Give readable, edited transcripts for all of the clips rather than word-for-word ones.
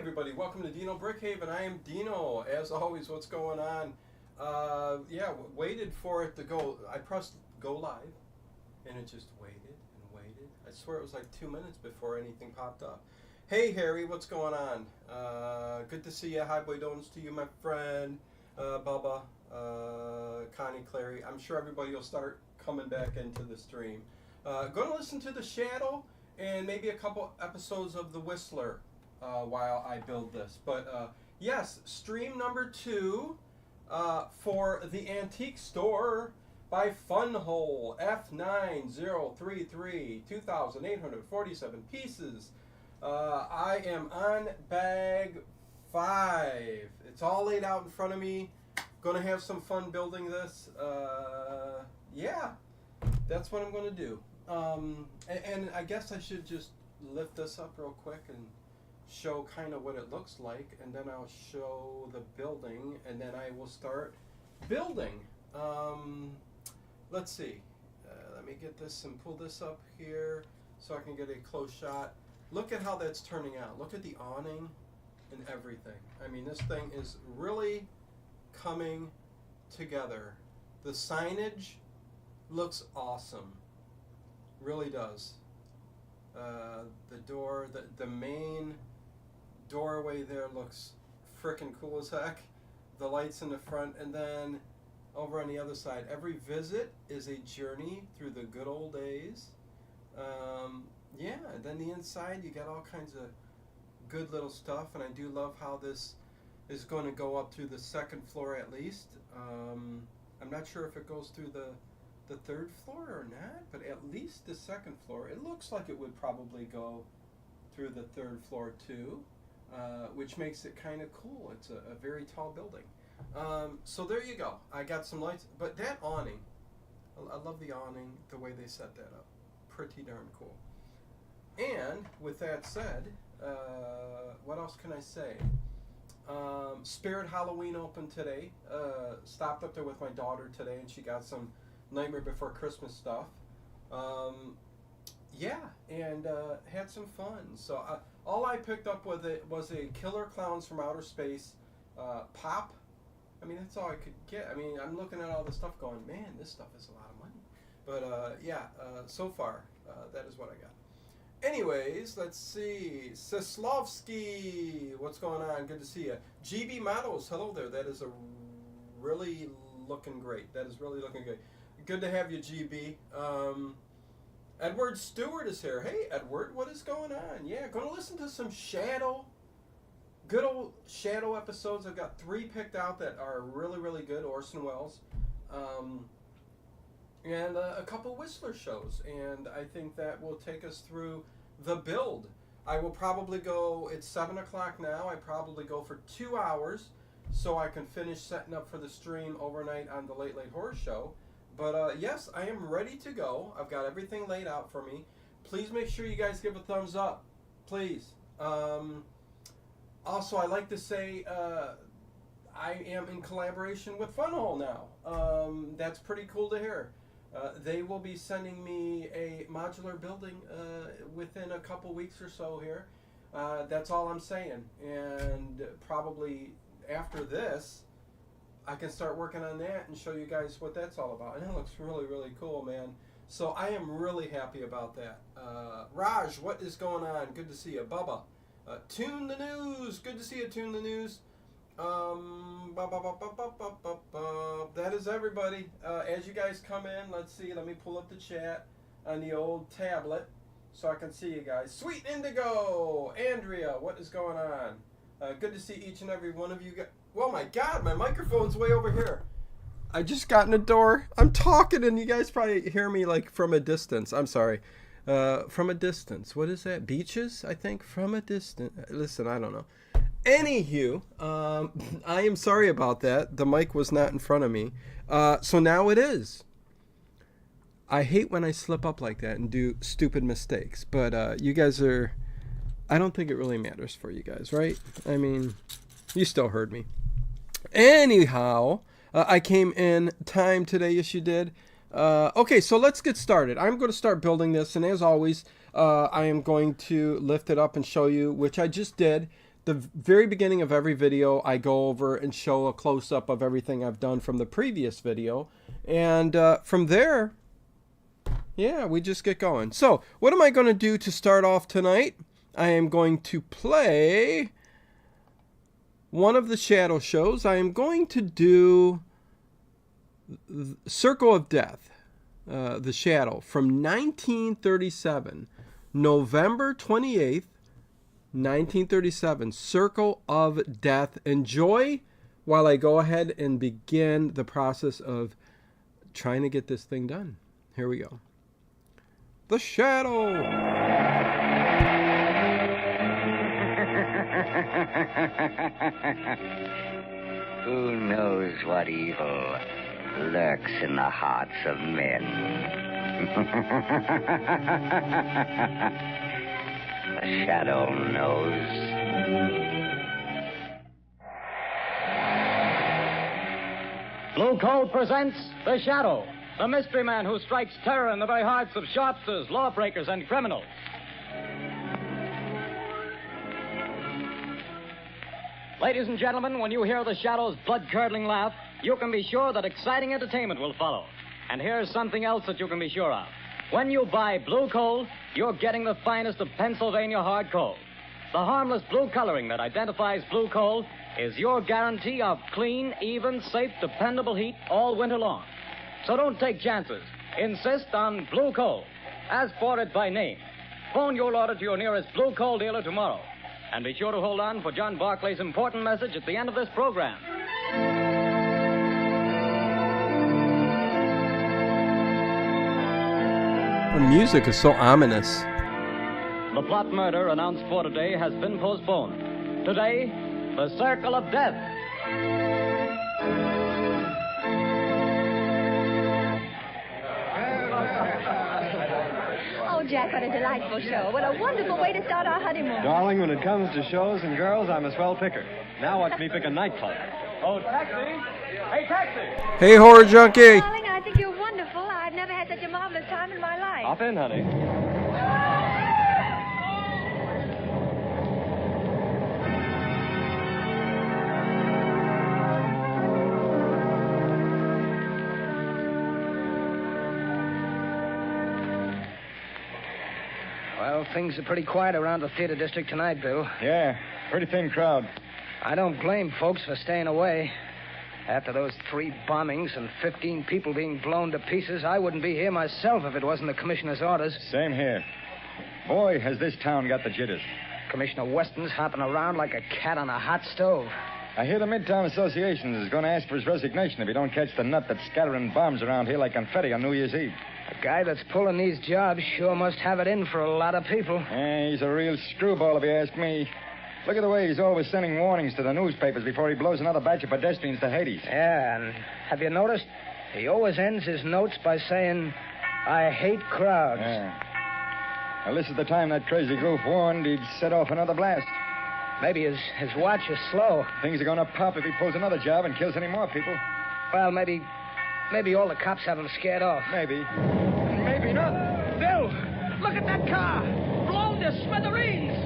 everybody? Welcome to Dino Brickhaven. I am Dino. As always, what's going on? Waited for it to go. I pressed go live, and it just waited and waited. I swear it was like 2 minutes before anything popped up. Hey, Harry, what's going on? Good to see you. Hi, boy, donuts to you, my friend. Bubba, Connie, Clary. I'm sure everybody will start coming back into the stream. Going to listen to The Shadow and maybe a couple episodes of The Whistler while I build this. But yes, stream number 2 for the Antique Store by FunWhole F9033, 2,847 pieces. I am on bag 5. It's all laid out in front of me. Gonna have some fun building this. Yeah, that's what I'm gonna do. And I guess I should just lift this up real quick and show kind of what it looks like, and then I'll show the building, and then I will start building. Let's see. Let me get this and pull this up here so I can get a close shot. Look at how that's turning out. Look at the awning and everything. I mean, this thing is really coming together. The signage looks awesome. Really does. The door, the main doorway there looks frickin' cool as heck. The lights in the front, and then over on the other side, every visit is a journey through the good old days. Yeah, and then the inside, you got all kinds of good little stuff, and I do love how this is going to go up through the second floor at least. I'm not sure if it goes through the third floor or not, but at least the second floor. It looks like it would probably go through the third floor too, which makes it kind of cool. It's a very tall building. So there you go. I got some lights, but that awning, I love the awning, the way they set that up. Pretty darn cool. And with that said, what else can I say? Spirit Halloween opened today. Stopped up there with my daughter today, and she got some Nightmare Before Christmas stuff. Yeah, and had some fun. So all I picked up with it was a Killer Clowns from Outer Space pop. I mean, that's all I could get. I mean, I'm looking at all this stuff going, man, this stuff is a lot of money. But so far, that is what I got. Anyways, let's see. Sislovsky, what's going on? Good to see you. GB Models, hello there. That is really looking great. That is really looking good. Good to have you, GB. Edward Stewart is here. Hey, Edward, what is going on? Yeah, going to listen to some Shadow. Good old Shadow episodes. I've got 3 picked out that are really, really good. Orson Welles. And a couple Whistler shows. And I think that will take us through the build. I will probably go, it's 7 o'clock now. I probably go for 2 hours so I can finish setting up for the stream overnight on the Late Late Horror Show. But yes, I am ready to go. I've got everything laid out for me. Please make sure you guys give a thumbs up. Please. Also, I like to say I am in collaboration with FunWhole now. That's pretty cool to hear. They will be sending me a modular building within a couple weeks or so here. That's all I'm saying. And probably after this, I can start working on that and show you guys what that's all about. And it looks really, really cool, man. So I am really happy about that. Raj, what is going on? Good to see you. Bubba, Tune the News. Good to see you, Tune the News. That is everybody. As you guys come in, let's see. Let me pull up the chat on the old tablet so I can see you guys. Sweet Indigo, Andrea, what is going on? Good to see each and every one of you guys. Oh my God, my microphone's way over here. I just got in the door. I'm talking, and you guys probably hear me like from a distance. I'm sorry. From a distance. What is that? Beaches, I think. From a distance. Listen, I don't know. Anywho, I am sorry about that. The mic was not in front of me. So now it is. I hate when I slip up like that and do stupid mistakes. But you guys are... I don't think it really matters for you guys, right? I mean, you still heard me. Anyhow, I came in time today. Yes, you did. Okay, so let's get started. I'm going to start building this. And as always, I am going to lift it up and show you, which I just did, the very beginning of every video, I go over and show a close-up of everything I've done from the previous video. And from there, yeah, we just get going. So what am I going to do to start off tonight? I am going to play one of the shadow shows. I am going to do Circle of Death, the shadow from 1937, November 28th, 1937, Circle of Death. Enjoy while I go ahead and begin the process of trying to get this thing done. Here we go. The Shadow. Who knows what evil lurks in the hearts of men? The Shadow knows. Blue Coal presents The Shadow, the mystery man who strikes terror in the very hearts of shopsters, lawbreakers, and criminals. Ladies and gentlemen, when you hear The Shadow's blood-curdling laugh, you can be sure that exciting entertainment will follow. And here's something else that you can be sure of. When you buy Blue Coal, you're getting the finest of Pennsylvania hard coal. The harmless blue coloring that identifies Blue Coal is your guarantee of clean, even, safe, dependable heat all winter long. So don't take chances. Insist on Blue Coal. Ask for it by name. Phone your order to your nearest Blue Coal dealer tomorrow. And be sure to hold on for John Barclay's important message at the end of this program. The music is so ominous. The plot murder announced for today has been postponed. Today, the Circle of Death. Oh, Jack, what a delightful show. What a wonderful way to start our honeymoon. Darling, when it comes to shows and girls, I'm a swell picker. Now watch me pick a nightclub. Oh, taxi! Hey, taxi! Hey, horror junkie. Darling, I think you're wonderful. I've never had such a marvelous time in my life. Hop in, honey. Well, things are pretty quiet around the theater district tonight, Bill. Yeah, pretty thin crowd. I don't blame folks for staying away. After those 3 bombings and 15 people being blown to pieces, I wouldn't be here myself if it wasn't the commissioner's orders. Same here. Boy, has this town got the jitters. Commissioner Weston's hopping around like a cat on a hot stove. I hear the Midtown Association is going to ask for his resignation if he don't catch the nut that's scattering bombs around here like confetti on New Year's Eve. The guy that's pulling these jobs sure must have it in for a lot of people. Yeah, he's a real screwball if you ask me. Look at the way he's always sending warnings to the newspapers before he blows another batch of pedestrians to Hades. Yeah, and have you noticed? He always ends his notes by saying, I hate crowds. Yeah. Well, this is the time that crazy goof warned he'd set off another blast. Maybe his watch is slow. Things are going to pop if he pulls another job and kills any more people. Well, maybe all the cops have him scared off. Maybe. Maybe not. Bill, look at that car. Blown to smithereens.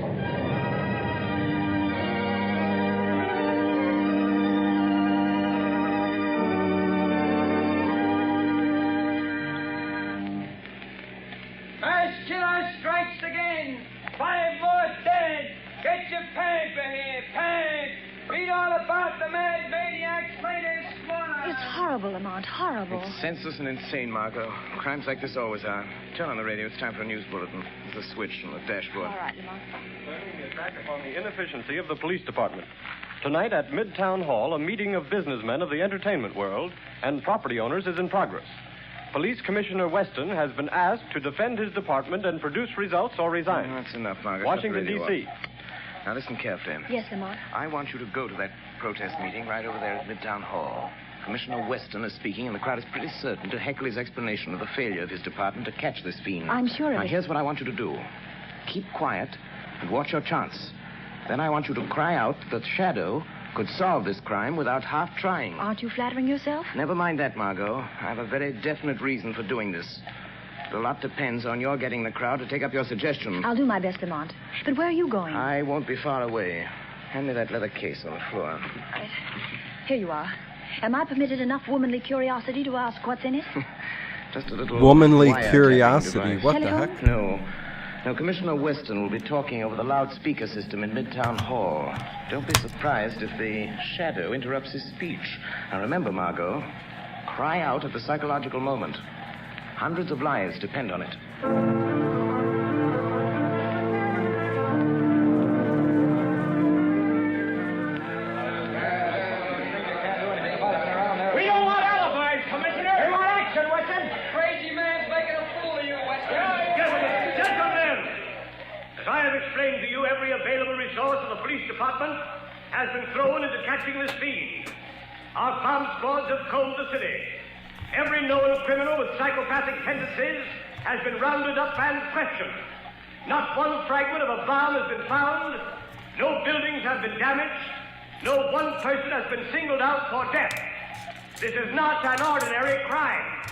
Mass killer strikes again. 5 more dead. Get your paper here, pants. Read all about the mad maniac's latest one. It's horrible, Lamont, horrible. It's senseless and insane, Margot. Crimes like this always are. Turn on the radio. It's time for a news bulletin. There's a switch on the dashboard. All right, Lamont. Turning the attack upon the inefficiency of the police department. Tonight at Midtown Hall, a meeting of businessmen of the entertainment world and property owners is in progress. Police Commissioner Weston has been asked to defend his department and produce results or resign. That's enough, Margot. Washington, Shut the radio D.C. off. Now listen carefully. Yes, Lamont. I want you to go to that protest meeting right over there at Midtown Hall. Commissioner Weston is speaking, and the crowd is pretty certain to heckle his explanation of the failure of his department to catch this fiend. I'm sure of Now, it. here's what I want you to do. Keep quiet and watch your chance. Then I want you to cry out that Shadow could solve this crime without half trying. Aren't you flattering yourself? Never mind that, Margot. I have a very definite reason for doing this. A lot depends on your getting the crowd to take up your suggestion. I'll do my best, Lamont. But where are you going? I won't be far away. Hand me that leather case on the floor. Right. Here you are. Am I permitted enough womanly curiosity to ask what's in it? Just a little Womanly wiretapping curiosity. device. What the Telephone? heck? No. Now, Commissioner Weston will be talking over the loudspeaker system in Midtown Hall. Don't be surprised if the shadow interrupts his speech. Now, remember, Margot, cry out at the psychological moment. Hundreds of lives depend on it. We don't want alibis, Commissioner. We want action, Weston. Crazy man's making a fool of you, Weston. Gentlemen, as I have explained to you, every available resource of the police department has been thrown into catching this fiend. Our bomb squads have combed the city. Every known criminal with psychopathic tendencies has been rounded up and questioned. Not one fragment of a bomb has been found. No buildings have been damaged. No one person has been singled out for death. This is not an ordinary crime.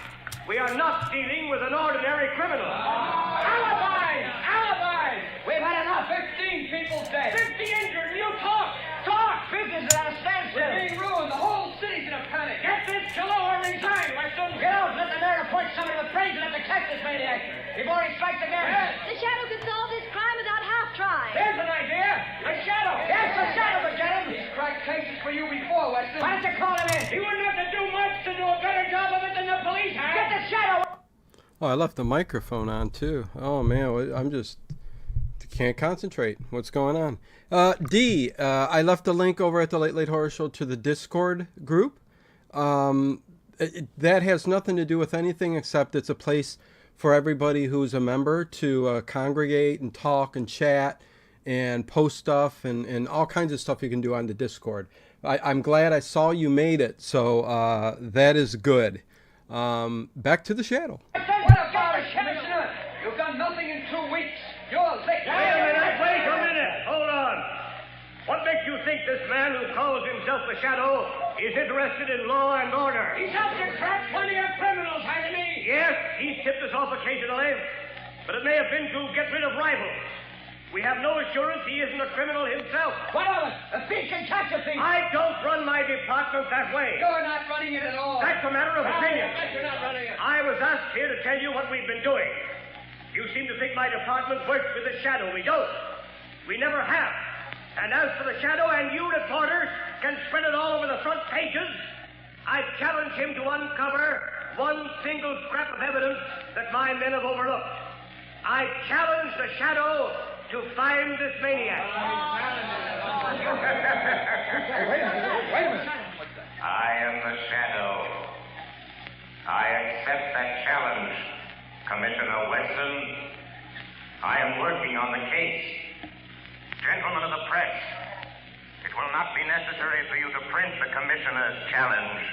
We are not dealing with an ordinary criminal. Alibis! Alibis! We've had enough. 15 people dead. 50 injured, and you talk! Talk! Business is at a standstill. We're being ruined. The whole city's in a panic. Get this killer or resign, Weston. Get out. Let the mayor appoint somebody with brains enough to catch this maniac before he strikes again. Yes. The shadow could solve this crime without half trying. There's an idea. A shadow. Yes, a shadow could get him. He's cracked cases for you before, Weston. Why don't you call him in? He wouldn't have to do much to do a better job of it than the police have. Get the shadow. Oh, I left the microphone on too. Oh man, I'm just can't concentrate. What's going on? I left a link over at the Late Late Horror Show to the Discord group. That has nothing to do with anything except it's a place for everybody who's a member to congregate and talk and chat and post stuff and all kinds of stuff you can do on the Discord. I'm glad I saw you made it, so that is good. Back to the shadow. What about it, Commissioner? You've done nothing in 2 weeks. You're licked. Wait a minute. Hold on. What makes you think this man who calls himself the Shadow is interested in law and order? He's helped to trap plenty of criminals, hasn't he? Yes, he's tipped us off occasionally, but it may have been to get rid of rivals. We have no assurance he isn't a criminal himself. What of it? A thief can catch a thief. I don't run my department that way. You're not running it at all. That's a matter of opinion. You're not running it. I was asked here to tell you what we've been doing. You seem to think my department works with the Shadow. We don't. We never have. And as for the Shadow, and you reporters can spread it all over the front pages, I challenge him to uncover one single scrap of evidence that my men have overlooked. I challenge the Shadow to find this maniac. Wait a minute. I am the Shadow. I accept that challenge, Commissioner Weston. I am working on the case. Gentlemen of the press, it will not be necessary for you to print the Commissioner's challenge,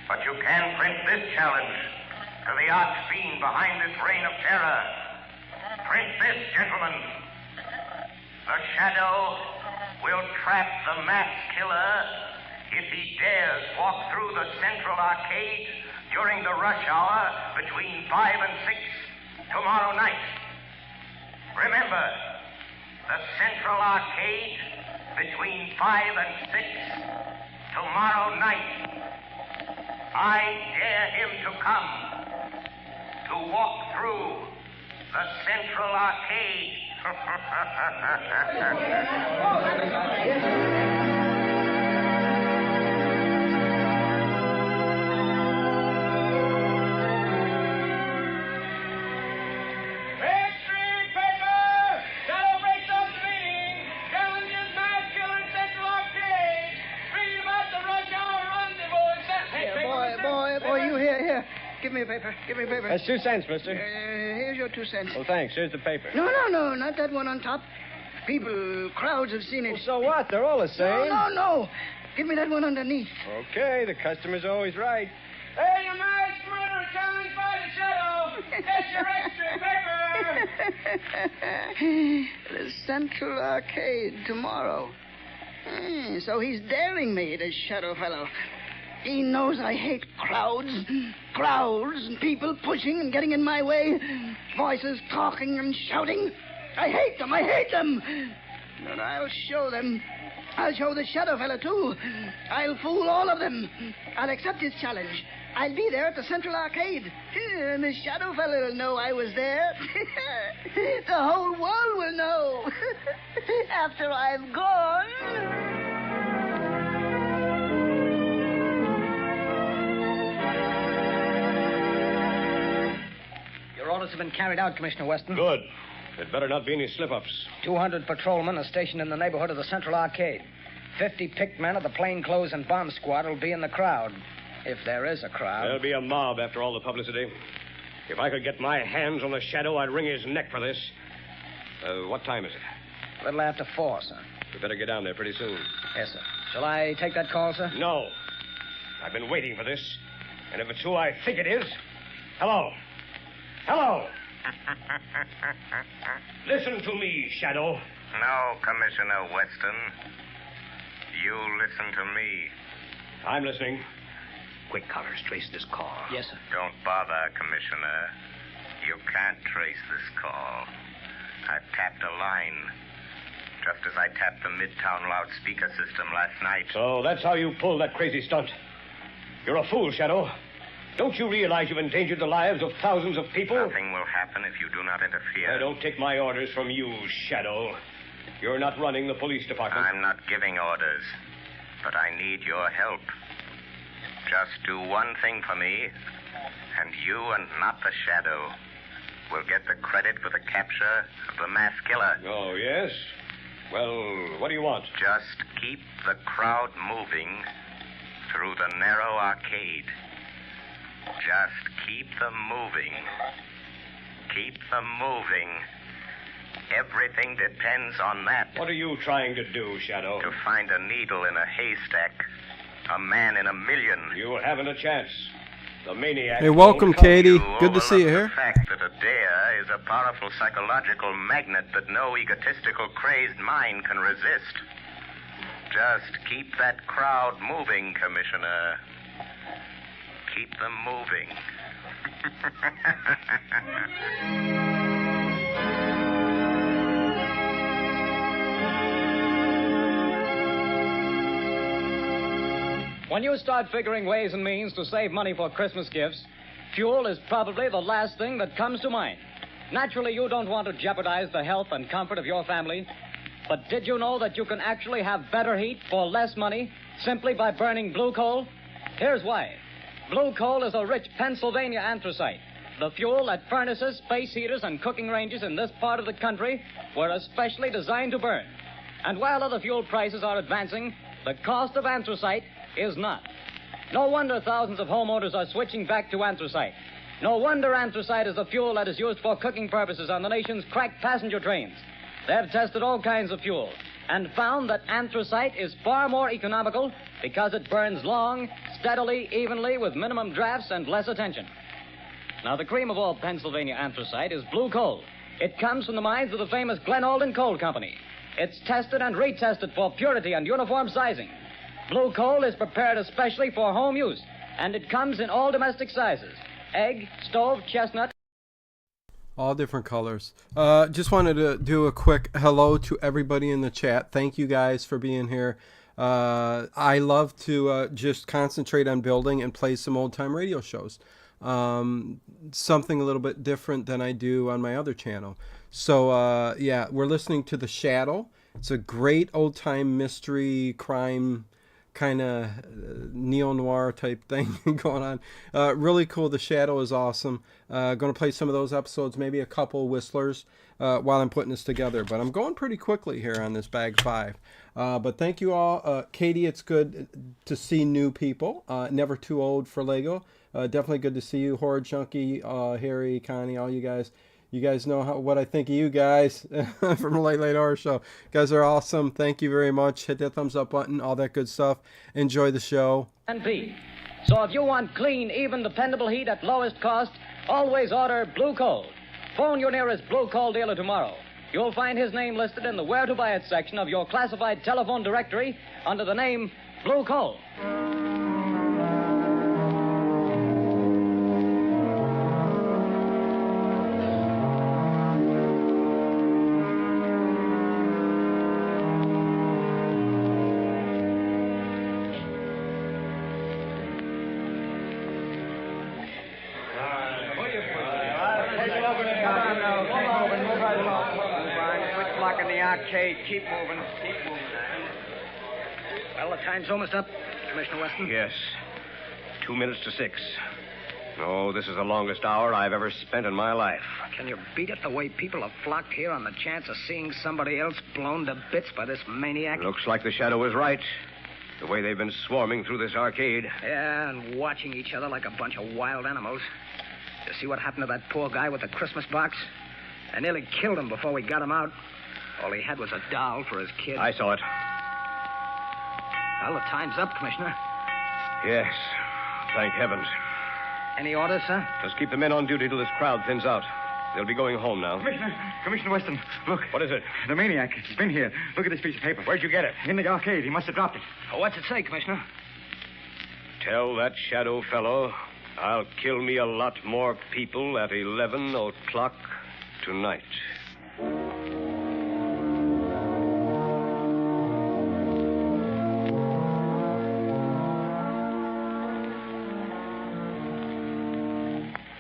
but you can print this challenge to the arch fiend behind this reign of terror. Print this, gentlemen. The Shadow will trap the mass killer if he dares walk through the Central Arcade during the rush hour between 5 and 6 tomorrow night. Remember, the Central Arcade between 5 and 6 tomorrow night. I dare him to come to walk through the Central Arcade. Give me a paper. Give me a paper. That's 2 cents, mister. Here's your 2 cents. Well, thanks. Here's the paper. No, not that one on top. People, crowds have seen it. Well, so what? They're all the same. No. Give me that one underneath. Okay, the customer's always right. Hey, you mass murderer challenged by the Shadow. That's your extra paper. The Central Arcade tomorrow. So he's daring me, this Shadow fellow. He knows I hate crowds, and people pushing and getting in my way, voices talking and shouting. I hate them. But I'll show them. I'll show the shadow fella, too. I'll fool all of them. I'll accept his challenge. I'll be there at the Central Arcade. And the shadow fella will know I was there. The whole world will know. After I'm gone. Your orders have been carried out, Commissioner Weston. Good. There'd better not be any slip-ups. 200 patrolmen are stationed in the neighborhood of the Central Arcade. 50 picked men of the plainclothes and bomb squad will be in the crowd. If there is a crowd. There'll be a mob after all the publicity. If I could get my hands on the shadow, I'd wring his neck for this. What time is it? A little after 4, sir. We better get down there pretty soon. Yes, sir. Shall I take that call, sir? No. I've been waiting for this. And if it's who I think it is... Hello. Hello. Listen to me, Shadow. No, Commissioner Weston. You listen to me. I'm listening. Quick, Collars, trace this call. Yes, sir. Don't bother, Commissioner. You can't trace this call. I've tapped a line. Just as I tapped the Midtown loudspeaker system last night. So that's how you pulled that crazy stunt. You're a fool, Shadow. Don't you realize you've endangered the lives of thousands of people? Nothing will happen if you do not interfere. I don't take my orders from you, Shadow. You're not running the police department. I'm not giving orders, but I need your help. Just do one thing for me, and you and not the Shadow will get the credit for the capture of the mass killer. Oh, yes? Well, what do you want? Just keep the crowd moving through the narrow arcade. Just keep them moving. Keep them moving. Everything depends on that. What are you trying to do, Shadow? To find a needle in a haystack. A man in a million. You haven't a chance. The maniac... Hey, welcome, Katie. Good to see you here. The fact that a dare is a powerful psychological magnet that no egotistical, crazed mind can resist. Just keep that crowd moving, Commissioner. Keep them moving. When you start figuring ways and means to save money for Christmas gifts, fuel is probably the last thing that comes to mind. Naturally, you don't want to jeopardize the health and comfort of your family, but did you know that you can actually have better heat for less money simply by burning blue coal? Here's why. Blue coal is a rich Pennsylvania anthracite, the fuel that furnaces, space heaters, and cooking ranges in this part of the country were especially designed to burn. And while other fuel prices are advancing, the cost of anthracite is not. No wonder thousands of homeowners are switching back to anthracite. No wonder anthracite is the fuel that is used for cooking purposes on the nation's cracked passenger trains. They've tested all kinds of fuel and found that anthracite is far more economical because it burns long, steadily, evenly, with minimum drafts and less attention. Now, the cream of all Pennsylvania anthracite is blue coal. It comes from the mines of the famous Glen Alden Coal Company. It's tested and retested for purity and uniform sizing. Blue coal is prepared especially for home use, and it comes in all domestic sizes. Egg, stove, chestnut. All different colors. Just wanted to do a quick hello to everybody in the chat. Thank you guys for being here. I love to just concentrate on building and play some old-time radio shows. Something a little bit different than I do on my other channel. So, yeah, we're listening to The Shadow. It's a great old-time mystery crime kind of neo-noir type thing going on. Really cool. The Shadow is awesome. Going to play some of those episodes, maybe a couple whistlers while I'm putting this together. But I'm going pretty quickly here on this Bag 5. But thank you all. Katie, it's good to see new people. Never too old for Lego. Definitely good to see you. Horror Junkie, Harry, Connie, all you guys. You guys know what I think of you guys from a Late Horror Show. You guys are awesome. Thank you very much. Hit that thumbs up button, all that good stuff. Enjoy the show. And Pete. So if you want clean, even, dependable heat at lowest cost, always order Blue Coal. Phone your nearest Blue Coal dealer tomorrow. You'll find his name listed in the Where to Buy It section of your classified telephone directory under the name Blue Coal. arcade. Keep moving. Keep moving. Well, the time's almost up, Commissioner Weston. Yes. 2 minutes to 6. Oh, this is the longest hour I've ever spent in my life. Can you beat it the way people have flocked here on the chance of seeing somebody else blown to bits by this maniac? Looks like the shadow was right. The way they've been swarming through this arcade. Yeah, and watching each other like a bunch of wild animals. You see what happened to that poor guy with the Christmas box? I nearly killed him before we got him out. All he had was a doll for his kid. I saw it. Well, the time's up, Commissioner. Yes. Thank heavens. Any orders, sir? Just keep the men on duty till this crowd thins out. They'll be going home now. Commissioner Weston, look. What is it? The maniac. He's been here. Look at this piece of paper. Where'd you get it? In the arcade. He must have dropped it. Oh, what's it say, Commissioner? Tell that shadow fellow I'll kill me a lot more people at 11 o'clock tonight.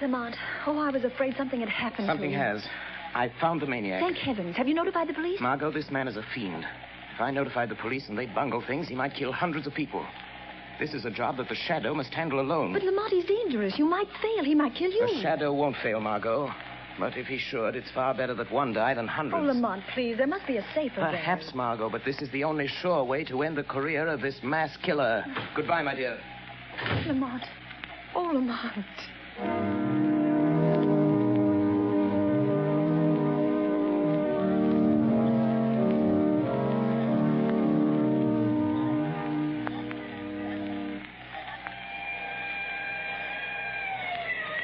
Lamont, oh, I was afraid something had happened Something to him. has. I found the maniac. Thank heavens. Have you notified the police? Margot, this man is a fiend. If I notified the police and they bungle things, he might kill hundreds of people. This is a job that the Shadow must handle alone. But Lamont, he's dangerous. You might fail. He might kill you. The Shadow won't fail, Margot. But if he should, it's far better that one die than hundreds. Oh, Lamont, please. There must be a safer way. Perhaps, Margot, but this is the only sure way to end the career of this mass killer. Goodbye, my dear. Lamont. Oh, Lamont.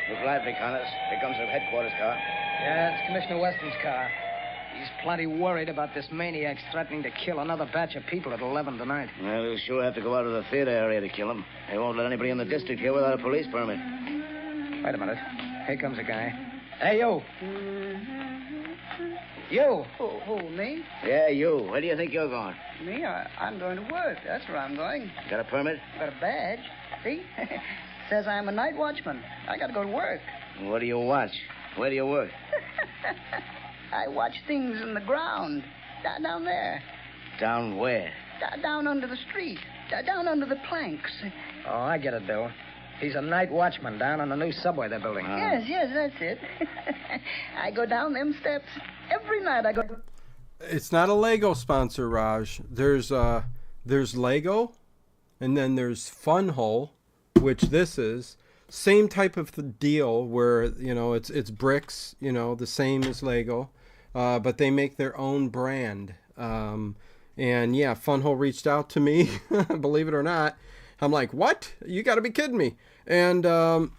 Look lively, Connors. Here comes the headquarters car. Yeah, it's Commissioner Weston's car. He's plenty worried about this maniac's threatening to kill another batch of people at 11 tonight. Well, he'll sure have to go out of the theater area to kill him. They won't let anybody in the district here without a police permit. Wait a minute. Here comes a guy. Hey, you. You. Who, me? Yeah, you. Where do you think you're going? Me? I'm going to work. That's where I'm going. Got a permit? Got a badge. See? Says I'm a night watchman. I got to go to work. What do you watch? Where do you work? I watch things in the ground. Down there. Down where? Down under the street. Down under the planks. Oh, I get it, Bill. He's a night watchman down on the new subway they're building. Yes, that's it. I go down them steps. Every night I go... It's not a Lego sponsor, Raj. There's Lego, and then there's FunWhole, which this is. Same type of deal where, it's bricks, the same as Lego, but they make their own brand. And yeah, FunWhole reached out to me, believe it or not. I'm like, what? You got to be kidding me. And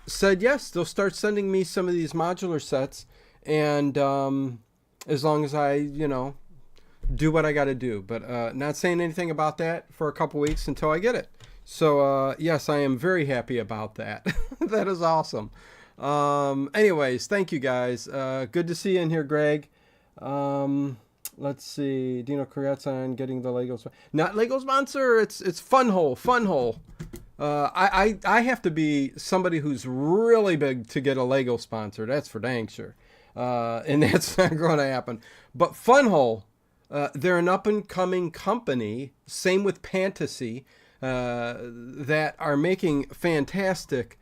said, yes, they'll start sending me some of these modular sets. And as long as I, do what I got to do. But not saying anything about that for a couple weeks until I get it. So, yes, I am very happy about that. That is awesome. Anyways, thank you guys. Good to see you in here, Greg. Let's see. Dino Corret's on getting the Lego. Not Lego sponsor. It's FunWhole. FunWhole. I have to be somebody who's really big to get a Lego sponsor. That's for dang sure. And that's not going to happen. But FunWhole, they're an up-and-coming company. Same with Fantasy. That are making fantastic,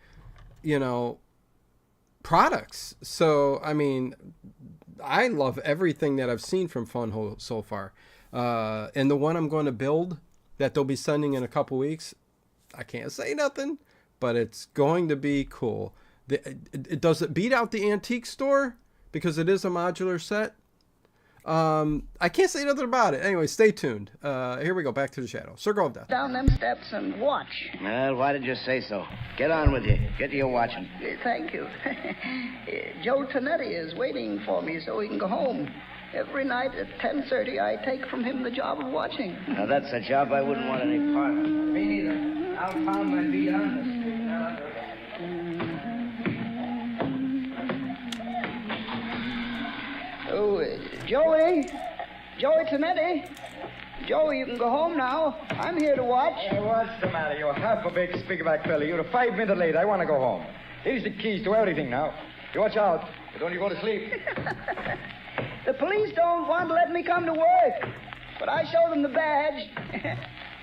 products. So, I mean, I love everything that I've seen from FunWhole so far. And the one I'm going to build that they'll be sending in a couple weeks, I can't say nothing, but it's going to be cool. Does it beat out the antique store? Because it is a modular set. I can't say nothing about it. Anyway, stay tuned. Here we go. Back to the Shadow. Circle of Death. Down them steps and watch. Well, why did you say so? Get on with you. Get to your watching. Thank you. Joe Tonetti is waiting for me so he can go home. Every night at 10:30, I take from him the job of watching. Now, that's a job I wouldn't want any part of. Me neither. I'll pound my feet on this. Oh, Joey Tonetti. Joey, you can go home now. I'm here to watch. Hey, what's the matter? You're half a big speakerback fella. You're 5 minutes late. I want to go home. Here's the keys to everything now. You watch out. But don't you go to sleep. The police don't want to let me come to work. But I show them the badge.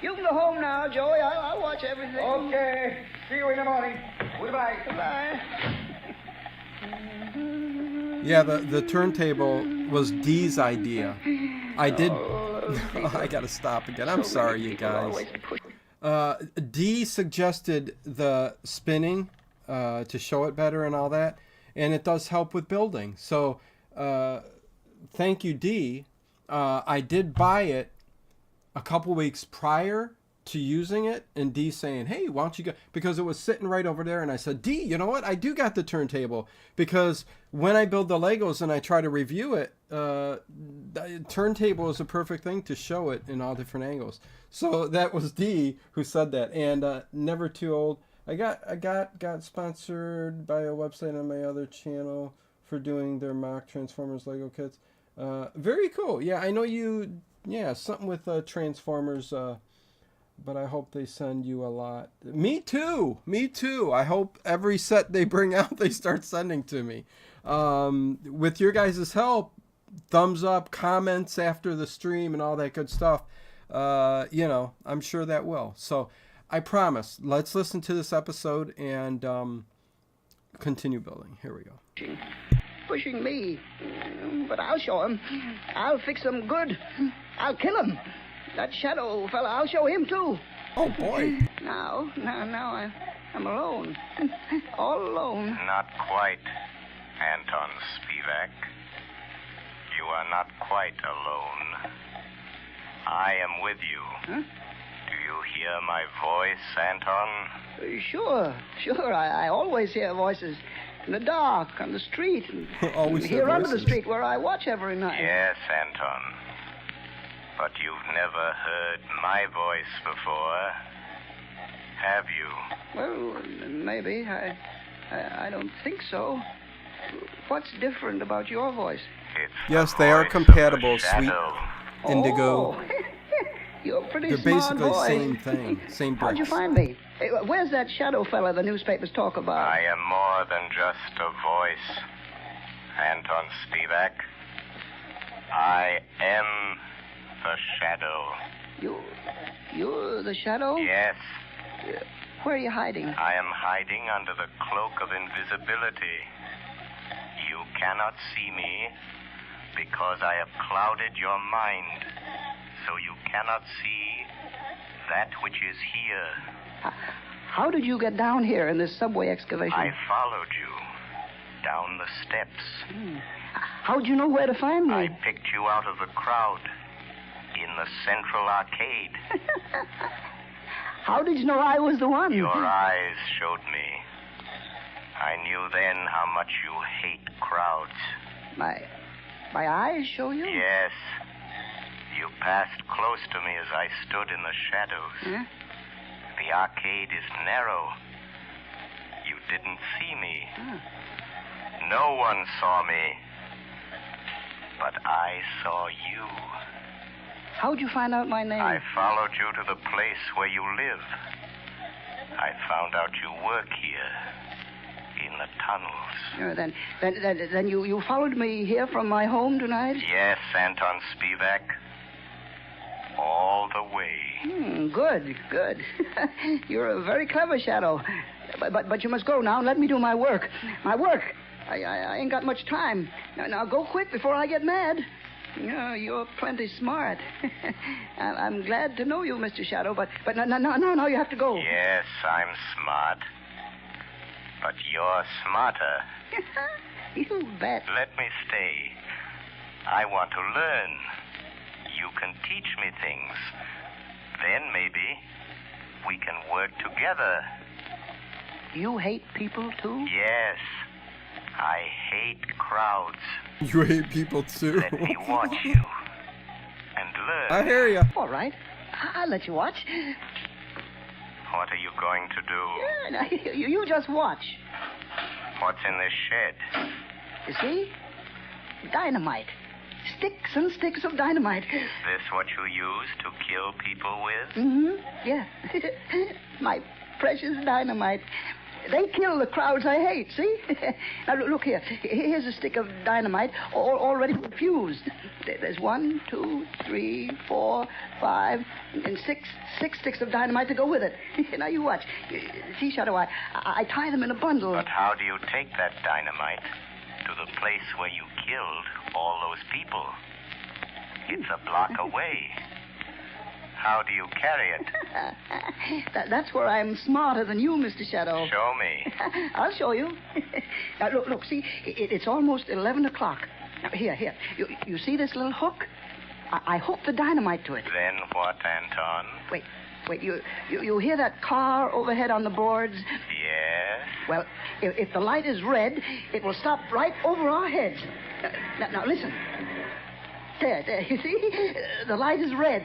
You can go home now, Joey. I'll watch everything. Okay. See you in the morning. Goodbye. Goodbye. Yeah, the turntable was Dee's idea. I did. I gotta stop again. I'm sorry, you guys. Dee suggested the spinning to show it better and all that, and it does help with building. So, thank you, Dee. I did buy it a couple weeks prior to using it, and Dee saying, "Hey, why don't you go?" Because it was sitting right over there, and I said, "Dee, you know what? I do got the turntable because when I build the Legos and I try to review it, the turntable is a perfect thing to show it in all different angles." So that was Dee who said that, and Never Too Old. I got sponsored by a website on my other channel for doing their mock Transformers Lego kits. Very cool. Yeah, I know you. Yeah, something with Transformers. But I hope they send you a lot. Me too. I hope every set they bring out, they start sending to me. With your guys' help, thumbs up, comments after the stream, and all that good stuff. I'm sure that will. So I promise. Let's listen to this episode and continue building. Here we go. Pushing me. But I'll show him. I'll fix him good. I'll kill him. That shadow fella, I'll show him too. Oh, boy. Now I'm alone. All alone. Not quite, Anton Spivak. You are not quite alone. I am with you. Huh? Do you hear my voice, Anton? Sure. I always hear voices. In the dark, on the street. Always here under the street where I watch every night. Yes, Anton. But you've never heard my voice before, have you? Well, maybe. I don't think so. What's different about your voice? Yes, they are compatible, Sweet Indigo. Oh. You're a pretty They're smart basically boy. same thing, same bricks. How'd you find me? Hey, where's that shadow fella the newspapers talk about? I am more than just a voice, Anton Spivak. I am the shadow. You're the shadow? Yes. Where are you hiding? I am hiding under the cloak of invisibility. You cannot see me because I have clouded your mind, so you cannot see that which is here. How did you get down here in this subway excavation? I followed you down the steps. How'd you know where to find me? I picked you out of the crowd in the Central Arcade. How did you know I was the one? Your eyes showed me. I knew then how much you hate crowds. My eyes show you? Yes. You passed close to me as I stood in the shadows. Huh? The arcade is narrow. You didn't see me. No one saw me. But I saw you. How'd you find out my name? I followed you to the place where you live. I found out you work here in the tunnels. Then you followed me here from my home tonight? Yes, Anton Spivak. All the way. Good. You're a very clever shadow. But you must go now and let me do my work. I ain't got much time. Now go quick before I get mad. You're plenty smart. I'm glad to know you, Mr. Shadow, but no, you have to go. Yes, I'm smart. But you're smarter. You bet. Let me stay. I want to learn. You can teach me things. Then maybe we can work together. You hate people, too? Yes. I hate crowds. You hate people, too. Let me watch you and learn. I hear you. All right. I'll let you watch. What are you going to do? Yeah, you just watch. What's in this shed? You see? Dynamite. Sticks and sticks of dynamite. Is this what you use to kill people with? Mm-hmm. Yeah. My precious dynamite. They kill the crowds I hate, see? Now, look here. Here's a stick of dynamite already fused. There's 1, 2, 3, 4, 5, and six sticks of dynamite to go with it. Now, you watch. See, Shadow, I tie them in a bundle. But how do you take that dynamite to the place where you killed all those people? It's a block away. How do you carry it? That's where I'm smarter than you, Mr. Shadow. Show me. I'll show you. Now, look, see, it's almost 11 o'clock. Now, here. You see this little hook? I hook the dynamite to it. Then what, Anton? Wait, you hear that car overhead on the boards? Yes? Well, if the light is red, it will stop right over our heads. Now listen. There, you see? The light is red.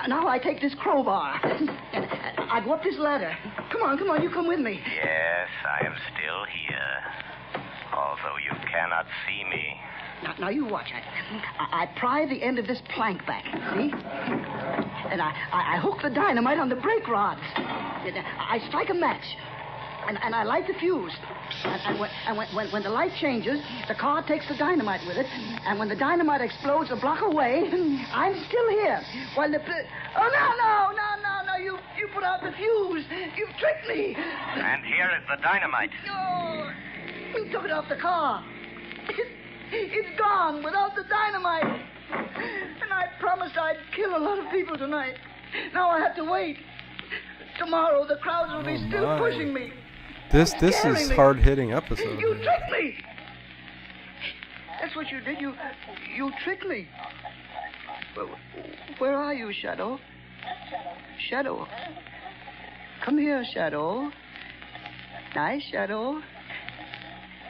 Now I take this crowbar. And I go up this ladder. Come on, you come with me. Yes, I am still here. Although you cannot see me. Now you watch. I pry the end of this plank back, see? And I hook the dynamite on the brake rods. I strike a match. And I light the fuse. And when the light changes, the car takes the dynamite with it. And when the dynamite explodes a block away, I'm still here. While the... Oh, no. You put out the fuse. You've tricked me. And here is the dynamite. No. You took it off the car. It's gone without the dynamite. And I promised I'd kill a lot of people tonight. Now I have to wait. Tomorrow the crowds will be still pushing me. This is hard-hitting episode. You tricked me. That's what you did. You tricked me. Where are you, Shadow? Shadow. Come here, Shadow. Nice, Shadow.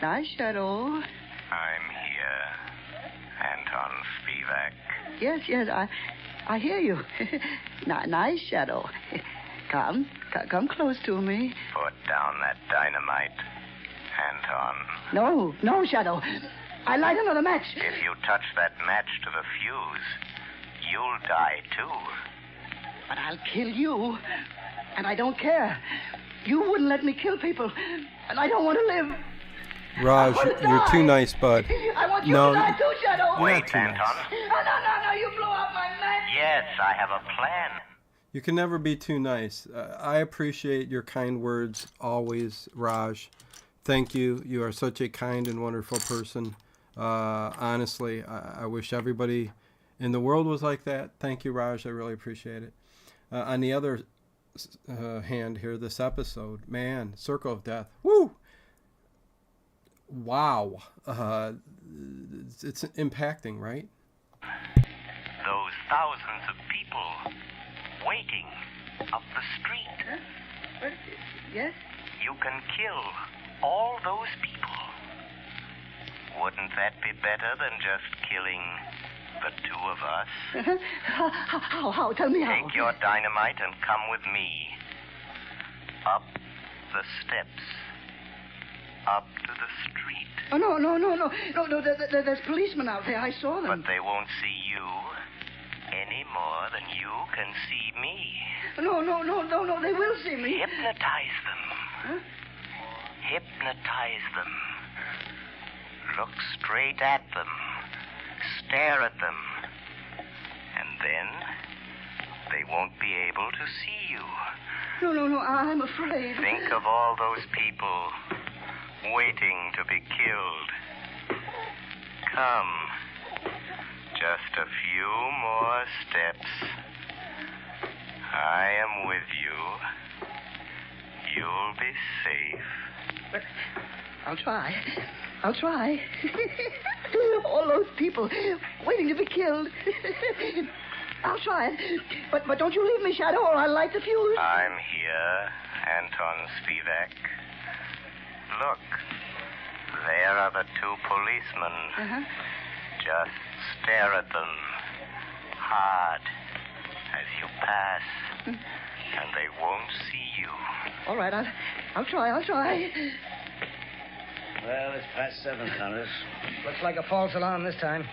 Nice, Shadow. I'm here, Anton Spivak. Yes, I hear you. Nice, Shadow. Come close to me. Put down that dynamite, Anton. No, Shadow. I light another match. If you touch that match to the fuse, you'll die too. But I'll kill you, and I don't care. You wouldn't let me kill people, and I don't want to live. Raj, you're too nice, bud. I want you to die too, Shadow. Wait, Anton. No, you blew out my match. Yes, I have a plan. You can never be too nice. I appreciate your kind words always, Raj. Thank you. You are such a kind and wonderful person. Honestly, I wish everybody in the world was like that. Thank you, Raj. I really appreciate it. On the other hand here, this episode, man, Circle of Death. Woo! Wow. It's impacting, right? Those thousands of people waiting up the street. Huh? Yes? You can kill all those people. Wouldn't that be better than just killing the two of us? How? Tell me how. Take your dynamite and come with me. Up the steps. Up to the street. Oh, no. There's policemen out there. I saw them. But they won't see you any more than you can see me. No. They will see me. Hypnotize them. Huh? Hypnotize them. Look straight at them. Stare at them. And then they won't be able to see you. No. I'm afraid. Think of all those people waiting to be killed. Come. Just a few more steps. I am with you. You'll be safe. I'll try. All those people waiting to be killed. I'll try it. But don't you leave me, Shadow, or I'll light the fuse. I'm here, Anton Spivak. Look, there are the two policemen. Uh-huh. Just stare at them hard as you pass, and they won't see you. All right, I'll try. Well, it's past 7, Congress. Looks like a false alarm this time.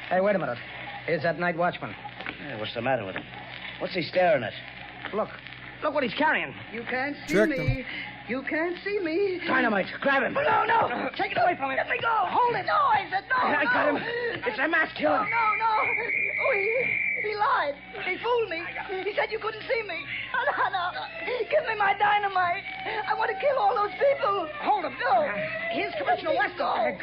Hey, wait a minute. Here's that night watchman. Hey, what's the matter with him? What's he staring at? Look, Look what he's carrying. You can't see Tricked me. him. You can't see me. Dynamite. Grab him. No. Take it away from him. Let me go. Hold it. No, I said no. I got him. It's a mass killer. No. Oh, he lied. He fooled me. He said you couldn't see me. No. Give me my dynamite. I want to kill all those people. Hold him. No. Here's Commissioner Weston. No.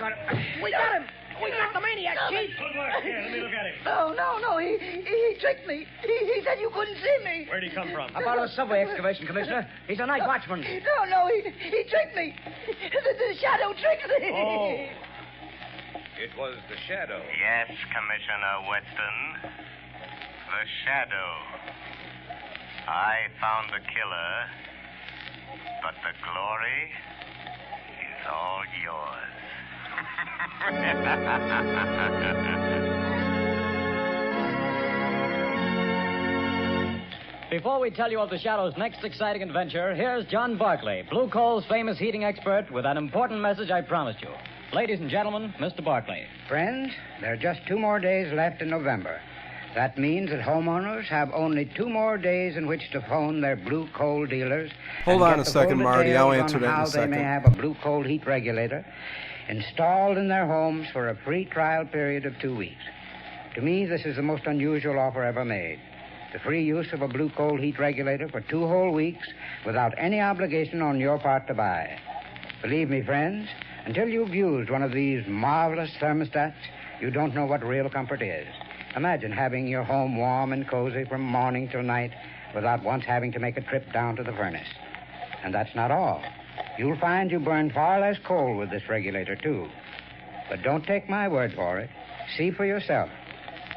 We got him. We got the maniac, Chief. Good work. Here, let me look at him. No. He tricked me. He said you couldn't see me. Where'd he come from? Up out of a subway excavation, Commissioner. He's a night watchman. No, he tricked me. The shadow tricked me. Oh. It was the shadow. Yes, Commissioner Weston. The shadow. I found the killer, but the glory is all yours. Before we tell you of the Shadow's next exciting adventure, here's John Barclay, Blue Coal's famous heating expert, with an important message I promised you. Ladies and gentlemen, Mr. Barclay. Friends, there are just 2 more days left in November. That means that homeowners have only 2 more days in which to phone their blue coal dealers. Hold and on get a the second, full Marty. I'll details answer on that in how a they second. may have a blue coal heat regulator installed in their homes for a free trial period of 2 weeks. To me, this is the most unusual offer ever made. The free use of a blue coal heat regulator for 2 whole weeks without any obligation on your part to buy. Believe me, friends, until you've used one of these marvelous thermostats, you don't know what real comfort is. Imagine having your home warm and cozy from morning till night without once having to make a trip down to the furnace. And that's not all. You'll find you burn far less coal with this regulator, too. But don't take my word for it. See for yourself.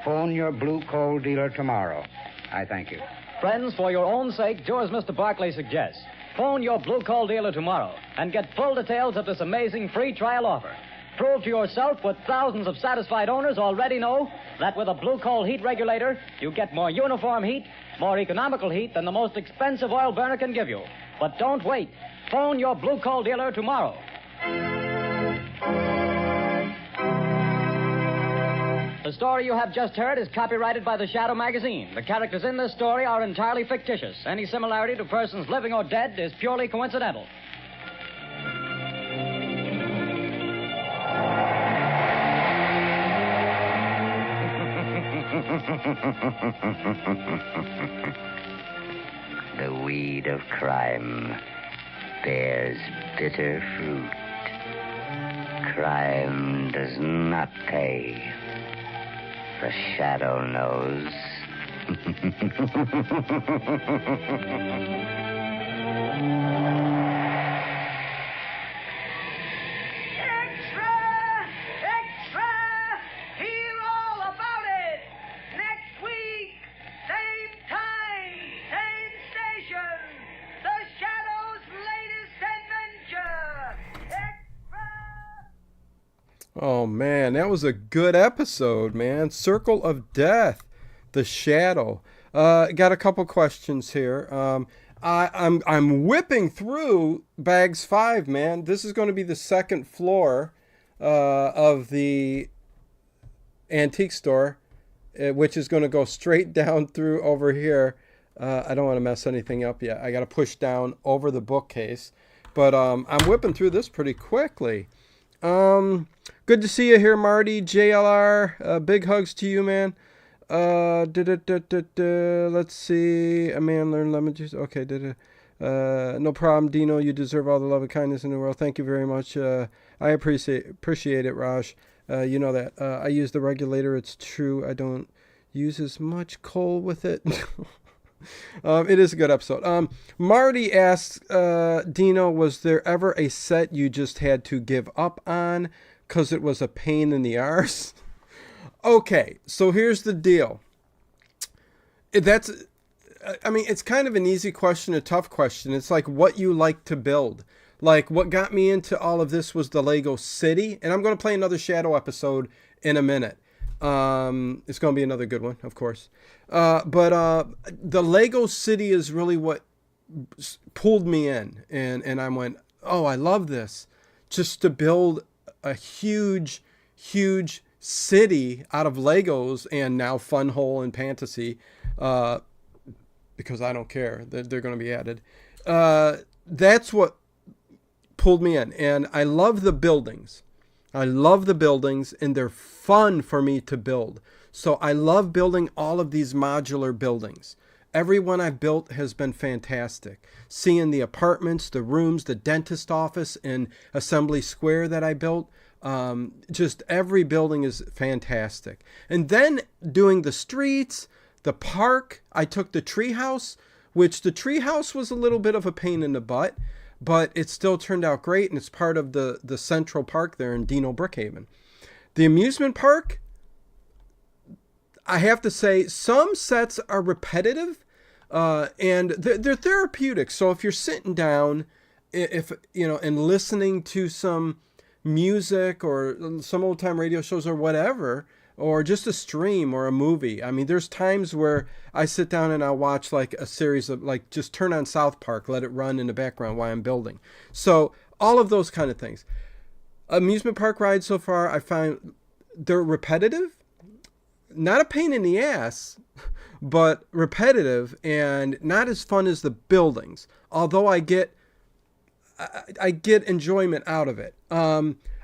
Phone your blue coal dealer tomorrow. I thank you. Friends, for your own sake, do as Mr. Barclay suggests. Phone your Blue Coal dealer tomorrow and get full details of this amazing free trial offer. Prove to yourself what thousands of satisfied owners already know, that with a Blue Coal heat regulator, you get more uniform heat, more economical heat than the most expensive oil burner can give you. But don't wait. Phone your Blue Coal dealer tomorrow. The story you have just heard is copyrighted by the Shadow magazine. The characters in this story are entirely fictitious. Any similarity to persons living or dead is purely coincidental. The weed of crime bears bitter fruit. Crime does not pay. The shadow knows. Extra! Hear all about it! Next week, same time, same station. The Shadow's latest adventure. Oh, man, that was a good episode, man. Circle of Death, The Shadow. Got a couple questions here. I'm whipping through Bags 5, man. This is going to be the second floor of the antique store, which is going to go straight down through over here. I don't want to mess anything up yet. I got to push down over the bookcase. But I'm whipping through this pretty quickly. Good to see you here, Marty. JLR, big hugs to you, man. Let's see. A man learned lemon juice. Okay. No problem, Dino. You deserve all the love and kindness in the world. Thank you very much. I appreciate it, Raj. You know that. I use the regulator. It's true. I don't use as much coal with it. It is a good episode. Marty asks, Dino, was there ever a set you just had to give up on because it was a pain in the arse? Okay, so here's the deal. It's kind of an easy question, a tough question. It's like what you like to build. Like what got me into all of this was the Lego City, and I'm going to play another Shadow episode in a minute. It's going to be another good one, of course. But the Lego City is really what pulled me in. And I went, oh, I love this. Just to build a huge, huge city out of Legos and now FunWhole and Fantasy. because I don't care. They're going to be added. That's what pulled me in. And I love the buildings. I love the buildings, and they're fun for me to build. So I love building all of these modular buildings. Every one I've built has been fantastic. Seeing the apartments, the rooms, the dentist office in Assembly Square that I built, just every building is fantastic. And then doing the streets, the park, I took the treehouse, which the treehouse was a little bit of a pain in the butt, but it still turned out great, and it's part of the Central Park there in Dino Brookhaven. The amusement park, I have to say, some sets are repetitive, and they're therapeutic. So if you're sitting down, and listening to some music or some old time radio shows or whatever, or just a stream or a movie. I mean, there's times where I sit down and I'll watch like a series of, like, just turn on South Park, let it run in the background while I'm building. So all of those kind of things. Amusement park rides so far, I find they're repetitive, not a pain in the ass, but repetitive and not as fun as the buildings. Although I get enjoyment out of it.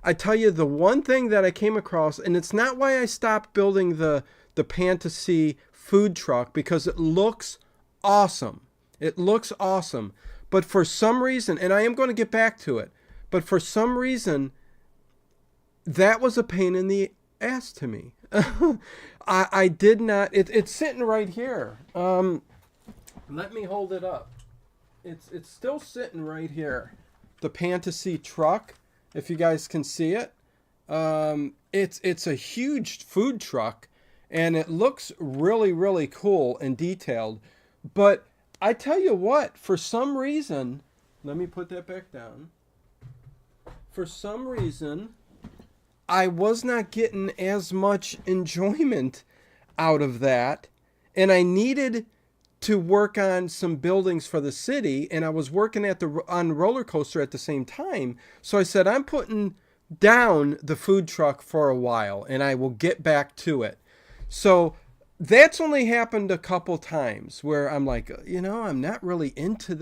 I tell you, the one thing that I came across, and it's not why I stopped building the Fantasy food truck, because it looks awesome. It looks awesome. But for some reason, and I am going to get back to it, but for some reason, that was a pain in the ass to me. I did not, it's sitting right here. Let me hold it up. It's still sitting right here. The Fantasy truck, if you guys can see it. It's a huge food truck, and it looks really, really cool and detailed. But I tell you what, for some reason, let me put that back down. For some reason, I was not getting as much enjoyment out of that, and I needed to work on some buildings for the city, and I was working on roller coaster at the same time. So I said, I'm putting down the food truck for a while, and I will get back to it. So that's only happened a couple times where I'm like, I'm not really into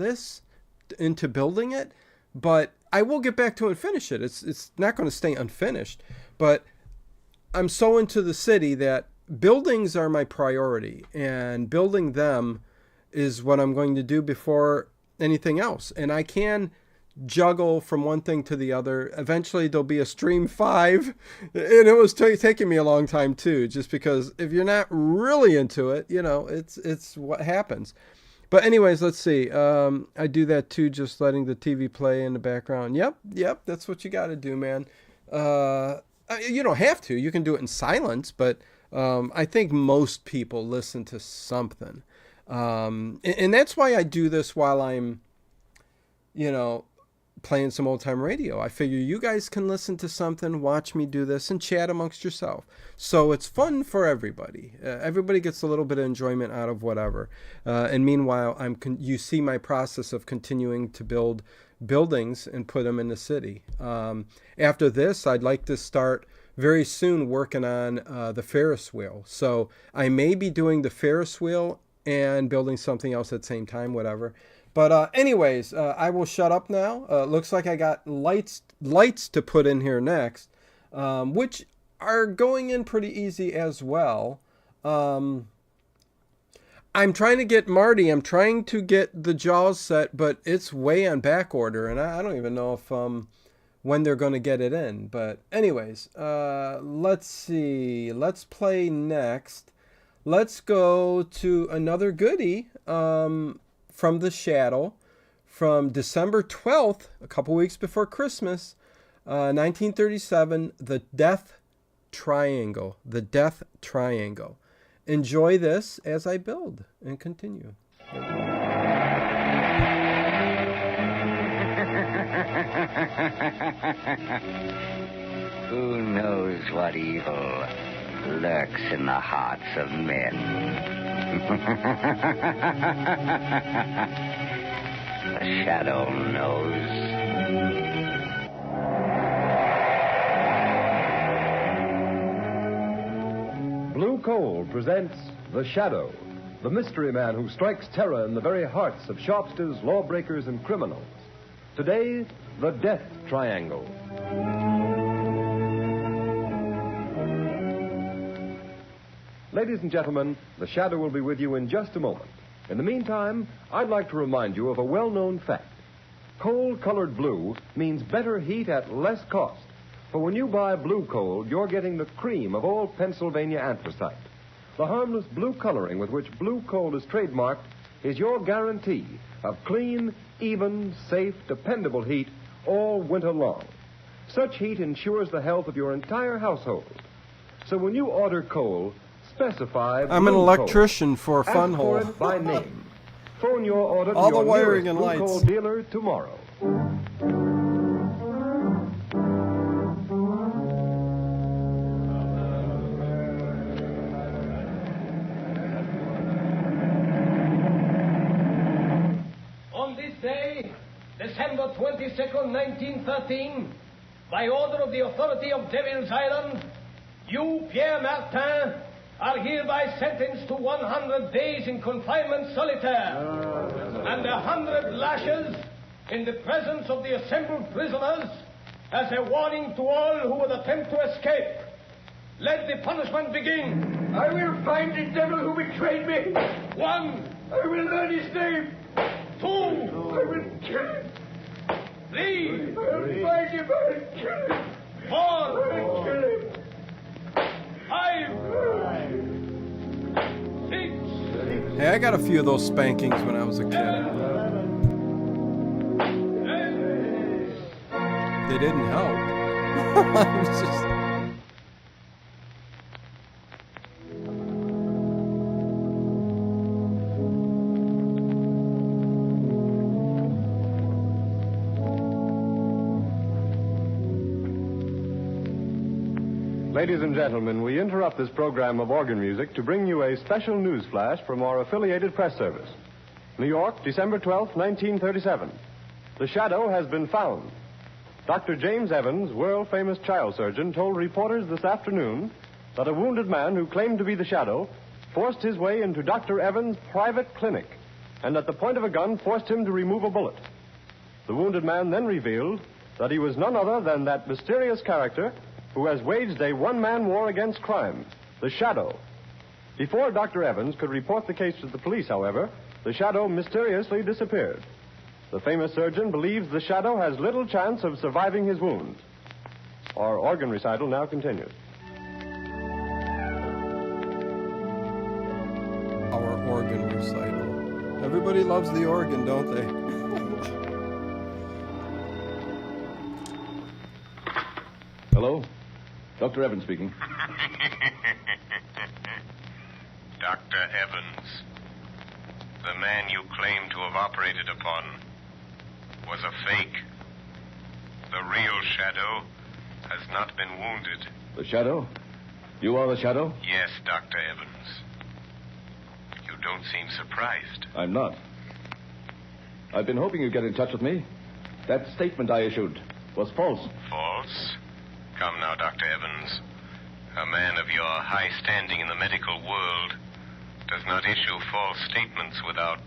building it, but I will get back to it and finish it. It's not going to stay unfinished, but I'm so into the city that buildings are my priority, and building them is what I'm going to do before anything else. And I can juggle from one thing to the other. Eventually there'll be a Stream 5, and it was taking me a long time too, just because if you're not really into it, it's what happens. But anyways, let's see. I do that too, just letting the TV play in the background. Yep, that's what you got to do, man. You don't have to. You can do it in silence, but I think most people listen to something. And that's why I do this while I'm, playing some old time radio. I figure you guys can listen to something, watch me do this, and chat amongst yourself. So it's fun for everybody. Everybody gets a little bit of enjoyment out of whatever. And meanwhile, you see my process of continuing to build buildings and put them in the city. After this, I'd like to start very soon working on the Ferris wheel. So I may be doing the Ferris wheel and building something else at the same time, whatever. But anyways, I will shut up now. Looks like I got lights to put in here next, which are going in pretty easy as well. I'm trying to get Marty. I'm trying to get the Jaws set, but it's way on back order, and I don't even know if when they're going to get it in. But anyways, let's see. Let's play next. Let's go to another goodie from The Shadow from December 12th, a couple weeks before Christmas, 1937, The Death Triangle. The Death Triangle. Enjoy this as I build and continue. Who knows what evil lurks in the hearts of men? The Shadow knows. Blue Coal presents The Shadow, the mystery man who strikes terror in the very hearts of sharpsters, lawbreakers, and criminals. Today, the Death Triangle. Ladies and gentlemen, the Shadow will be with you in just a moment. In the meantime, I'd like to remind you of a well-known fact. Coal-colored blue means better heat at less cost. For when you buy blue coal, you're getting the cream of old Pennsylvania anthracite. The harmless blue coloring with which blue coal is trademarked is your guarantee of clean, even, safe, dependable heat all winter long. Such heat ensures the health of your entire household. So when you order coal, specify I'm an blue electrician coal. for Ask for FunWhole. it by name. Phone your order to All the your wiring nearest and blue lights. coal dealer tomorrow. On this day, December 22nd, 1913, by order of the authority of Devil's Island, you, Pierre Martin, are hereby sentenced to 100 days in confinement solitaire and 100 lashes in the presence of the assembled prisoners as a warning to all who would attempt to escape. Let the punishment begin. I will find the devil who betrayed me. 1. I will learn his name. 2. I will kill him. 3. I'll find him. I'll kill him. 4. I'll kill him. 5. 6. Hey, I got a few of those spankings when I was a kid. They didn't help. It was just... Ladies and gentlemen, we interrupt this program of organ music to bring you a special news flash from our affiliated press service. New York, December 12th, 1937. The Shadow has been found. Dr. James Evans, world-famous child surgeon, told reporters this afternoon that a wounded man who claimed to be the Shadow forced his way into Dr. Evans' private clinic and at the point of a gun forced him to remove a bullet. The wounded man then revealed that he was none other than that mysterious character who has waged a one-man war against crime, the Shadow. Before Dr. Evans could report the case to the police, however, the Shadow mysteriously disappeared. The famous surgeon believes the Shadow has little chance of surviving his wounds. Our organ recital now continues. Our organ recital. Everybody loves the organ, don't they? Hello? Dr. Evans speaking. Dr. Evans, the man you claim to have operated upon was a fake. The real Shadow has not been wounded. The Shadow? You are the Shadow? Yes, Dr. Evans. You don't seem surprised. I'm not. I've been hoping you'd get in touch with me. That statement I issued was false. False? Come now, Dr. Evans. A man of your high standing in the medical world does not issue false statements without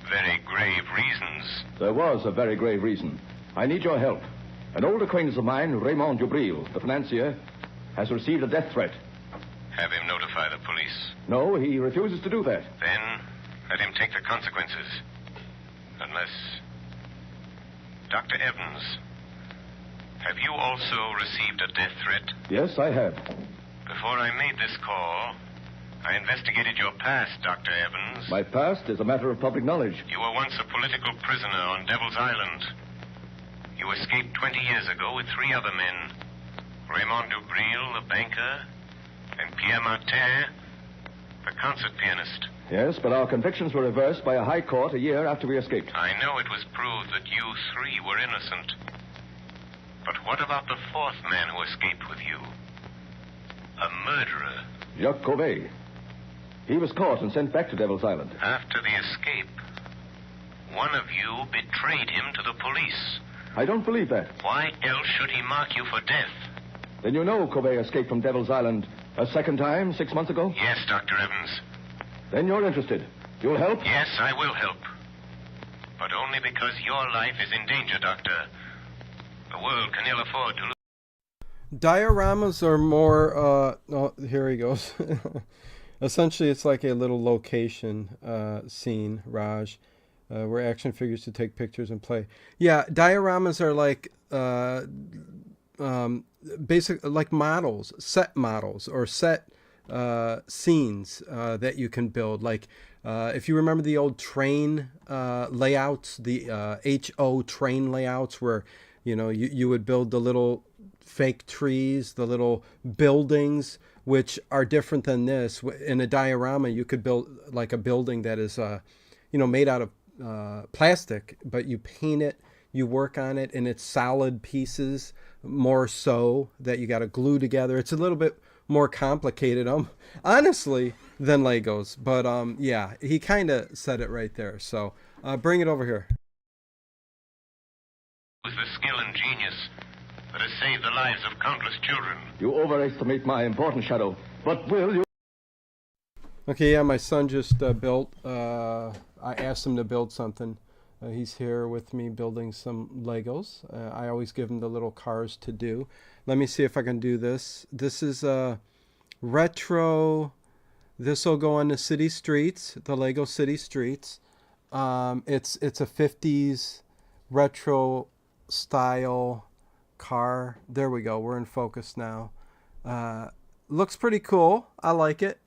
very grave reasons. There was a very grave reason. I need your help. An old acquaintance of mine, Raymond Dubril, the financier, has received a death threat. Have him notify the police. No, he refuses to do that. Then let him take the consequences. Unless... Dr. Evans, have you also received a death threat? Yes, I have. Before I made this call, I investigated your past, Dr. Evans. My past is a matter of public knowledge. You were once a political prisoner on Devil's Island. You escaped 20 years ago with 3 other men. Raymond Dubril, the banker, and Pierre Martin, the concert pianist. Yes, but our convictions were reversed by a high court a year after we escaped. I know it was proved that you 3 were innocent. But what about the 4th man who escaped with you? A murderer. Jacques Cauvet. He was caught and sent back to Devil's Island. After the escape, one of you betrayed him to the police. I don't believe that. Why else should he mark you for death? Then you know Cauvet escaped from Devil's Island a second time 6 months ago? Yes, Dr. Evans. Then you're interested. You'll help? Yes, I will help. But only because your life is in danger, Doctor. The world can ill afford to lose. Dioramas are more, oh, here he goes. Essentially, it's like a little location scene, Raj, where action figures to take pictures and play. Yeah, dioramas are like basic, like models, set models, or set scenes that you can build. Like if you remember the old train layouts, the HO train layouts, where you would build the little fake trees, the little buildings, which are different than this. In a diorama, you could build like a building that is, made out of plastic, but you paint it, you work on it, and it's solid pieces, more so, that you got to glue together. It's a little bit more complicated, honestly, than Legos. But yeah, he kind of said it right there. So bring it over here. It was the skill and genius that has saved the lives of countless children. You overestimate my importance, Shadow. But will you... Okay, yeah, my son just built, I asked him to build something. He's here with me building some Legos. I always give him the little cars to do. Let me see if I can do this. This is retro. This will go on the city streets, the Lego city streets. It's a 50s retro style car. There we go. We're in focus now. Looks pretty cool. I like it.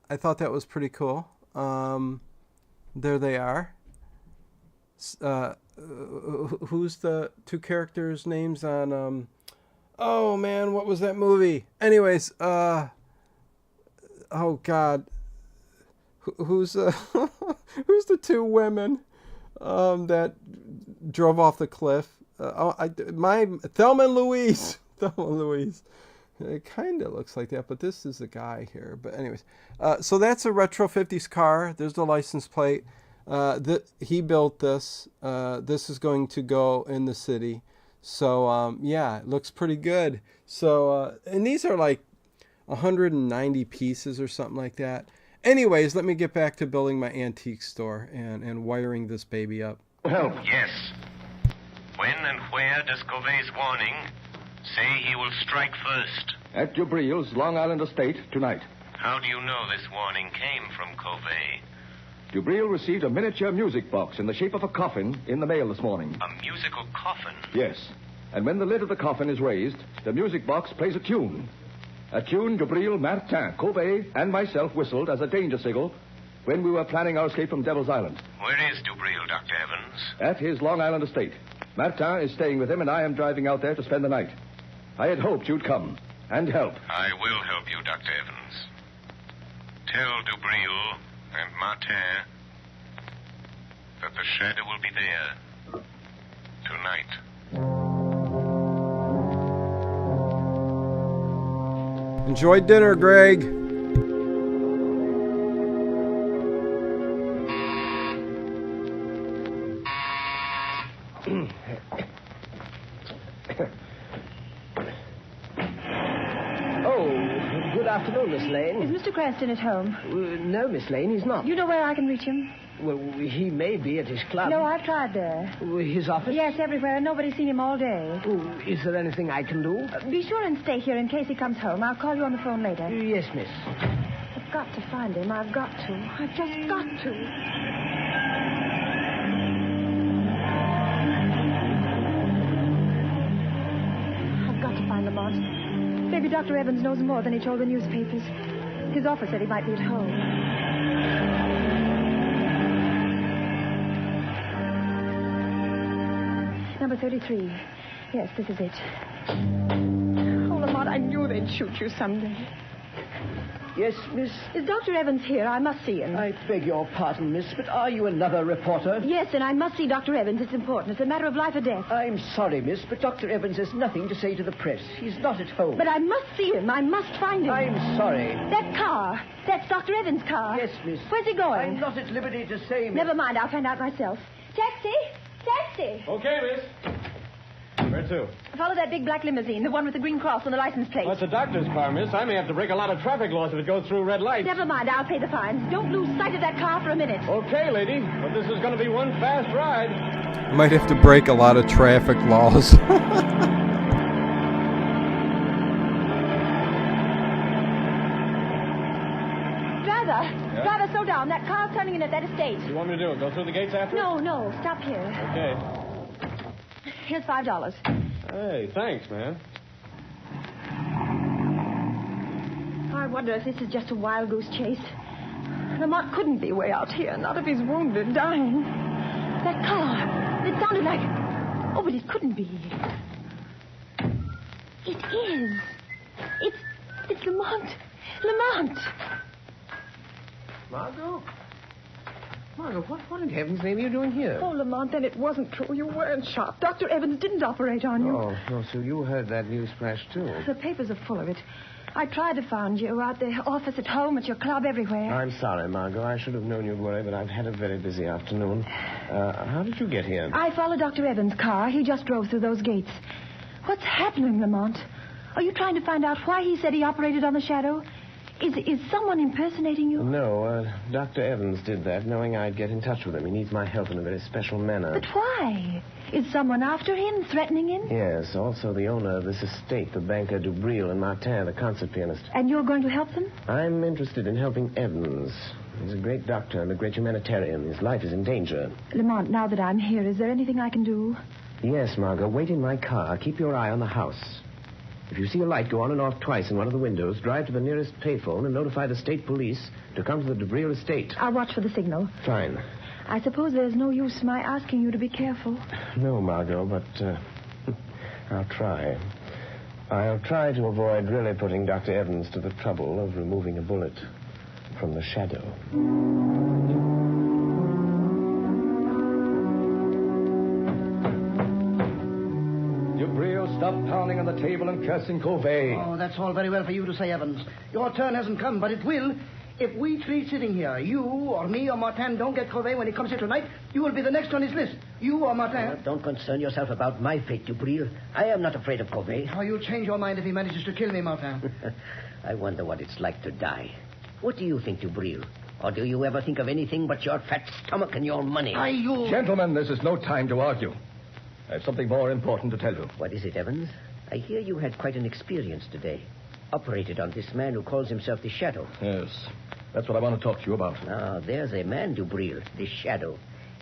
I thought that was pretty cool. There they are. Who's the two characters' names on oh man, what was that movie? Anyways, oh god, who's who's the two women that drove off the cliff? Thelma and Louise. Thelma and Louise. It kind of looks like that, but this is a guy here. But anyways, so that's a retro 50s car. There's the license plate. He built this. This is going to go in the city. So yeah, it looks pretty good. So and these are like 190 pieces or something like that. Anyways, let me get back to building my antique store and wiring this baby up. Help. Yes. When and where does Covey's warning say he will strike first? At Jubril's Long Island estate tonight. How do you know this warning came from Covey? Jubril received a miniature music box in the shape of a coffin in the mail this morning. A musical coffin? Yes. And when the lid of the coffin is raised, the music box plays a tune. A tune Jubril, Martin, Covey, and myself whistled as a danger signal when we were planning our escape from Devil's Island. Where is Jubril, Dr. Evans? At his Long Island estate. Martin is staying with him, and I am driving out there to spend the night. I had hoped you'd come and help. I will help you, Dr. Evans. Tell Jubril and Martin that the shadow will be there tonight. Enjoy dinner, Greg. Good afternoon, Miss Lane. Is Mr. Cranston at home? No, Miss Lane, he's not. You know where I can reach him? Well, he may be at his club. No, I've tried there. His office? Yes, everywhere. Nobody's seen him all day. Is there anything I can do? Be sure and stay here in case he comes home. I'll call you on the phone later. Yes, miss. I've got to find him. I've got to. I've just got to. Lamont. Maybe Dr. Evans knows more than he told the newspapers. His office said he might be at home. Number 33. Yes, this is it. Oh, Lamont, I knew they'd shoot you someday. Yes, miss? Is Dr. Evans here? I must see him. I beg your pardon, miss, but are you another reporter? Yes, and I must see Dr. Evans. It's important. It's a matter of life or death. I'm sorry, miss, but Dr. Evans has nothing to say to the press. He's not at home. But I must see him. I must find him. I'm sorry. That car. That's Dr. Evans' car. Yes, miss. Where's he going? I'm not at liberty to say, miss. Never mind. I'll find out myself. Taxi! Taxi! Okay, miss. Where to? Follow that big black limousine, the one with the green cross on the license plate. Well, that's a doctor's car, miss. I may have to break a lot of traffic laws if it goes through red lights. Never mind, I'll pay the fines. Don't lose sight of that car for a minute. Okay, lady, but this is going to be one fast ride. Might have to break a lot of traffic laws. Driver, slow down. That car's turning in at that estate. What do you want me to do? Go through the gates after? No. Stop here. Okay. Here's $5. Hey, thanks, man. I wonder if this is just a wild goose chase. Lamont couldn't be way out here, not if he's wounded, dying. That car, it sounded like... Oh, but it couldn't be. It is. It's Lamont. Lamont! Margot, what in heaven's name are you doing here? Oh, Lamont, then it wasn't true. You weren't shot. Dr. Evans didn't operate on you. Oh, no, so you heard that news flash, too. The papers are full of it. I tried to find you out the office, at home, at your club, everywhere. I'm sorry, Margot. I should have known you'd worry, but I've had a very busy afternoon. How did you get here? I followed Dr. Evans' car. He just drove through those gates. What's happening, Lamont? Are you trying to find out why he said he operated on the shadow? Is someone impersonating you? No, Dr. Evans did that, knowing I'd get in touch with him. He needs my help in a very special manner. But why? Is someone after him, threatening him? Yes, also the owner of this estate, the banker Dubril, and Martin, the concert pianist. And you're going to help them? I'm interested in helping Evans. He's a great doctor and a great humanitarian. His life is in danger. Lamont, now that I'm here, is there anything I can do? Yes, Margot. Wait in my car. Keep your eye on the house. If you see a light go on and off twice in one of the windows, drive to the nearest payphone and notify the state police to come to the Dubril estate. I'll watch for the signal. Fine. I suppose there's no use my asking you to be careful. No, Margot, but I'll try. I'll try to avoid really putting Dr. Evans to the trouble of removing a bullet from the shadow. Stop pounding on the table and cursing Covey. Oh, that's all very well for you to say, Evans. Your turn hasn't come, but it will. If we three sitting here, you or me or Martin, don't get Covey when he comes here tonight, you will be the next on his list. You or Martin. Don't concern yourself about my fate, Dubril. I am not afraid of Covey. Oh, you'll change your mind if he manages to kill me, Martin. I wonder what it's like to die. What do you think, Dubril? Or do you ever think of anything but your fat stomach and your money? Gentlemen, this is no time to argue. I have something more important to tell you. What is it, Evans? I hear you had quite an experience today. Operated on this man who calls himself the Shadow. Yes, that's what I want to talk to you about. Ah, there's a man, Dubril, the Shadow.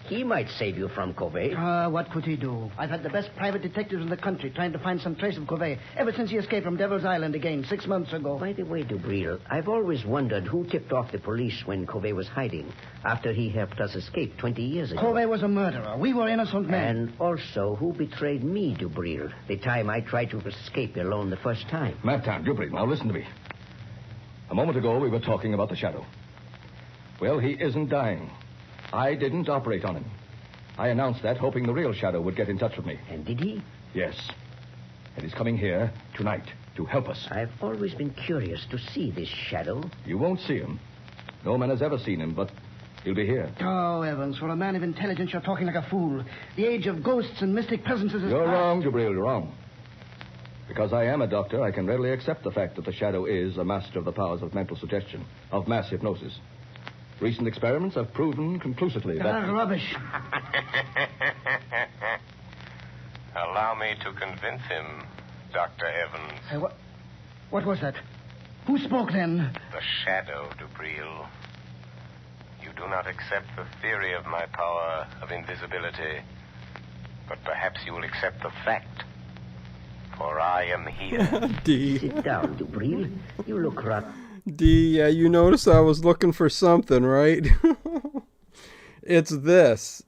He might save you from Covey. What could he do? I've had the best private detectives in the country trying to find some trace of Covey ever since he escaped from Devil's Island again 6 months ago. By the way, Dubril, I've always wondered who tipped off the police when Covey was hiding after he helped us escape 20 years ago. Covey was a murderer. We were innocent men. And also, who betrayed me, Dubril, the time I tried to escape alone the first time? Martin, Dubril, now listen to me. A moment ago, we were talking about the Shadow. Well, he isn't dying. I didn't operate on him. I announced that, hoping the real Shadow would get in touch with me. And did he? Yes. And he's coming here tonight to help us. I've always been curious to see this Shadow. You won't see him. No man has ever seen him, but he'll be here. Oh, Evans, for a man of intelligence, you're talking like a fool. The age of ghosts and mystic presences is You're past. wrong, Dubril, you're wrong. Because I am a doctor, I can readily accept the fact that the Shadow is a master of the powers of mental suggestion, of mass hypnosis. Recent experiments have proven conclusively that... Rubbish. Allow me to convince him, Dr. Evans. What was that? Who spoke then? The Shadow, Dubril. You do not accept the theory of my power of invisibility, but perhaps you will accept the fact. For I am here. D. Sit down, Dubril. You look rotten. D, yeah, you noticed I was looking for something, right? It's this.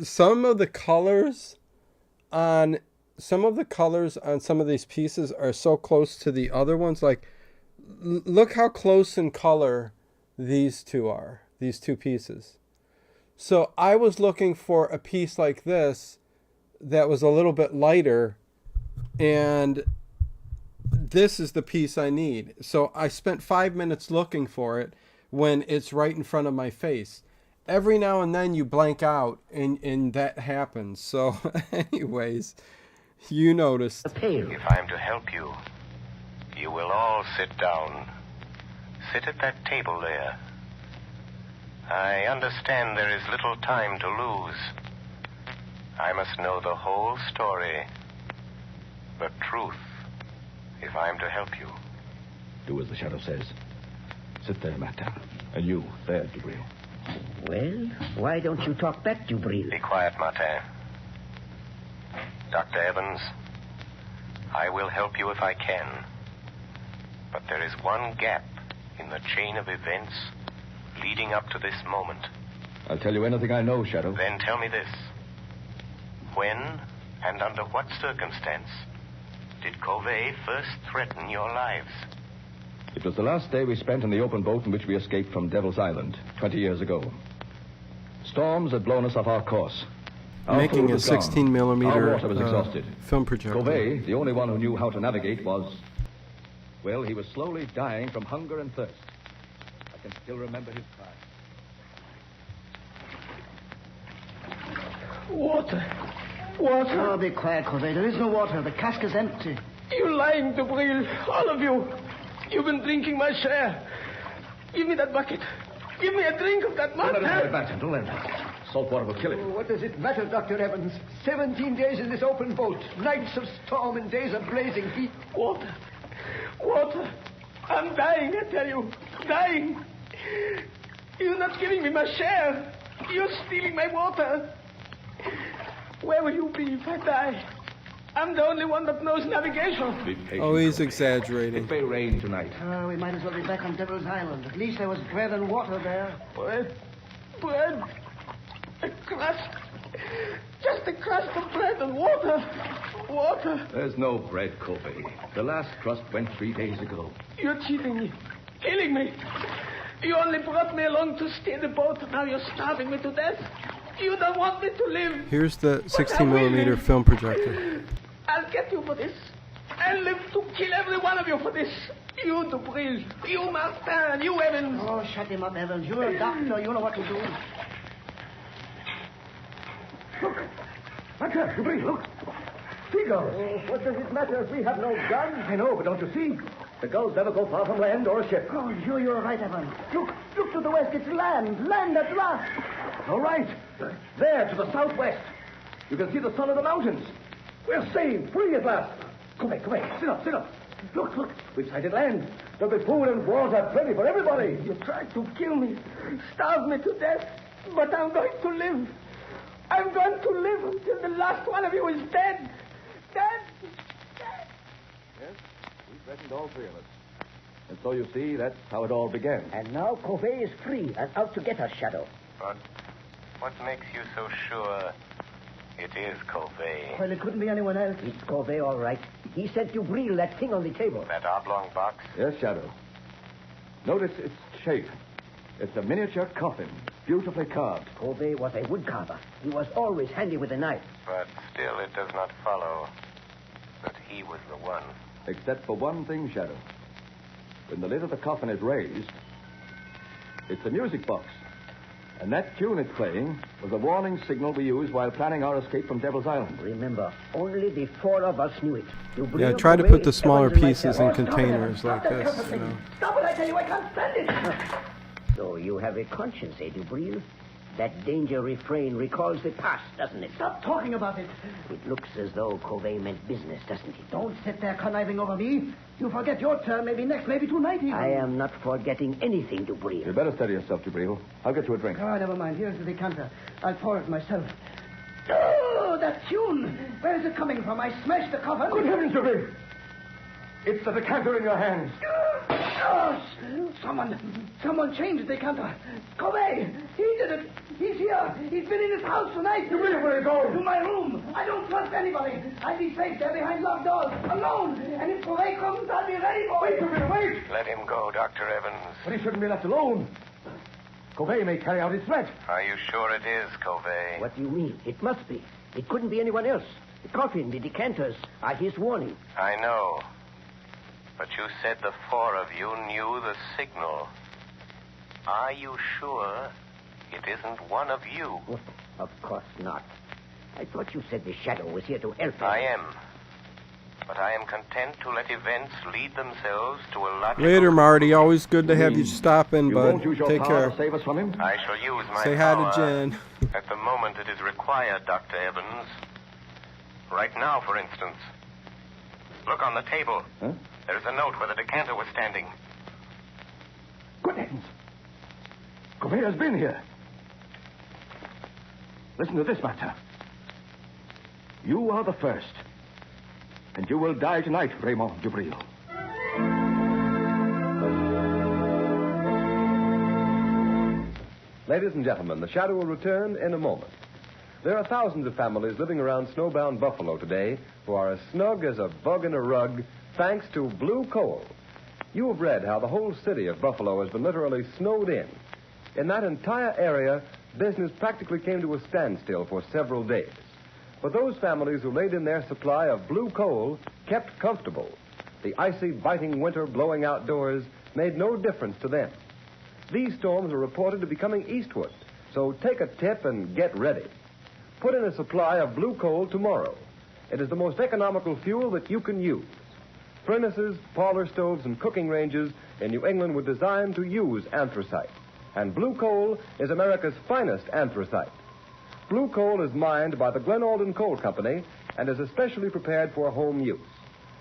Some of the colors on some of these pieces are so close to the other ones. Like, look how close in color these two are, these two pieces. So I was looking for a piece like this that was a little bit lighter, and this is the piece I need. So I spent 5 minutes looking for it when it's right in front of my face. Every now and then you blank out and that happens. So anyways, You noticed. If I'm to help you, you will all sit down. Sit at that table there. I understand there is little time to lose. I must know the whole story. The truth, if I'm to help you. Do as the shadow says. Sit there, Martin. And you, there, Dubril. Well, why don't you talk back, Dubril? Be quiet, Martin. Dr. Evans, I will help you if I can. But there is one gap in the chain of events leading up to this moment. I'll tell you anything I know, Shadow. Then tell me this. When and under what circumstance did Covey first threaten your lives? It was the last day we spent in the open boat in which we escaped from Devil's Island 20 years ago. Storms had blown us off our course. Our Making food a was gone. 16 millimeter Our water was exhausted. film projector. Covey, the only one who knew how to navigate, was... Well, he was slowly dying from hunger and thirst. I can still remember his cry. Water. Oh, be quiet, Covey. There is no water. The cask is empty. You lying, Dubril. All of you. You've been drinking my share. Give me that bucket. Give me a drink of that Don't let him water. put it back, don't let him. Salt water will kill him. What does it matter, Dr. Evans? 17 days in this open boat. Nights of storm and days of blazing heat. Water. Water. I'm dying, I tell you. Dying. You're not giving me my share. You're stealing my water. Where will you be if I die? I'm the only one that knows navigation. Be patient. Oh, he's exaggerating. It may rain tonight. We might as well be back on Devil's Island. At least there was bread and water there. Bread. Bread. A crust. Just a crust of bread and water. Water. There's no bread, Covey. The last crust went 3 days ago. You're cheating me. Killing me. You only brought me along to steer the boat. Now you're starving me to death. You don't want me to live. Here's the 16 millimeter film projector. I'll get you for this. I'll live to kill every one of you for this. You, Dubril. You, Martin. You, Evans. Oh, shut him up, Evans. You're a doctor. You know what to do. Look. Matter, Dubril, look. Seagulls. Oh, what does it matter if we have no gun? I know, but don't you see? The gulls never go far from land or a ship. Oh, you're right, Evans. Look to the west. It's land. Land at last. All right. There, to the southwest. You can see the sun of the mountains. We're saved, free at last. Come back. Sit up. Look. We've sighted land. There'll be food and water plenty for everybody. You tried to kill me, starve me to death, but I'm going to live. I'm going to live until the last one of you is dead. Dead. Yes, we threatened all three of us. And so you see, that's how it all began. And now Covey is free and out to get us, Shadow. But what makes you so sure it is Covey? Well, it couldn't be anyone else. It's Covey, all right. He sent Dubril that thing on the table. That oblong box? Yes, Shadow. Notice its shape. It's a miniature coffin, beautifully carved. Covey was a woodcarver. He was always handy with a knife. But still, it does not follow that he was the one. Except for one thing, Shadow. When the lid of the coffin is raised, it's a music box. And that tune it's playing was a warning signal we used while planning our escape from Devil's Island. Remember, only the four of us knew it. Yeah, try to put the smaller pieces in containers like this, you know. Stop it, I tell you. I can't stand it. So you have a conscience, eh, Dubril? That danger refrain recalls the past, doesn't it? Stop talking about it. It looks as though Covey meant business, doesn't it? Don't sit there conniving over me. You forget your turn, maybe next, maybe tonight even. I am not forgetting anything, Dubril. You'd better steady yourself, Dubril. I'll get you a drink. Oh, never mind. Here's the decanter. I'll pour it myself. Oh, that tune. Where is it coming from? I smashed the cover. Good heavens, Dubril. It's the decanter in your hands. Oh, someone changed the decanter. Covey, he did it. He's here. He's been in his house tonight. Dubril, where are you going? To my room. I don't trust anybody. I'll be safe there behind locked doors, alone. And if Covey comes, I'll be ready for Wait, him. Dubril, wait. Let him go, Dr. Evans. But he shouldn't be left alone. Covey may carry out his threat. Are you sure it is, Covey? What do you mean? It must be. It couldn't be anyone else. The coffin, the decanters are his warning. I know. But you said the four of you knew the signal. Are you sure it isn't one of you? Of course not. I thought you said the shadow was here to help us. I am. but I am content to let events lead themselves to a logical... Later, Marty. Always good to have you stop in, bud. won't use your Take power care. to save us from him? I shall use my Say hi to power Jen. at the moment it is required, Dr. Evans. Right now, for instance. Look on the table. Huh? There is a note where the decanter was standing. Good heavens. Correa's been here. Listen to this, Martin. You are the first. And you will die tonight, Raymond Dubril. Ladies and gentlemen, the Shadow will return in a moment. There are thousands of families living around snowbound Buffalo today who are as snug as a bug in a rug thanks to blue coal. You have read how the whole city of Buffalo has been literally snowed in. In that entire area, business practically came to a standstill for several days. But those families who laid in their supply of blue coal kept comfortable. The icy, biting winter blowing outdoors made no difference to them. These storms are reported to be coming eastward, so take a tip and get ready. Put in a supply of blue coal tomorrow. It is the most economical fuel that you can use. Furnaces, parlor stoves, and cooking ranges in New England were designed to use anthracite. And blue coal is America's finest anthracite. Blue coal is mined by the Glen Alden Coal Company and is especially prepared for home use.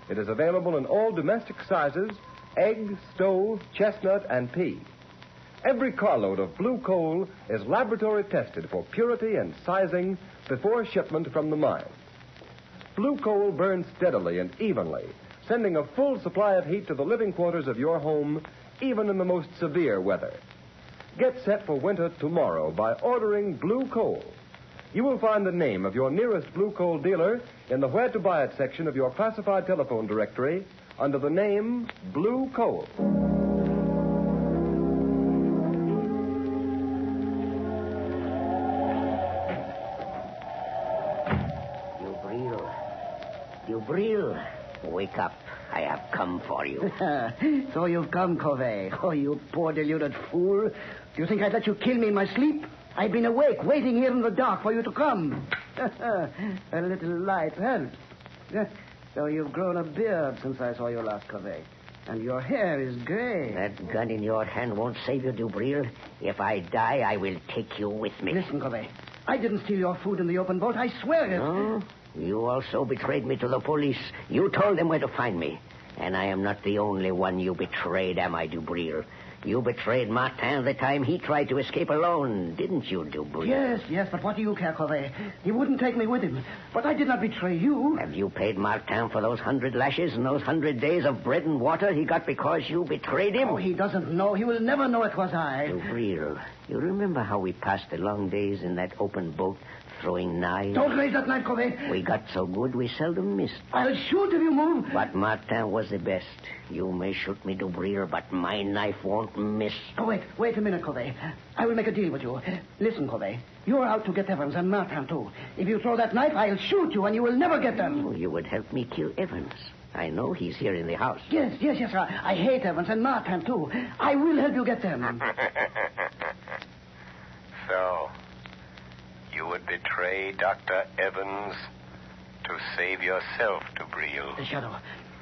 It is available in all domestic sizes: egg, stove, chestnut, and pea. Every carload of blue coal is laboratory tested for purity and sizing before shipment from the mine. Blue coal burns steadily and evenly, sending a full supply of heat to the living quarters of your home, even in the most severe weather. Get set for winter tomorrow by ordering blue coal. You will find the name of your nearest blue coal dealer in the Where to Buy It section of your classified telephone directory under the name Blue Coal. Dubril, wake up. I have come for you. So you've come, Covey. Oh, you poor deluded fool. Do you think I'd let you kill me in my sleep? I've been awake, waiting here in the dark for you to come. A little light helps. So you've grown a beard since I saw you last, Covey. And your hair is gray. That gun in your hand won't save you, Dubril. If I die, I will take you with me. Listen, Covey. I didn't steal your food in the open boat. I swear it. No? You also betrayed me to the police. You told them where to find me. And I am not the only one you betrayed, am I, Dubril? You betrayed Martin the time he tried to escape alone, didn't you, Dubril? Yes, but what do you care, Covey? He wouldn't take me with him. But I did not betray you. Have you paid Martin for those 100 lashes and those 100 days of bread and water he got because you betrayed him? Oh, he doesn't know. He will never know it was I. Dubril, you remember how we passed the long days in that open boat throwing knives? Don't raise that knife, Covey. We got so good we seldom missed. I'll shoot if you move. But Martin was the best. You may shoot me, Dubril, but my knife won't miss. Oh, wait a minute, Covey. I will make a deal with you. Listen, Covey. You're out to get Evans and Martin, too. If you throw that knife, I'll shoot you and you will never get them. Oh, you would help me kill Evans. I know he's here in the house. Yes. I hate Evans and Martin, too. I will help you get them. So, you would betray Dr. Evans to save yourself, Dubril. Shadow.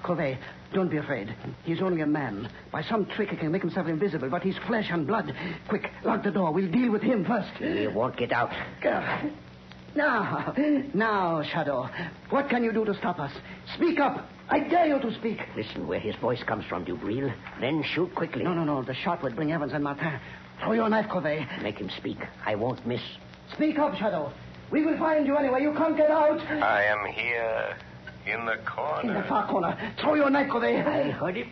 Covey, don't be afraid. He's only a man. By some trick, he can make himself invisible, but he's flesh and blood. Quick, lock the door. We'll deal with him first. He won't get out. Now, Shadow. What can you do to stop us? Speak up. I dare you to speak. Listen where his voice comes from, Dubril. Then shoot quickly. No. The shot would bring Evans and Martin. Throw your knife, Covey. Make him speak. I won't miss. Speak up, Shadow. We will find you anyway. You can't get out. I am here in the corner. In the far corner. Throw your knife, Covey. I heard him.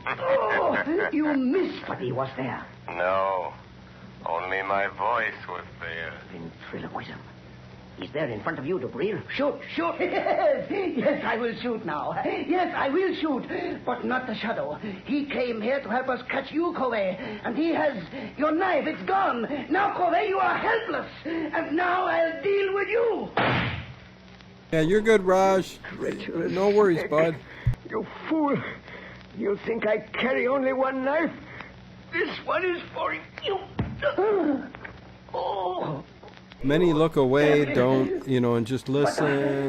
Oh, you missed. But he was there. No. Only my voice was there. Ventriloquism. He's there in front of you, Dubril. Shoot. Yes, I will shoot now. Yes, I will shoot. But not the Shadow. He came here to help us catch you, Covey. And he has your knife. It's gone. Now, Covey, you are helpless. And now I'll deal with you. Yeah, you're good, Raj. No worries, bud. You fool. You think I carry only one knife? This one is for you. Oh. Many look away, don't, and just listen.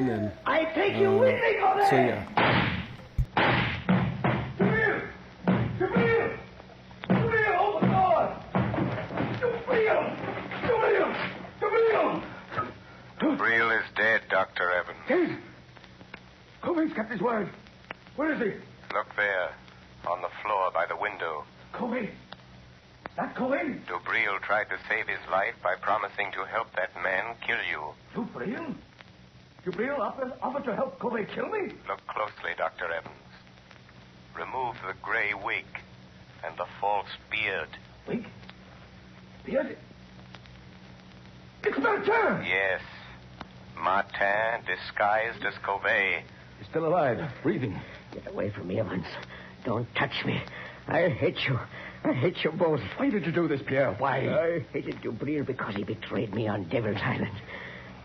And I take you with me, Covey. So yeah. Dubril is dead, Dr. Evans. Dead? Covey's kept his word. Where is he? Look there, on the floor by the window. Covey? That Covey? Dubril tried to save his life by promising to help that man kill you. Dubril? Dubril offered to help Covey kill me? Look closely, Dr. Evans. Remove the gray wig and the false beard. Wig? Beard? It's Martin! Yes. Martin, disguised as Covey. He's still alive, breathing. Get away from me, Evans. Don't touch me. I hate you. I hate you both. Why did you do this, Pierre? Why? I hated Dubril because he betrayed me on Devil's Island.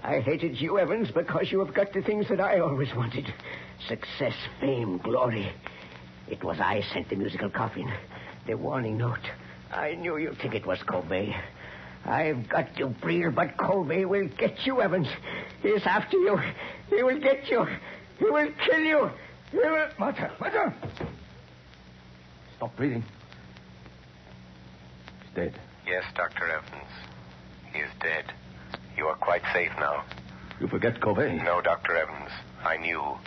I hated you, Evans, because you have got the things that I always wanted. Success, fame, glory. It was I sent the musical coffin, the warning note. I knew you'd think it was Covey. I've got Dubril, but Covey will get you, Evans. He's after you. He will get you. He will kill you. He will... Martha! Stop breathing. He's dead. Yes, Dr. Evans. He is dead. You are quite safe now. You forget Covey. No, Dr. Evans. I knew,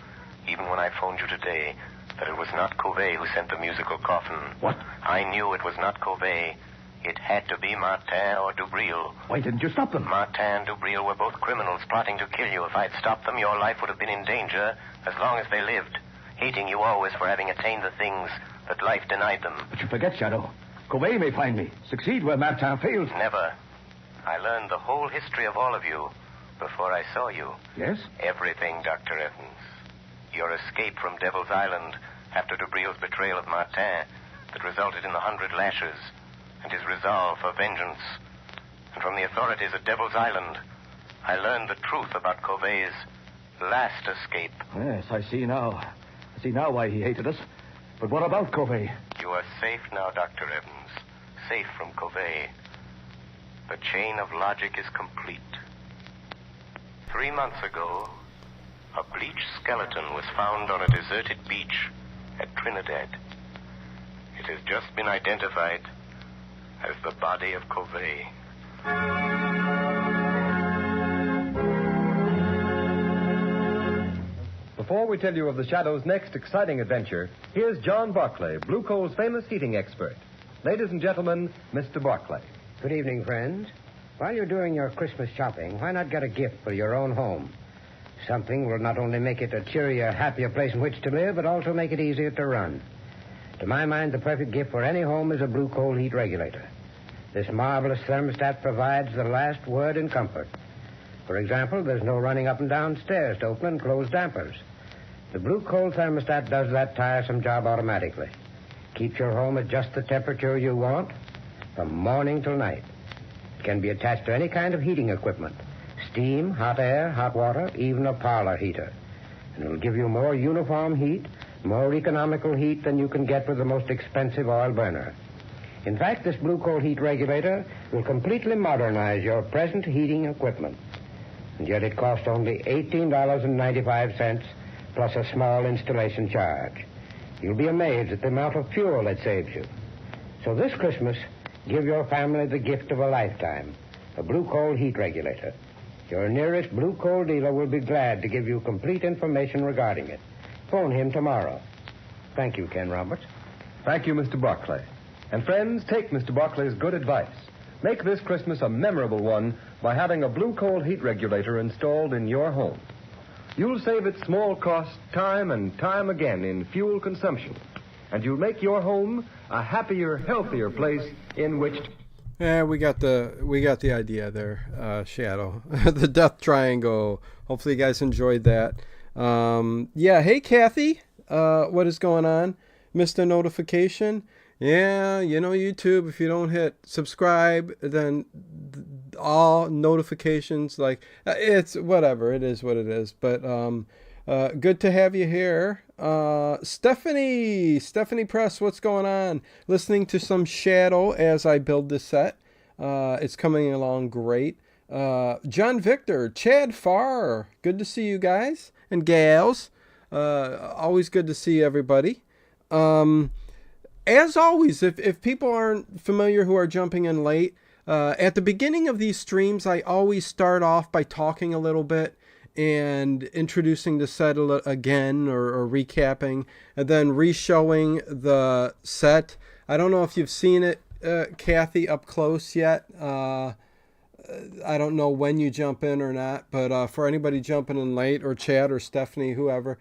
even when I phoned you today, that it was not Covey who sent the musical coffin. What? I knew it was not Covey. It had to be Martin or Dubril. Why didn't you stop them? Martin and Dubril were both criminals plotting to kill you. If I'd stopped them, your life would have been in danger as long as they lived, hating you always for having attained the things that life denied them. But you forget, Shadow. Covey may find me, succeed where Martin failed. Never. I learned the whole history of all of you before I saw you. Yes? Everything, Dr. Evans. Your escape from Devil's Island after Dubril's betrayal of Martin that resulted in the 100 lashes, and his resolve for vengeance. And from the authorities at Devil's Island, I learned the truth about Covey's last escape. Yes, I see now. I see now why he hated us. But what about Covey? You are safe now, Dr. Evans. Safe from Covey. The chain of logic is complete. 3 months ago, a bleached skeleton was found on a deserted beach at Trinidad. It has just been identified as the body of Covey. Before we tell you of the Shadow's next exciting adventure, here's John Barclay, Blue Coal's famous heating expert. Ladies and gentlemen, Mr. Barclay. Good evening, friends. While you're doing your Christmas shopping, why not get a gift for your own home? Something will not only make it a cheerier, happier place in which to live, but also make it easier to run. To my mind, the perfect gift for any home is a Blue Coal heat regulator. This marvelous thermostat provides the last word in comfort. For example, there's no running up and down stairs to open and close dampers. The Blue Coal thermostat does that tiresome job automatically. Keeps your home at just the temperature you want from morning till night. It can be attached to any kind of heating equipment. Steam, hot air, hot water, even a parlor heater. And it'll give you more uniform heat, more economical heat than you can get with the most expensive oil burner. In fact, this Blue Coal heat regulator will completely modernize your present heating equipment. And yet it costs only $18.95 plus a small installation charge. You'll be amazed at the amount of fuel it saves you. So this Christmas, give your family the gift of a lifetime, a Blue Coal heat regulator. Your nearest Blue Coal dealer will be glad to give you complete information regarding it. Phone him tomorrow. Thank you, Ken Roberts. Thank you, Mr. Barclay. And friends, take Mr. Barclay's good advice. Make this Christmas a memorable one by having a Blue Coal heat regulator installed in your home. You'll save at small cost time and time again in fuel consumption. And you'll make your home a happier, healthier place in which to... Yeah, we got the idea there, Shadow. The Death Triangle. Hopefully you guys enjoyed that. Yeah, hey Kathy, what is going on? Missed a notification? Yeah, you know YouTube, if you don't hit subscribe, then all notifications, like, it's whatever, it is what it is. But good to have you here. Stephanie Press, what's going on? Listening to some Shadow as I build this set. It's coming along great. John Victor, Chad Farr, good to see you guys and gals. Always good to see everybody. As always, if people aren't familiar who are jumping in late, at the beginning of these streams, I always start off by talking a little bit and introducing the set again or recapping, and then re-showing the set. I don't know if you've seen it, Kathy, up close yet. I don't know when you jump in or not, but for anybody jumping in late, or Chad or Stephanie, whoever,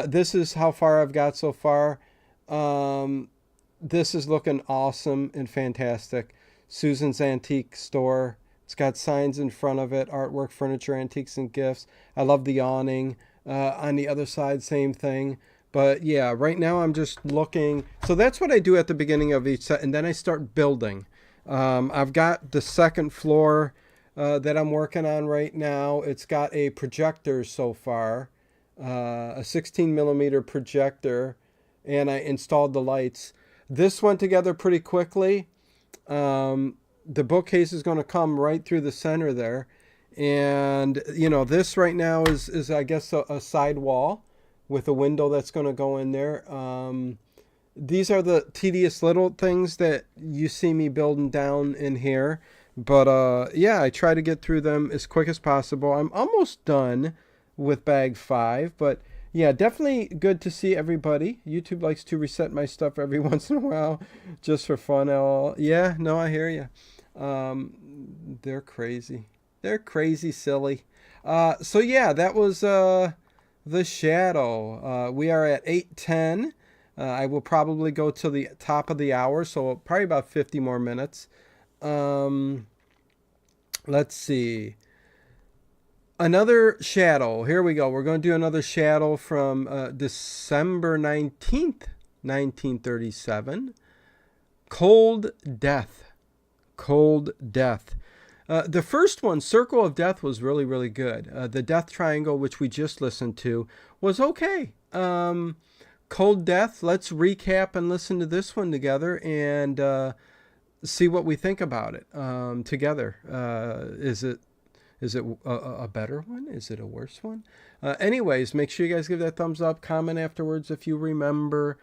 this is how far I've got so far. This is looking awesome and fantastic. Susan's Antique Store. It's got signs in front of it, artwork, furniture, antiques, and gifts. I love the awning. On the other side, same thing. But yeah, right now I'm just looking. So that's what I do at the beginning of each set, and then I start building. I've got the second floor that I'm working on right now. It's got a projector so far, a 16 millimeter projector, and I installed the lights. This went together pretty quickly. The bookcase is going to come right through the center there. And, you know, this right now is I guess, a side wall with a window that's going to go in there. These are the tedious little things that you see me building down in here. But, yeah, I try to get through them as quick as possible. I'm almost done with bag 5, but yeah, definitely good to see everybody. YouTube likes to reset my stuff every once in a while just for fun. Yeah, no, I hear you. They're crazy. They're crazy silly. So yeah, that was the Shadow. We are at 8:10. I will probably go to the top of the hour, so probably about 50 more minutes. Let's see. Another Shadow. Here we go. We're going to do another Shadow from December 19th, 1937. Cold Death. Cold Death. The first one, Circle of Death, was really, really good. The Death Triangle, which we just listened to, was okay. Cold Death, let's recap and listen to this one together and see what we think about it together. Is it a better one? Is it a worse one? Anyways, make sure you guys give that thumbs up. Comment afterwards if you remember.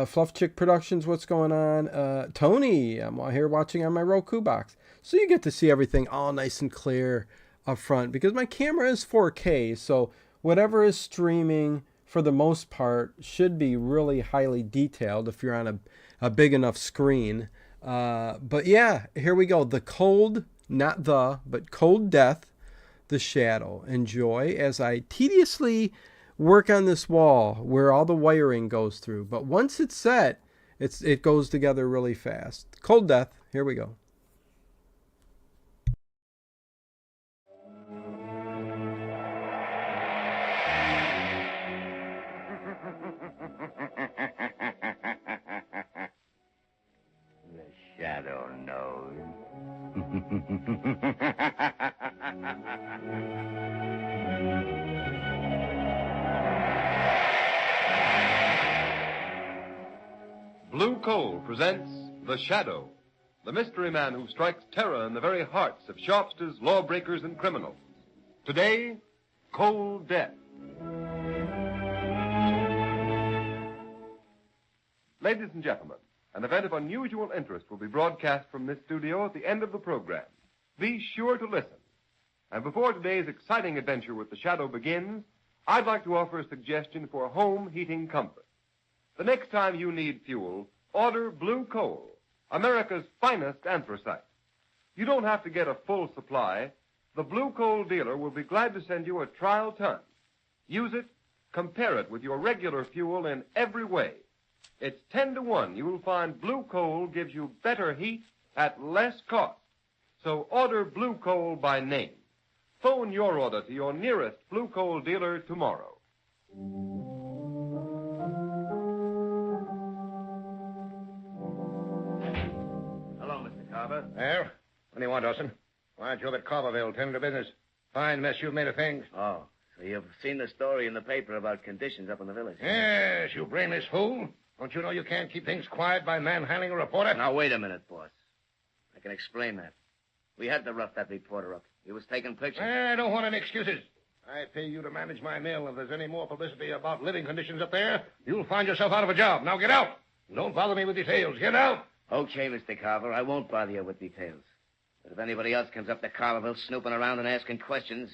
Fluff Chick Productions, what's going on? Tony, I'm here watching on my Roku box. So you get to see everything all nice and clear up front because my camera is 4K. So whatever is streaming, for the most part, should be really highly detailed if you're on a big enough screen. But yeah, here we go. The Cold, not the, but Cold Death, the Shadow. Enjoy as I tediously work on this wall where all the wiring goes through. But once it's set, it goes together really fast. Cold Death, here we go. The Shadow knows. Blue Coal presents The Shadow, the mystery man who strikes terror in the very hearts of shopsters, lawbreakers, and criminals. Today, Cold Death. Ladies and gentlemen, an event of unusual interest will be broadcast from this studio at the end of the program. Be sure to listen. And before today's exciting adventure with The Shadow begins, I'd like to offer a suggestion for home heating comfort. The next time you need fuel, order Blue Coal, America's finest anthracite. You don't have to get a full supply. The Blue Coal dealer will be glad to send you a trial ton. Use it, compare it with your regular fuel in every way. It's 10-to-1. You'll find Blue Coal gives you better heat at less cost. So order Blue Coal by name. Phone your order to your nearest Blue Coal dealer tomorrow. Hello, Mr. Carver. Well, what do you want, Dawson? Why aren't you up at Carverville, tending to business? Fine mess you've made of things. Oh, so you've seen the story in the paper about conditions up in the village? Yes, you brainless fool. Don't you know you can't keep things quiet by manhandling a reporter? Now, wait a minute, boss. I can explain that. We had to rough that reporter up. He was taking pictures. I don't want any excuses. I pay you to manage my mill. If there's any more publicity about living conditions up there, you'll find yourself out of a job. Now get out. Don't bother me with details. Get out. Okay, Mr. Carver, I won't bother you with details. But if anybody else comes up to Carverville snooping around and asking questions,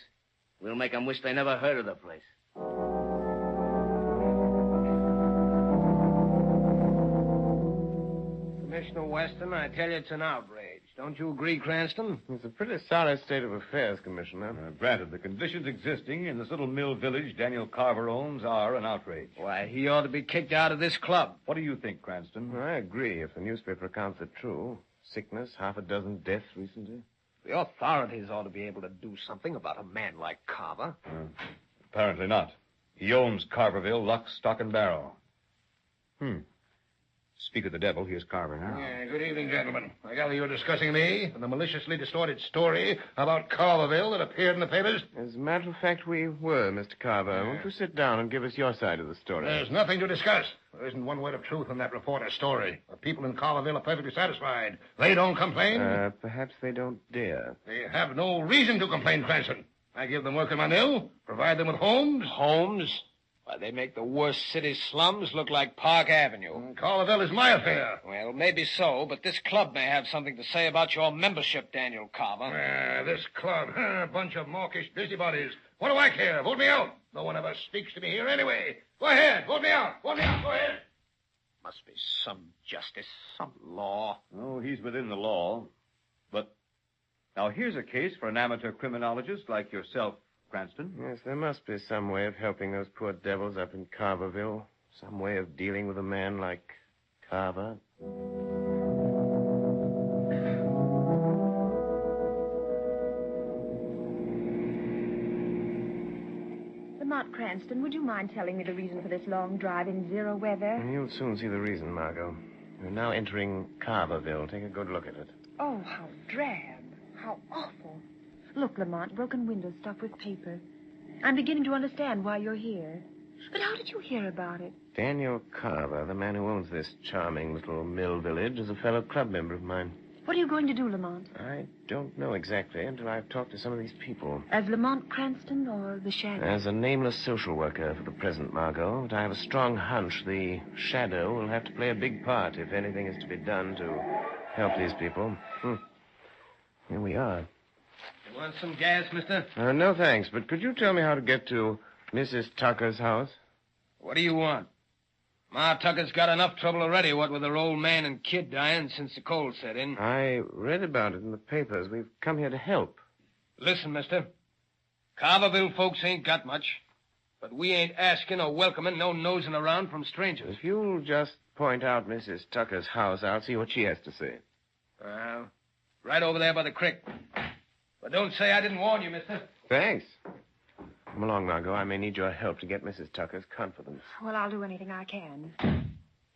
we'll make them wish they never heard of the place. Commissioner Weston, I tell you it's an outrage. Don't you agree, Cranston? It's a pretty sorry state of affairs, Commissioner. Granted, the conditions existing in this little mill village Daniel Carver owns are an outrage. Why, he ought to be kicked out of this club. What do you think, Cranston? I agree, if the newspaper accounts are true. Sickness, half a dozen deaths recently. The authorities ought to be able to do something about a man like Carver. Apparently not. He owns Carverville, lock, stock, and barrel. Speak of the devil, here's Carver now. Yeah, good evening, gentlemen. I gather you're discussing me and the maliciously distorted story about Carverville that appeared in the papers? As a matter of fact, we were, Mr. Carver. Won't you sit down and give us your side of the story? There's nothing to discuss. There isn't one word of truth in that reporter's story. The people in Carverville are perfectly satisfied. They don't complain. Perhaps they don't dare. They have no reason to complain, Cranston. I give them work in my mill, provide them with homes. Homes? Why, they make the worst city slums look like Park Avenue. Carverville is my affair. Well, maybe so, but this club may have something to say about your membership, Daniel Carver. This club, a bunch of mawkish busybodies. What do I care? Vote me out. No one ever speaks to me here anyway. Go ahead, vote me out. Vote me out, go ahead. Must be some justice, some law. Oh, he's within the law. But now here's a case for an amateur criminologist like yourself, Cranston. Yes, there must be some way of helping those poor devils up in Carverville. Some way of dealing with a man like Carver. Lamont Cranston, would you mind telling me the reason for this long drive in zero weather? You'll soon see the reason, Margot. We're now entering Carverville. Take a good look at it. Oh, how drab. How awful. Look, Lamont, broken windows stuffed with paper. I'm beginning to understand why you're here. But how did you hear about it? Daniel Carver, the man who owns this charming little mill village, is a fellow club member of mine. What are you going to do, Lamont? I don't know exactly until I've talked to some of these people. As Lamont Cranston or the Shadow? As a nameless social worker for the present, Margot, but I have a strong hunch the Shadow will have to play a big part if anything is to be done to help these people. Here we are. You want some gas, mister? No, thanks, but could you tell me how to get to Mrs. Tucker's house? What do you want? Ma Tucker's got enough trouble already, what with her old man and kid dying since the cold set in. I read about it in the papers. We've come here to help. Listen, mister. Carverville folks ain't got much, but we ain't asking or welcoming no nosing around from strangers. If you'll just point out Mrs. Tucker's house, I'll see what she has to say. Well, right over there by the creek. But don't say I didn't warn you, mister. Thanks. Come along, Margot. I may need your help to get Mrs. Tucker's confidence. Well, I'll do anything I can.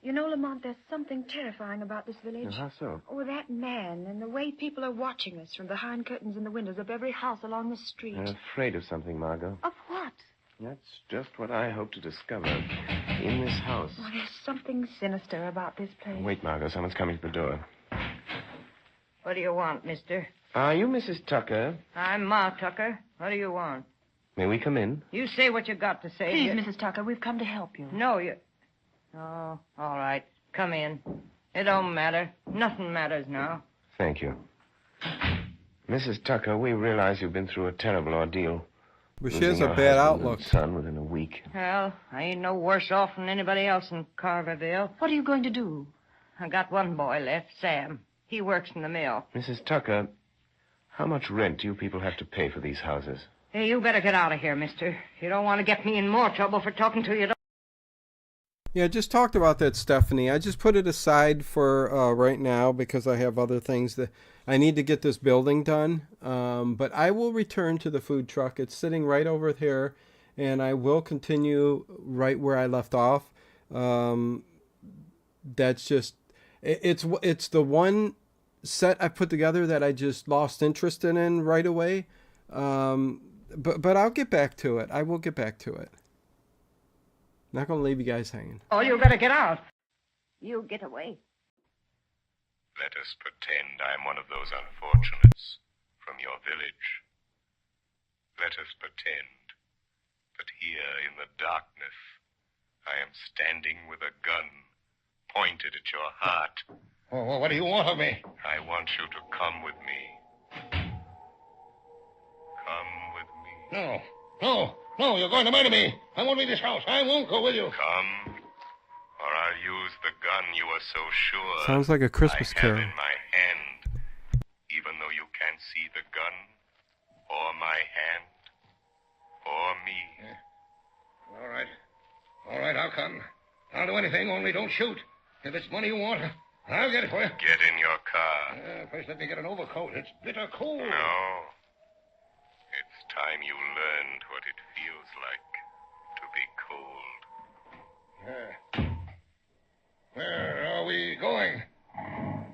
You know, Lamont, there's something terrifying about this village. How so? Oh, that man and the way people are watching us from behind curtains in the windows of every house along the street. I'm afraid of something, Margot. Of what? That's just what I hope to discover in this house. Oh, there's something sinister about this place. Wait, Margot. Someone's coming to the door. What do you want, mister? Are you Mrs. Tucker? I'm Ma Tucker. What do you want? May we come in? You say what you got to say. Please, Mrs. Tucker, we've come to help you. No, you... Oh, all right. Come in. It don't matter. Nothing matters now. Thank you. Mrs. Tucker, we realize you've been through a terrible ordeal. But she has a bad outlook. Son within a week. Well, I ain't no worse off than anybody else in Carverville. What are you going to do? I got one boy left, Sam. He works in the mill. Mrs. Tucker, how much rent do you people have to pay for these houses? Hey, you better get out of here, mister. You don't want to get me in more trouble for talking to you. Yeah, just talked about that, Stephanie. I just put it aside for right now because I have other things that I need to get this building done. But I will return to the food truck. It's sitting right over here, and I will continue right where I left off. That's just it's the one set I put together that I just lost interest in right away. But I'll get back to it. I will get back to it. Not going to leave you guys hanging. Oh, you better get out. You get away. Let us pretend I'm one of those unfortunates from your village. Let us pretend But here in the darkness, I am standing with a gun pointed at your heart. Oh, what do you want of me? I want you to come with me. Come with me. No, you're going to murder me. I won't leave this house. I won't go with you. Come, or I'll use the gun you are so sure Sounds like a Christmas I have carol. in my hand, even though you can't see the gun, or my hand, or me. All right, I'll come. I'll do anything, only don't shoot. If it's money you want, I'll get it for you. Get in your car. First, let me get an overcoat. It's bitter cold. No. It's time you learned what it feels like to be cold. Where are we going?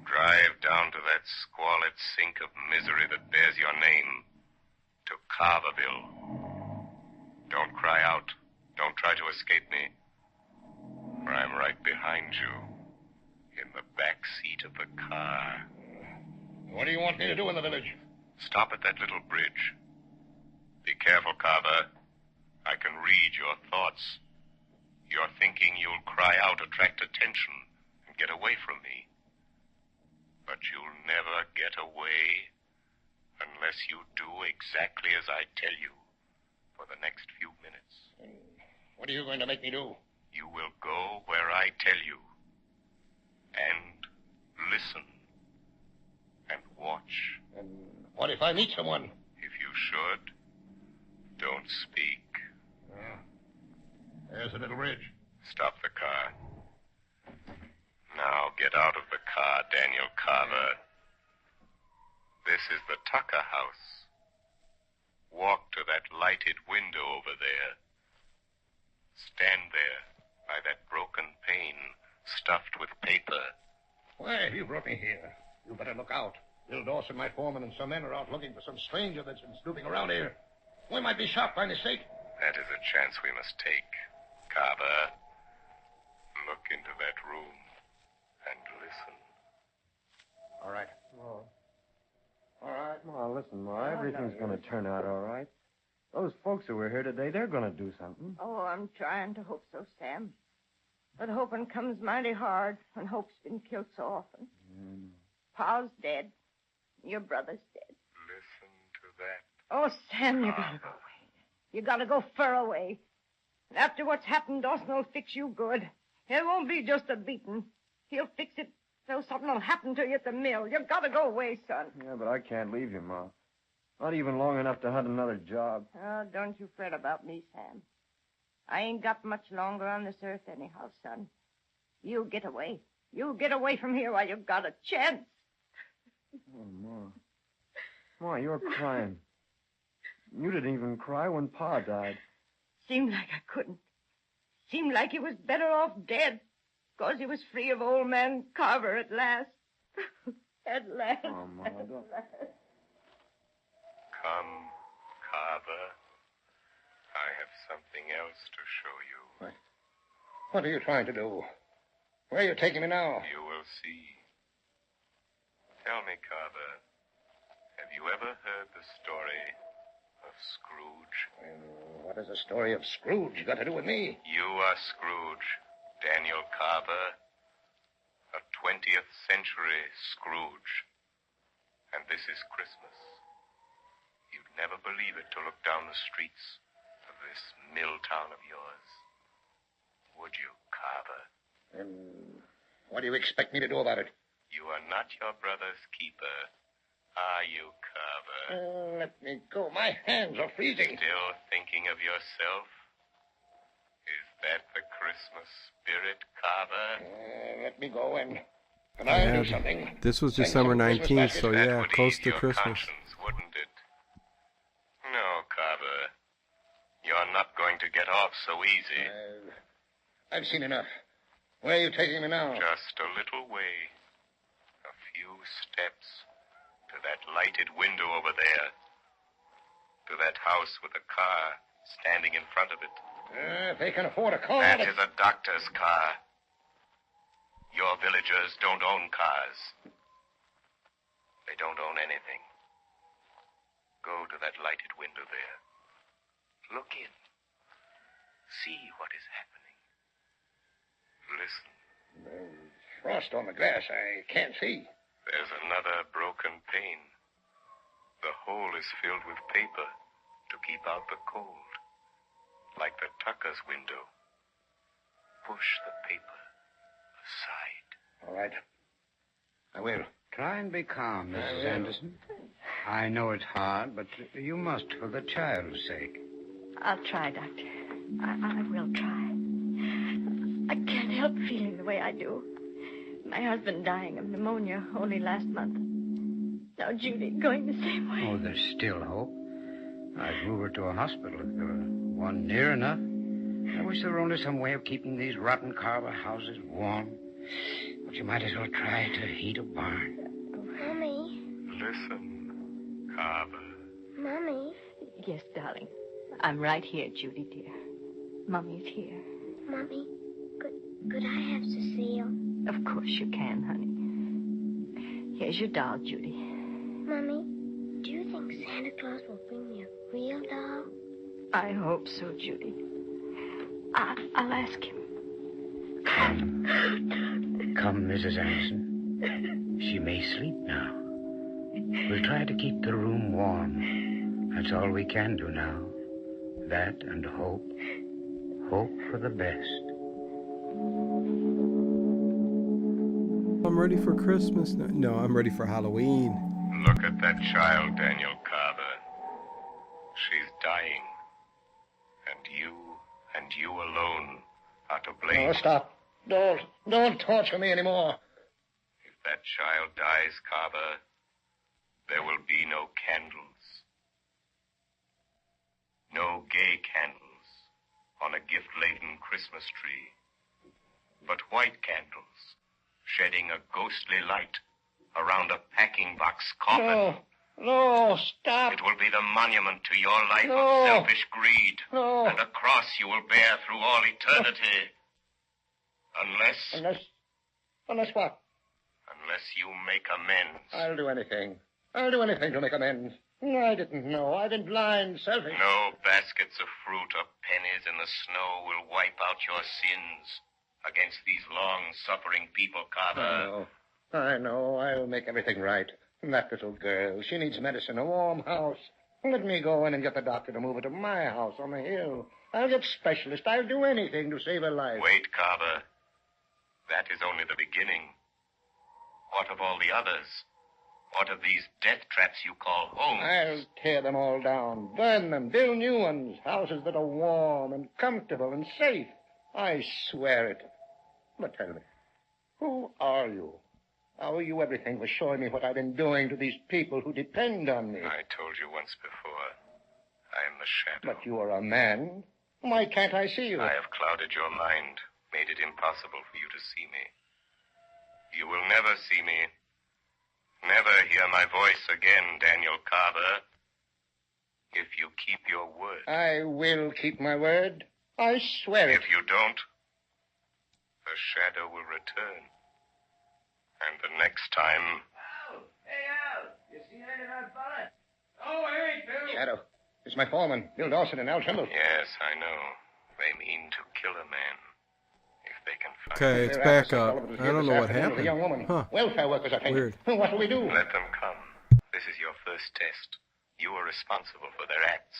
Drive down to that squalid sink of misery that bears your name. To Carverville. Don't cry out. Don't try to escape me. For I'm right behind you. In the back seat of the car. What do you want me to do in the village? Stop at that little bridge. Be careful, Carver. I can read your thoughts. You're thinking you'll cry out, attract attention, and get away from me. But you'll never get away unless you do exactly as I tell you for the next few minutes. What are you going to make me do? You will go where I tell you. And listen. And watch. And what if I meet someone? If you should, don't speak. There's a little bridge. Stop the car. Now get out of the car, Daniel Carver. This is the Tucker house. Walk to that lighted window over there. Stand there by that broken pane stuffed with paper. Why have you brought me here? You better look out. Bill Dawson, my foreman, and some men are out looking for some stranger that's been snooping around here. We might be shot by mistake. That is a chance we must take. Carver, look into that room and listen. All right. Ma, listen, Ma. Everything's going to turn out all right. Those folks who were here today, they're going to do something. Oh, I'm trying to hope so, Sam. But hoping comes mighty hard when hope's been killed so often. Pa's dead. Your brother's dead. Listen to that. Oh, Sam, you gotta go away. You gotta go far away. And after what's happened, Dawson will fix you good. It won't be just a beating. He'll fix it so something will happen to you at the mill. You gotta go away, son. Yeah, but I can't leave you, Ma. Not even long enough to hunt another job. Oh, don't you fret about me, Sam. I ain't got much longer on this earth anyhow, son. You get away. You get away from here while you've got a chance. Oh, Ma. Ma, you're crying. You didn't even cry when Pa died. Seemed like I couldn't. Seemed like he was better off dead. 'Cause he was free of old man Carver at last. At last. Oh, Ma, at don't... last. Come, Carver. I have something else to show you. What are you trying to do? Where are you taking me now? You will see. Tell me, Carver, have you ever heard the story of Scrooge? What has the story of Scrooge got to do with me? You are Scrooge, Daniel Carver, a 20th century Scrooge. And this is Christmas. You'd never believe it to look down the streets of this mill town of yours. Would you, Carver? And what do you expect me to do about it? You are not your brother's keeper, are you, Carver? Let me go. My hands are freezing. Still thinking of yourself? Is that the Christmas spirit, Carver? Let me go and I'll do something. This was December 19th, so yeah, close to Christmas. Conscience, wouldn't it? No, Carver. You're not going to get off so easy. I've seen enough. Where are you taking me now? Just a little way. A few steps to that lighted window over there. To that house with a car standing in front of it. If they can afford a car... That is a doctor's car. Your villagers don't own cars. They don't own anything. Go to that lighted window there. Look in. see what is happening. Listen. Frost on the glass. I can't see. There's another broken pane. The hole is filled with paper to keep out the cold, like the tucker's window. Push the paper aside. All right. I will. Try and be calm, Mrs. Anderson. I know it's hard, but you must for the child's sake. I'll try, Doctor. I will try. I can't help feeling the way I do. My husband dying of pneumonia only last month. Now Judy going the same way. Oh, there's still hope. I'd move her to a hospital if there were one near enough. I wish there were only some way of keeping these rotten Carver houses warm. But you might as well try to heat a barn. Mommy. Listen, Carver. Mommy. Yes, darling. I'm right here, Judy, dear. Mummy's here. Mommy, could I have Cecile? Of course you can, honey. Here's your doll, Judy. Mommy, do you think Santa Claus will bring me a real doll? I hope so, Judy. I'll ask him. Come, Mrs. Anderson. She may sleep now. We'll try to keep the room warm. That's all we can do now. That and hope. Hope for the best. I'm ready for Christmas. No, I'm ready for Halloween. Look at that child, Daniel Carver. She's dying. And you alone are to blame. Oh, stop. Don't torture me anymore. If that child dies, Carver, there will be no candles. No gay candles on a gift-laden Christmas tree. But white candles shedding a ghostly light around a packing box coffin. No, stop. It will be the monument to your life No. of selfish greed. No. And a cross you will bear through all eternity. Unless what? Unless you make amends. I'll do anything. I'll do anything to make amends. I didn't know. I've been blind, selfish. No baskets of fruit or pennies in the snow will wipe out your sins against these long-suffering people, Carver. I know. I'll make everything right. That little girl, she needs medicine, a warm house. Let me go in and get the doctor to move her to my house on the hill. I'll get specialists. I'll do anything to save her life. Wait, Carver. That is only the beginning. What of all the others? What of these death traps you call homes? I'll tear them all down, burn them, build new ones, houses that are warm and comfortable and safe. I swear it. But tell me, who are you? I owe you everything for showing me what I've been doing to these people who depend on me. I told you once before. I am the shadow. But you are a man. Why can't I see you? I have clouded your mind, made it impossible for you to see me. You will never see me. Never hear my voice again, Daniel Carver. If you keep your word. I will keep my word. I swear it. If you don't, the shadow will return. And the next time... Hey, Al! You seen any of that fella? Oh, hey, Bill! Shadow. It's my foreman, Bill Dawson and Al Trimble. Yes, I know. They mean to kill a man. If they can find Okay, him. it's back up. I don't know what The happened. young woman. Huh. Welfare workers, I think. Weird. What do we do? Let them come. This is your first test. You are responsible for their acts.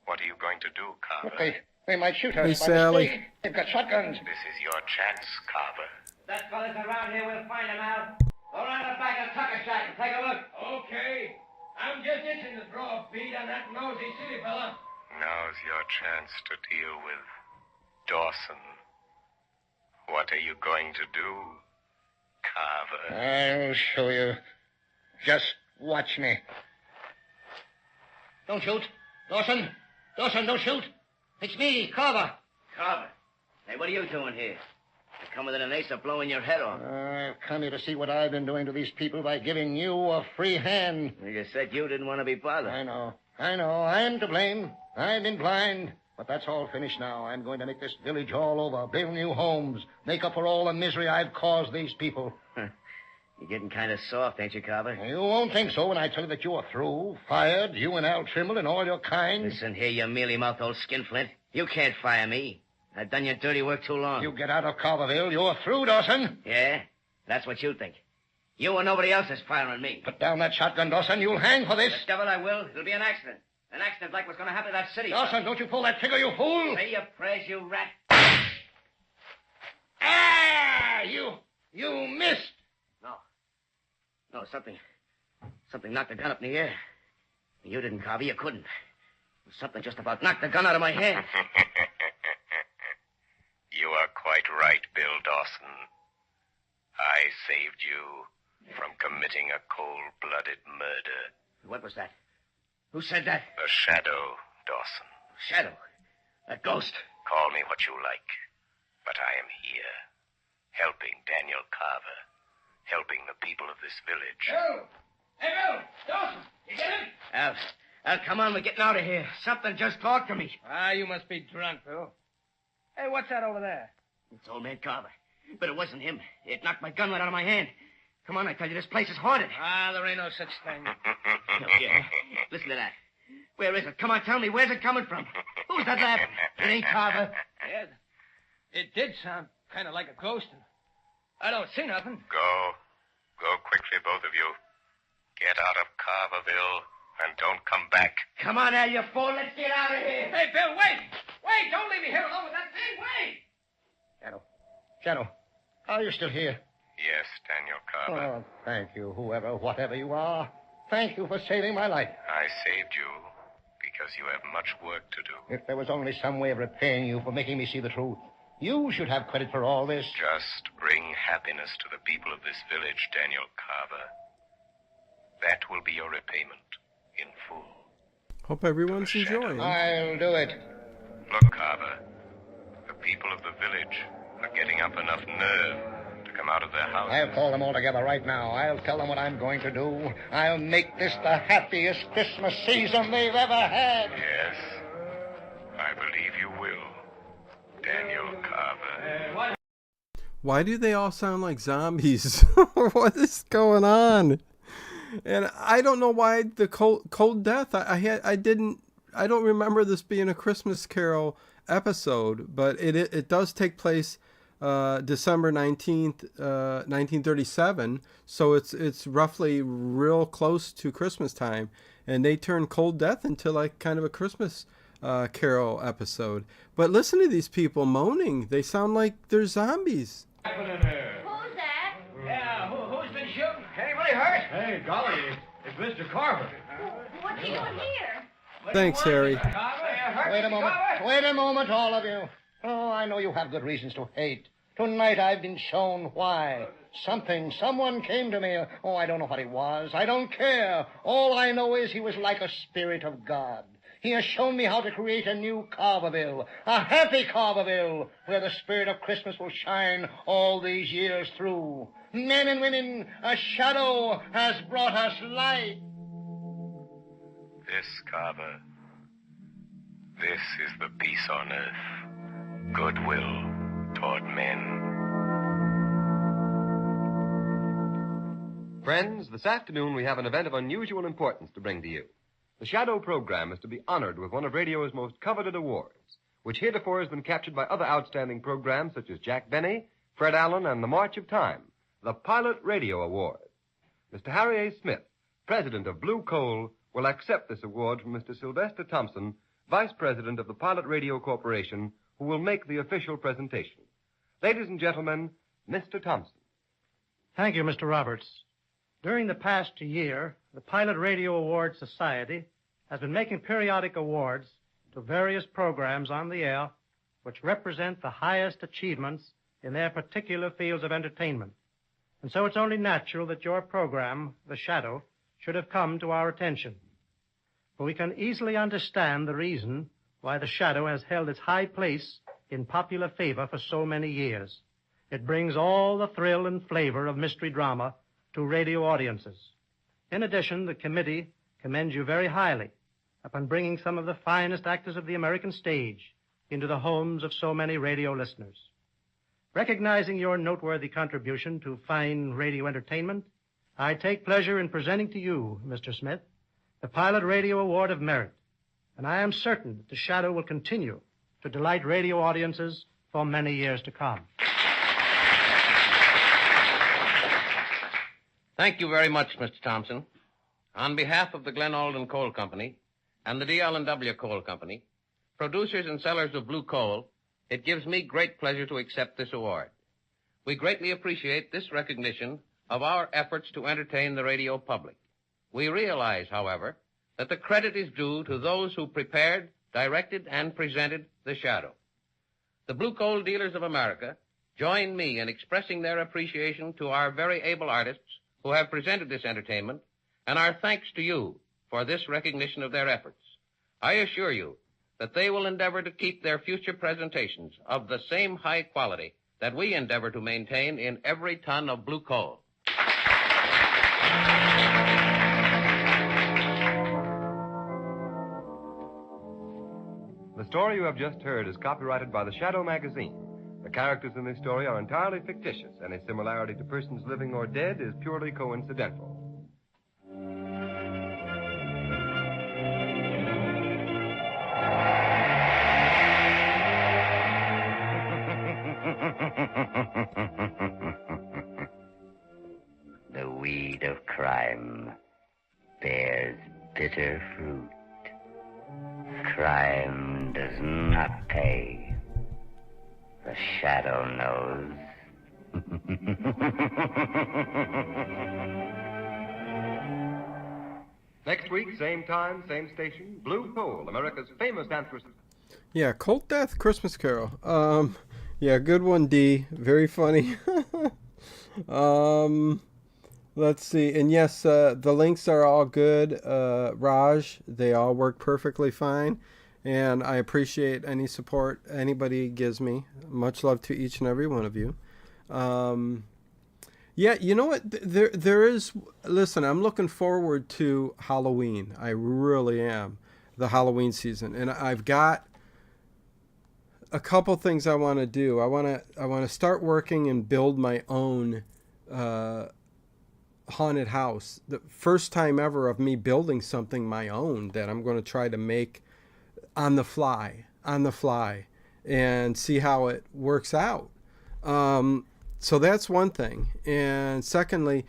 What are you going to do, Carver? Look, they might shoot us Hey, by Sally. mistake. They've got shotguns. This is your chance, Carver. That fella's around here. We'll find him out. Go around the back of the tucker shack and take a look. Okay. I'm just itching to throw a bead on that nosy city fella. Now's your chance to deal with Dawson. What are you going to do, Carver? I'll show you. Just watch me. Don't shoot. Dawson! Dawson, don't shoot. It's me, Carver. Carver. Hey, what are you doing here? You come within an ace of blowing your head off. I've come here to see what I've been doing to these people by giving you a free hand. You said you didn't want to be bothered. I know. I'm to blame. I've been blind. But that's all finished now. I'm going to make this village all over, build new homes, make up for all the misery I've caused these people. You're getting kind of soft, ain't you, Carver? You won't think so when I tell you that you are through. Fired, you and Al Trimble and all your kind. Listen here, you mealy-mouthed old skinflint. You can't fire me. I've done your dirty work too long. You get out of Carverville, you're through, Dawson. Yeah? That's what you think. You and nobody else is firing me. Put down that shotgun, Dawson. You'll hang for this. The devil I will. It'll be an accident. An accident like what's going to happen to that city. Dawson, don't you pull that trigger, you fool. Say your prayers, you rat. Ah! You missed. No, something knocked the gun up in the air. You didn't, Carver. You couldn't. Something just about knocked the gun out of my hand. You are quite right, Bill Dawson. I saved you from committing a cold-blooded murder. What was that? Who said that? The Shadow, Dawson. Shadow? A ghost? Call me what you like, but I am here, helping Daniel Carver, helping the people of this village. Bill! Hey, Bill! Dawson! You get him? Al, come on, we're getting out of here. Something just talked to me. You must be drunk, Bill. Hey, what's that over there? It's old man Carver. But it wasn't him. It knocked my gun right out of my hand. Come on, I tell you, this place is haunted. There ain't no such thing. No, yeah. Listen to that. Where is it? Come on, tell me, where's it coming from? Who's that laughing? It ain't Carver. Yeah, it did sound kind of like a ghost. And I don't see nothing. Go quickly, both of you. Get out of Carverville and don't come back. Come on, Al, you fool. Let's get out of here. Hey, Bill, wait! Wait, don't leave me here alone with that thing. Wait! Shadow, are you still here? Yes, Daniel Carver. Oh, thank you, whatever you are. Thank you for saving my life. I saved you because you have much work to do. If there was only some way of repaying you for making me see the truth, you should have credit for all this. Just bring happiness to the people of this village, Daniel Carver. That will be your repayment in full. Hope everyone's enjoying. I'll do it. Look, Carver, the people of the village are getting up enough nerve to come out of their houses. I'll call them all together right now. I'll tell them what I'm going to do. I'll make this the happiest Christmas season they've ever had. Yes, I believe you will, Daniel Carver. Why do they all sound like zombies? What is going on? And I don't know why the cold death. I don't remember this being a Christmas Carol episode, but it does take place December 19th, 1937. So it's roughly real close to Christmas time, and they turn cold death into like kind of a Christmas Carol episode. But listen to these people moaning. They sound like they're zombies. Who's that? Yeah, who's been shooting? Anybody hurt? Hey, golly, it's Mr. Carver. What's he doing here? Thanks, Harry. Wait a moment, all of you. Oh, I know you have good reasons to hate. Tonight I've been shown why. Someone came to me. Oh, I don't know what he was. I don't care. All I know is he was like a spirit of God. He has shown me how to create a new Carverville, a happy Carverville, where the spirit of Christmas will shine all these years through. Men and women, a shadow has brought us light. This, Carver, this is the peace on earth, goodwill toward men. Friends, this afternoon we have an event of unusual importance to bring to you. The Shadow program is to be honored with one of radio's most coveted awards, which heretofore has been captured by other outstanding programs such as Jack Benny, Fred Allen, and The March of Time, the Pilot Radio Award. Mr. Harry A. Smith, president of Blue Coal, will accept this award from Mr. Sylvester Thompson, vice president of the Pilot Radio Corporation, who will make the official presentation. Ladies and gentlemen, Mr. Thompson. Thank you, Mr. Roberts. During the past year, the Pilot Radio Award Society has been making periodic awards to various programs on the air which represent the highest achievements in their particular fields of entertainment. And so it's only natural that your program, The Shadow, should have come to our attention. But we can easily understand the reason why The Shadow has held its high place in popular favor for so many years. It brings all the thrill and flavor of mystery drama to radio audiences. In addition, the committee commends you very highly upon bringing some of the finest actors of the American stage into the homes of so many radio listeners. Recognizing your noteworthy contribution to fine radio entertainment, I take pleasure in presenting to you, Mr. Smith, the Pilot Radio Award of Merit. And I am certain that the Shadow will continue to delight radio audiences for many years to come. Thank you very much, Mr. Thompson. On behalf of the Glen Alden Coal Company and the D.L.W. Coal Company, producers and sellers of blue coal, it gives me great pleasure to accept this award. We greatly appreciate this recognition of our efforts to entertain the radio public. We realize, however, that the credit is due to those who prepared, directed, and presented The Shadow. The Blue Coal Dealers of America join me in expressing their appreciation to our very able artists who have presented this entertainment, and our thanks to you for this recognition of their efforts. I assure you that they will endeavor to keep their future presentations of the same high quality that we endeavor to maintain in every ton of blue coal. The story you have just heard is copyrighted by the Shadow magazine. The characters in this story are entirely fictitious. Any similarity to persons living or dead is purely coincidental. The weed of crime bears bitter fruit. Crime does not pay. The Shadow knows. Next week, same time, same station, Blue Coal, America's famous answer. Yeah, Cold Death Christmas Carol. Yeah, good one, D. Very funny. Let's see. And yes, the links are all good. Raj, they all work perfectly fine. And I appreciate any support anybody gives me. Much love to each and every one of you. Yeah, you know what? There is... Listen, I'm looking forward to Halloween. I really am. The Halloween season. And I've got a couple things I want to do. I want to start working and build my own haunted house. The first time ever of me building something my own that I'm going to try to make on the fly, and see how it works out. So that's one thing. And secondly,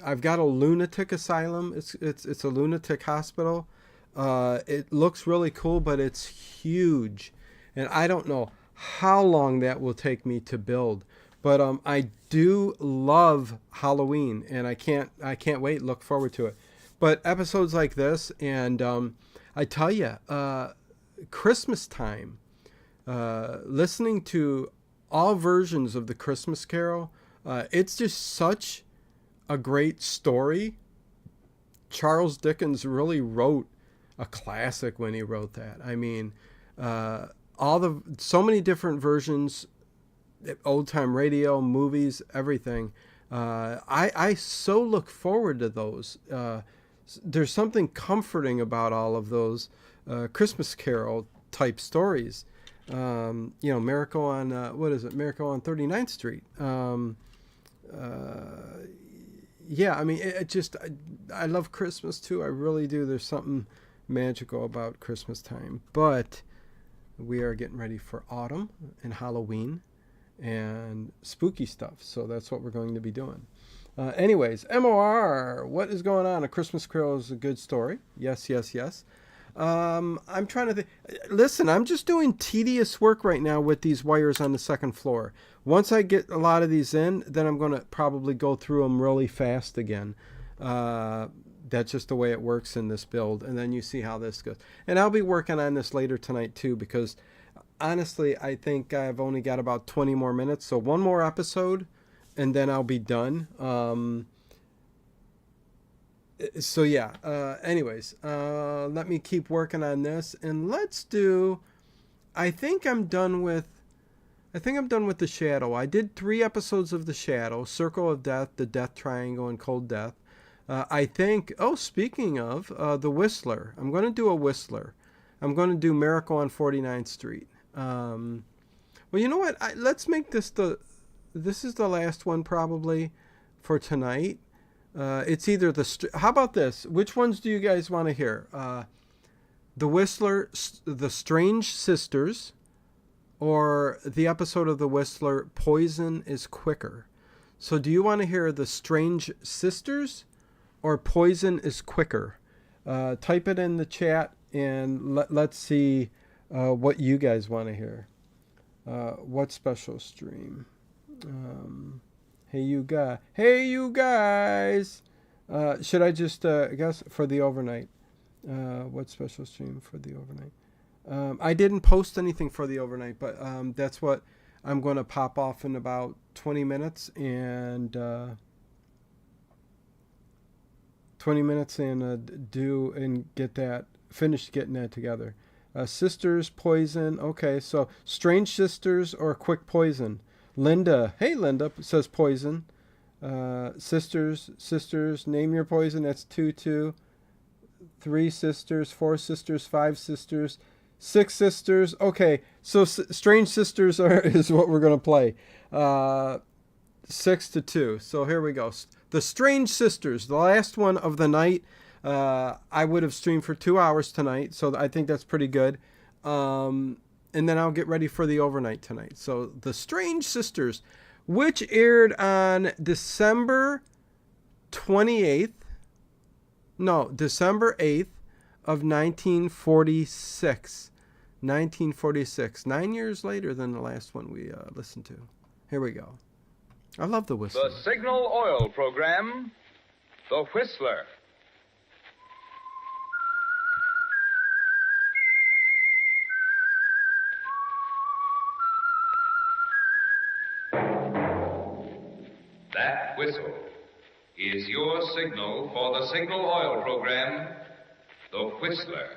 I've got a lunatic asylum. It's a lunatic hospital. It looks really cool, but it's huge. And I don't know how long that will take me to build. But I do love Halloween, and I can't wait. Look forward to it. But episodes like this, and I tell you, Christmas time, listening to all versions of the Christmas Carol, it's just such a great story. Charles Dickens really wrote a classic when he wrote that. I mean, so many different versions, old time radio, movies, everything. I so look forward to those. There's something comforting about all of those Christmas Carol type stories. Miracle on Miracle on 39th Street. Yeah, I mean, I love Christmas too. I really do. There's something magical about Christmas time. But we are getting ready for autumn and Halloween and spooky stuff. So that's what we're going to be doing. Anyways, MOR, what is going on? A Christmas Carol is a good story. Yes. I'm trying to think. Listen, I'm just doing tedious work right now with these wires on the second floor. Once I get a lot of these in, then I'm going to probably go through them really fast again. That's just the way it works in this build. And then you see how this goes. And I'll be working on this later tonight too, because honestly, I think I've only got about 20 more minutes. So one more episode, and then I'll be done. So yeah, anyways, let me keep working on this, and let's do, I think I'm done with The Shadow. I did 3 episodes of The Shadow, Circle of Death, The Death Triangle, and Cold Death. I think, speaking of, The Whistler, I'm going to do a Whistler. I'm going to do Miracle on 49th Street. But Well, you know what? Let's make this this is the last one probably for tonight. It's either how about this? Which ones do you guys want to hear? The Whistler, The Strange Sisters, or the episode of The Whistler, Poison is Quicker. So do you want to hear The Strange Sisters or Poison is Quicker? Type it in the chat and let's see what you guys want to hear. What special stream? Hey, you guys. Should I just guess for the overnight? What special stream for the overnight? I didn't post anything for the overnight, but that's what I'm going to pop off in about 20 minutes and do and get that finished getting that together. Sisters, Poison. Okay, so Strange Sisters or Quick Poison. Linda, hey Linda, says Poison. Sisters, name your poison. That's 2. 3 sisters, 4 sisters, 5 sisters, 6 sisters. Okay, so Strange Sisters is what we're going to play. 6-2. So here we go. The Strange Sisters, the last one of the night. I would have streamed for 2 hours tonight, so I think that's pretty good. And then I'll get ready for the overnight tonight. So The Strange Sisters, which aired on December 8th of 1946. 1946. 9 years later than the last one we listened to. Here we go. I love The Whistler. The Signal Oil Program, The Whistler. That whistle is your signal for the Signal Oil Program, The Whistler.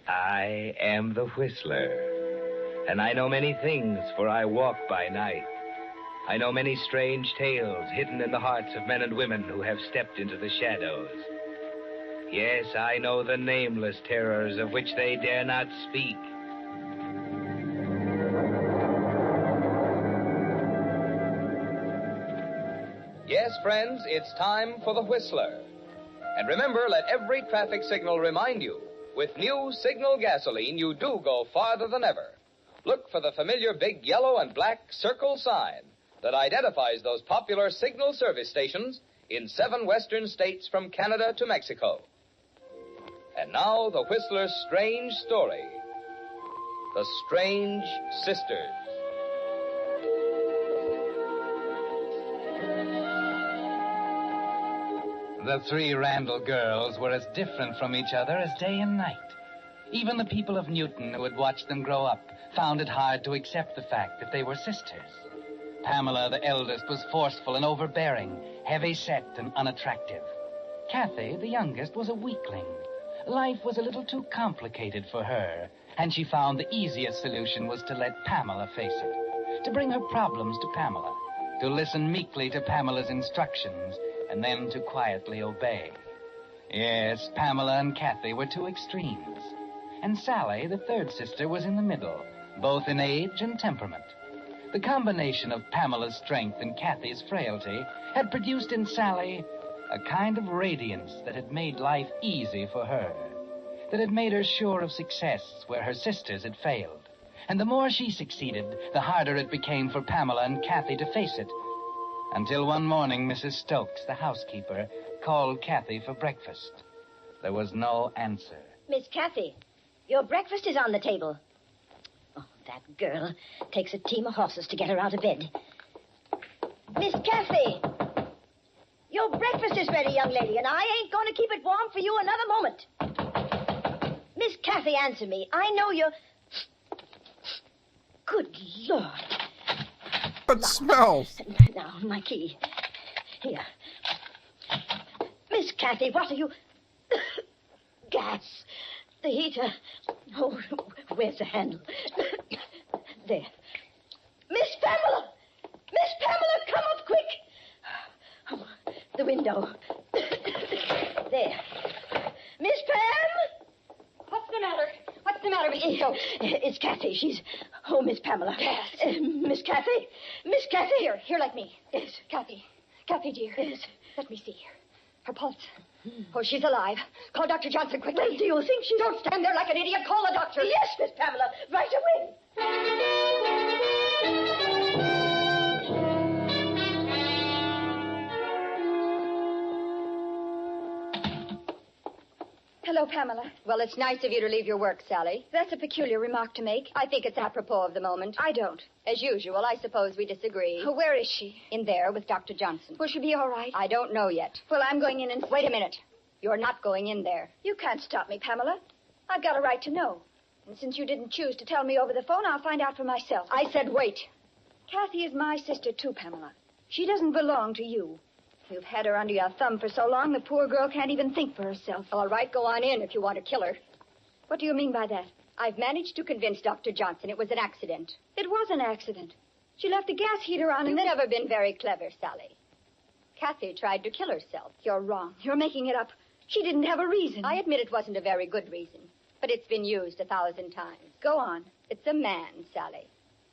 I am the Whistler, and I know many things, for I walk by night. I know many strange tales hidden in the hearts of men and women who have stepped into the shadows. Yes, I know the nameless terrors of which they dare not speak. Yes, friends, it's time for the Whistler. And remember, let every traffic signal remind you, with new Signal gasoline, you do go farther than ever. Look for the familiar big yellow and black circle sign that identifies those popular Signal service stations in 7 western states from Canada to Mexico. And now, the Whistler's strange story. The Strange Sisters. The 3 Randall girls were as different from each other as day and night. Even the people of Newton who had watched them grow up found it hard to accept the fact that they were sisters. Pamela, the eldest, was forceful and overbearing, heavy-set and unattractive. Kathy, the youngest, was a weakling. Life was a little too complicated for her, and she found the easiest solution was to let Pamela face it, to bring her problems to Pamela, to listen meekly to Pamela's instructions, and then to quietly obey. Yes, Pamela and Kathy were 2 extremes. And Sally, the 3rd sister, was in the middle, both in age and temperament. The combination of Pamela's strength and Kathy's frailty had produced in Sally a kind of radiance that had made life easy for her, that had made her sure of success where her sisters had failed. And the more she succeeded, the harder it became for Pamela and Kathy to face it. Until one morning, Mrs. Stokes, the housekeeper, called Kathy for breakfast. There was no answer. Miss Kathy, your breakfast is on the table. Oh, that girl takes a team of horses to get her out of bed. Miss Kathy, your breakfast is ready, young lady, and I ain't going to keep it warm for you another moment. Miss Kathy, answer me. I know you're... Good Lord. It smells. Now, my key. Here. Miss Kathy, what are you... Gas. The heater. Oh, where's the handle? There. Miss Pamela! Miss Pamela, come up quick! Oh, the window. There. Miss Pam! What's the matter? What's the matter, Mrs. Oh, it's Kathy. She's... Oh, Miss Pamela. Cass. Miss Kathy. Miss Kathy. Here, like me. Yes. Kathy. Kathy, dear. Yes. Let me see. Her pulse. Oh, she's alive. Call Dr. Johnson quickly. Well, do you think she... Don't stand there like an idiot. Call the doctor. Yes, Miss Pamela. Right away. Hello, Pamela. Well, it's nice of you to leave your work, Sally. That's a peculiar remark to make. I think it's apropos of the moment. I don't. As usual, I suppose we disagree. Where is she? In there with Dr. Johnson. Will she be all right? I don't know yet. Well, I'm going in and... Wait a minute. You're not going in there. You can't stop me, Pamela. I've got a right to know. And since you didn't choose to tell me over the phone, I'll find out for myself. I said wait. Kathy is my sister, too, Pamela. She doesn't belong to you. You've had her under your thumb for so long, the poor girl can't even think for herself. All right, go on in if you want to kill her. What do you mean by that? I've managed to convince Dr. Johnson it was an accident. It was an accident. She left the gas heater on and You've then... never been very clever, Sally. Kathy tried to kill herself. You're wrong. You're making it up. She didn't have a reason. I admit it wasn't a very good reason, but it's been used 1,000 times. Go on. It's a man, Sally,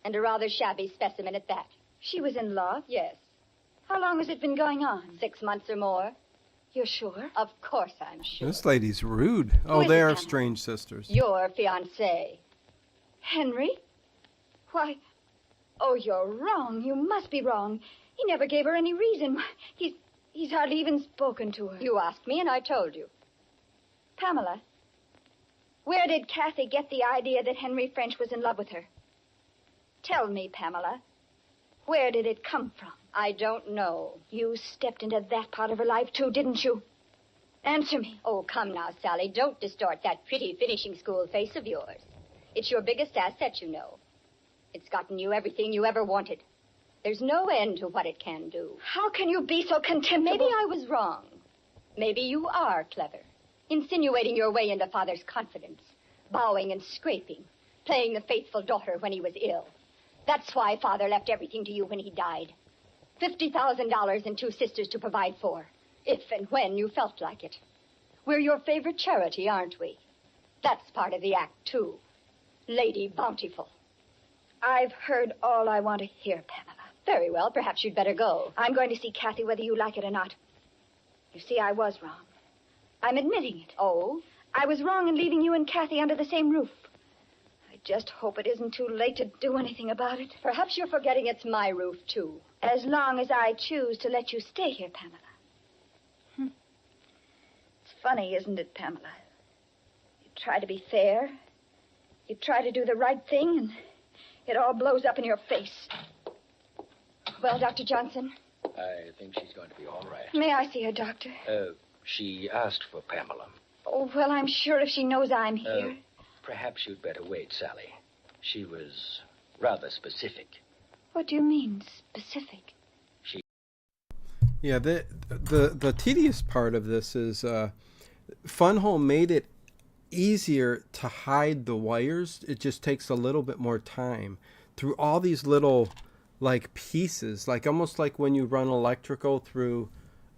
and a rather shabby specimen at that. She was in love? Yes. How long has it been going on? 6 months or more. You're sure? Of course I'm sure. This lady's rude. Oh, is they it, are Pamela? strange sisters. Your fiancé. Henry? Why... Oh, you're wrong. You must be wrong. He never gave her any reason. He's hardly even spoken to her. You asked me and I told you. Pamela, where did Kathy get the idea that Henry French was in love with her? Tell me, Pamela, where did it come from? I don't know. You stepped into that part of her life, too, didn't you? Answer me. Oh, come now, Sally. Don't distort that pretty finishing school face of yours. It's your biggest asset, you know. It's gotten you everything you ever wanted. There's no end to what it can do. How can you be so contemptible? Maybe I was wrong. Maybe you are clever. Insinuating your way into Father's confidence. Bowing and scraping. Playing the faithful daughter when he was ill. That's why Father left everything to you when he died. $50,000 and 2 sisters to provide for. If and when you felt like it. We're your favorite charity, aren't we? That's part of the act, too. Lady Bountiful. I've heard all I want to hear, Pamela. Very well. Perhaps you'd better go. I'm going to see Kathy whether you like it or not. You see, I was wrong. I'm admitting it. Oh? I was wrong in leaving you and Kathy under the same roof. I just hope it isn't too late to do anything about it. Perhaps you're forgetting it's my roof, too. As long as I choose to let you stay here, Pamela. It's funny, isn't it, Pamela? You try to be fair. You try to do the right thing, and it all blows up in your face. Well, Dr. Johnson? I think she's going to be all right. May I see her, Doctor? She asked for Pamela. Oh, well, I'm sure if she knows I'm here. Perhaps you'd better wait, Sally. She was rather specific. What do you mean, specific? Yeah, the tedious part of this is FunWhole made it easier to hide the wires. It just takes a little bit more time through all these little like pieces, like almost like when you run electrical through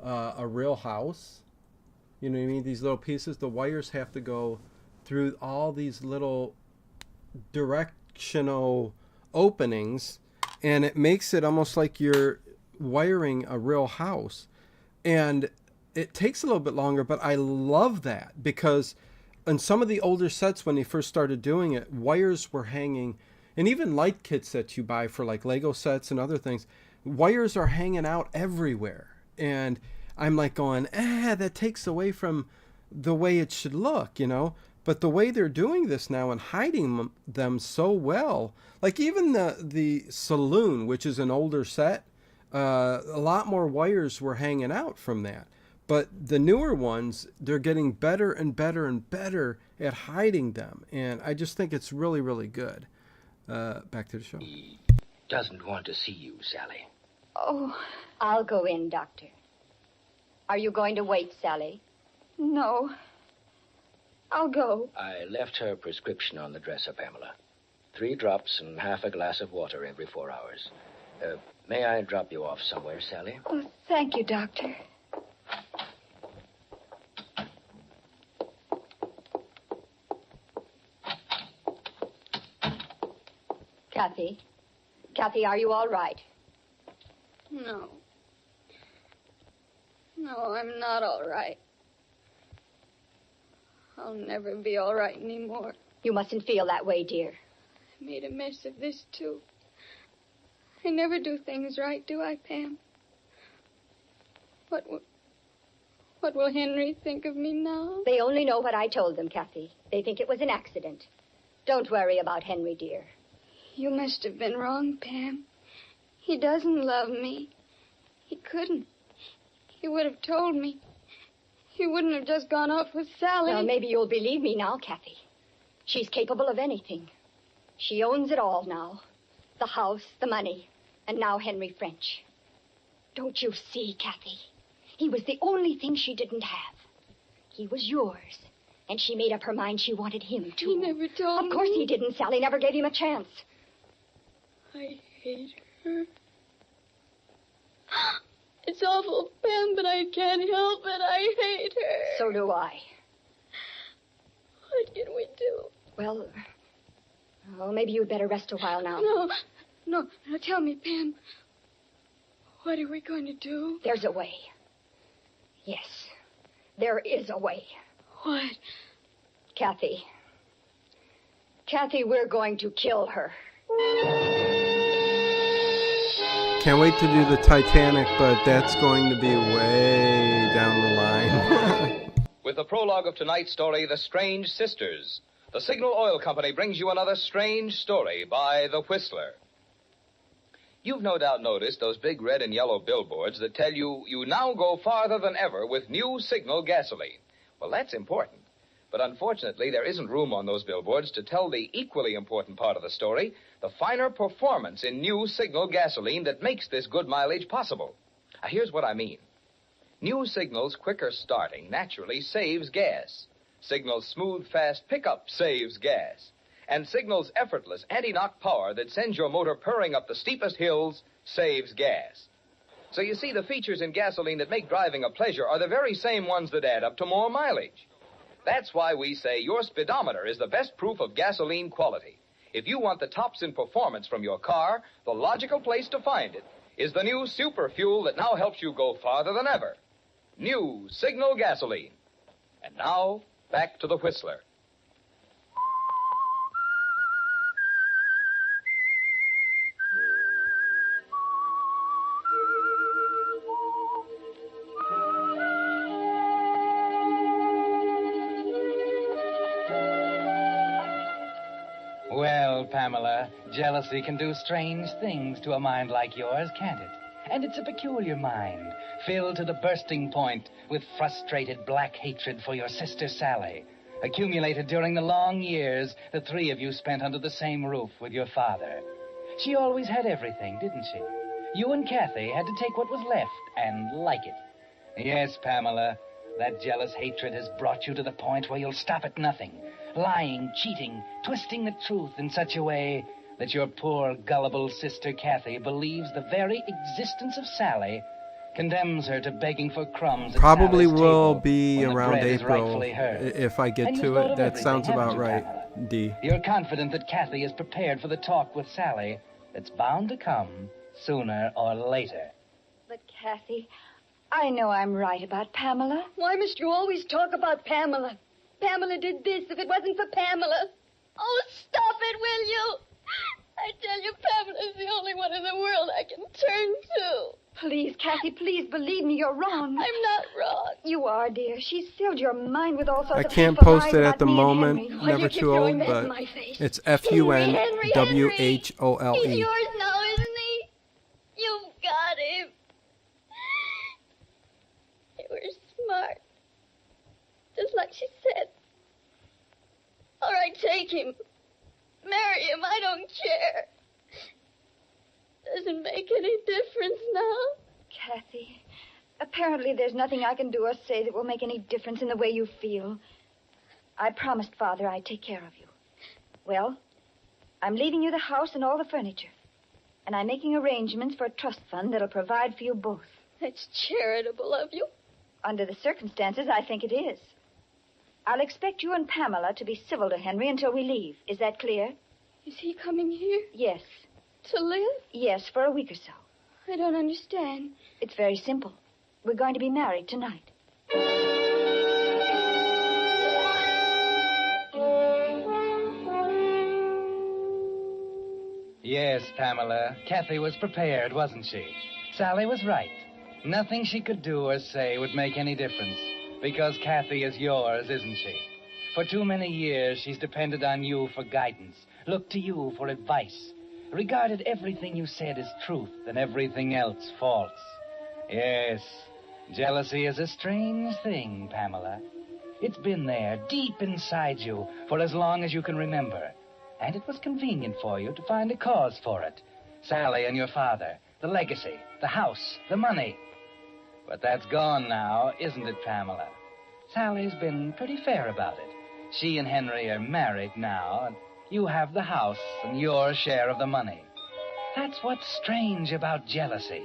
a real house. You know what I mean? These little pieces, the wires have to go through all these little directional openings, and it makes it almost like you're wiring a real house. And it takes a little bit longer, but I love that because in some of the older sets when they first started doing it, wires were hanging, and even light kits that you buy for like Lego sets and other things, wires are hanging out everywhere. And I'm like going, that takes away from the way it should look, you know? But the way they're doing this now and hiding them so well, like even the saloon, which is an older set, a lot more wires were hanging out from that. But the newer ones, they're getting better and better and better at hiding them. And I just think it's really, really good. Back to the show. He doesn't want to see you, Sally. Oh. I'll go in, Doctor. Are you going to wait, Sally? No. I'll go. I left her prescription on the dresser, Pamela. 3 drops and half a glass of water every 4 hours. May I drop you off somewhere, Sally? Oh, thank you, Doctor. Kathy? Kathy, are you all right? No. No, I'm not all right. I'll never be all right anymore. You mustn't feel that way, dear. I made a mess of this, too. I never do things right, do I, Pam? What will Henry think of me now? They only know what I told them, Kathy. They think it was an accident. Don't worry about Henry, dear. You must have been wrong, Pam. He doesn't love me. He couldn't. He would have told me. He wouldn't have just gone off with Sally. Well, maybe you'll believe me now, Kathy. She's capable of anything. She owns it all now. The house, the money, and now Henry French. Don't you see, Kathy? He was the only thing she didn't have. He was yours. And she made up her mind she wanted him, too. He never told me. Of course he didn't. Sally never gave him a chance. I hate her. It's awful, Pam, but I can't help it. I hate her. So do I. What can we do? Well, maybe you'd better rest a while now. No, tell me, Pam. What are we going to do? There's a way. Yes, there is a way. What? Kathy. Kathy, we're going to kill her. Can't wait to do the Titanic, but that's going to be way down the line. With the prologue of tonight's story, The Strange Sisters, the Signal Oil Company brings you another strange story by The Whistler. You've no doubt noticed those big red and yellow billboards that tell you now go farther than ever with new Signal gasoline. Well, that's important. But unfortunately, there isn't room on those billboards to tell the equally important part of the story, the finer performance in new Signal gasoline that makes this good mileage possible. Now, here's what I mean. New Signal's quicker starting naturally saves gas. Signal's smooth, fast pickup saves gas. And Signal's effortless anti-knock power that sends your motor purring up the steepest hills saves gas. So you see, the features in gasoline that make driving a pleasure are the very same ones that add up to more mileage. That's why we say your speedometer is the best proof of gasoline quality. If you want the tops in performance from your car, the logical place to find it is the new super fuel that now helps you go farther than ever. New Signal gasoline. And now, back to the Whistler. Well, Pamela, jealousy can do strange things to a mind like yours, can't it? And it's a peculiar mind, filled to the bursting point with frustrated black hatred for your sister Sally, accumulated during the long years the three of you spent under the same roof with your father. She always had everything, didn't she? You and Kathy had to take what was left and like it. Yes, Pamela, that jealous hatred has brought you to the point where you'll stop at nothing, lying, cheating, twisting the truth in such a way that your poor, gullible sister Kathy believes the very existence of Sally condemns her to begging for crumbs at Probably Sally's will table be when the around bread is April rightfully hers. if I get And to you've thought it. of That everything, sounds haven't about you, right, Pamela? D. You're confident that Kathy is prepared for the talk with Sally that's bound to come sooner or later. But, Kathy, I know I'm right about Pamela. Why must you always talk about Pamela? Pamela did this if it wasn't for Pamela. Oh, stop it, will you? I tell you, Pamela's the only one in the world I can turn to. Please, Kathy, please believe me, you're wrong. I'm not wrong. You are, dear. She's filled your mind with all sorts I of can't hateful post lies it about at the me and moment. Henry. Why do you Never keep too throwing old, that in but my face? it's Henry. FUNWHOLE. He's yours now, isn't he? You've got him. You were smart. Just like she said. All right, take him. Marry him, I don't care. Doesn't make any difference now. Kathy, apparently there's nothing I can do or say that will make any difference in the way you feel. I promised Father I'd take care of you. Well, I'm leaving you the house and all the furniture. And I'm making arrangements for a trust fund that'll provide for you both. That's charitable of you. Under the circumstances, I think it is. I'll expect you and Pamela to be civil to Henry until we leave. Is that clear? Is he coming here? Yes. To live? Yes, for a week or so. I don't understand. It's very simple. We're going to be married tonight. Yes, Pamela. Kathy was prepared, wasn't she? Sally was right. Nothing she could do or say would make any difference, because Kathy is yours, isn't she? For too many years, she's depended on you for guidance, looked to you for advice, regarded everything you said as truth and everything else false. Yes, jealousy is a strange thing, Pamela. It's been there, deep inside you, for as long as you can remember. And it was convenient for you to find a cause for it. Sally and your father, the legacy, the house, the money. But that's gone now, isn't it, Pamela? Sally's been pretty fair about it. She and Henry are married now, and you have the house and your share of the money. That's what's strange about jealousy.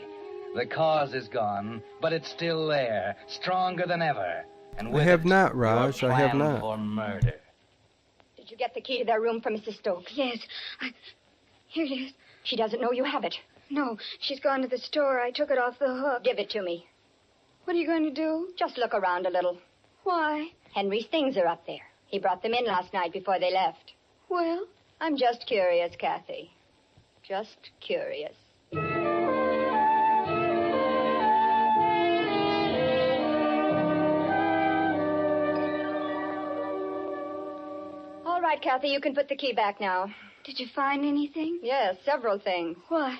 The cause is gone, but it's still there, stronger than ever. And with I have it, not, Raj. your I have plan not. for murder. Did you get the key to their room from Mrs. Stokes? Yes. Here it is. She doesn't know you have it. No, she's gone to the store. I took it off the hook. Give it to me. What are you going to do? Just look around a little. Why? Henry's things are up there. He brought them in last night before they left. Well? I'm just curious, Kathy. Just curious. All right, Kathy, you can put the key back now. Did you find anything? Yes, several things. What?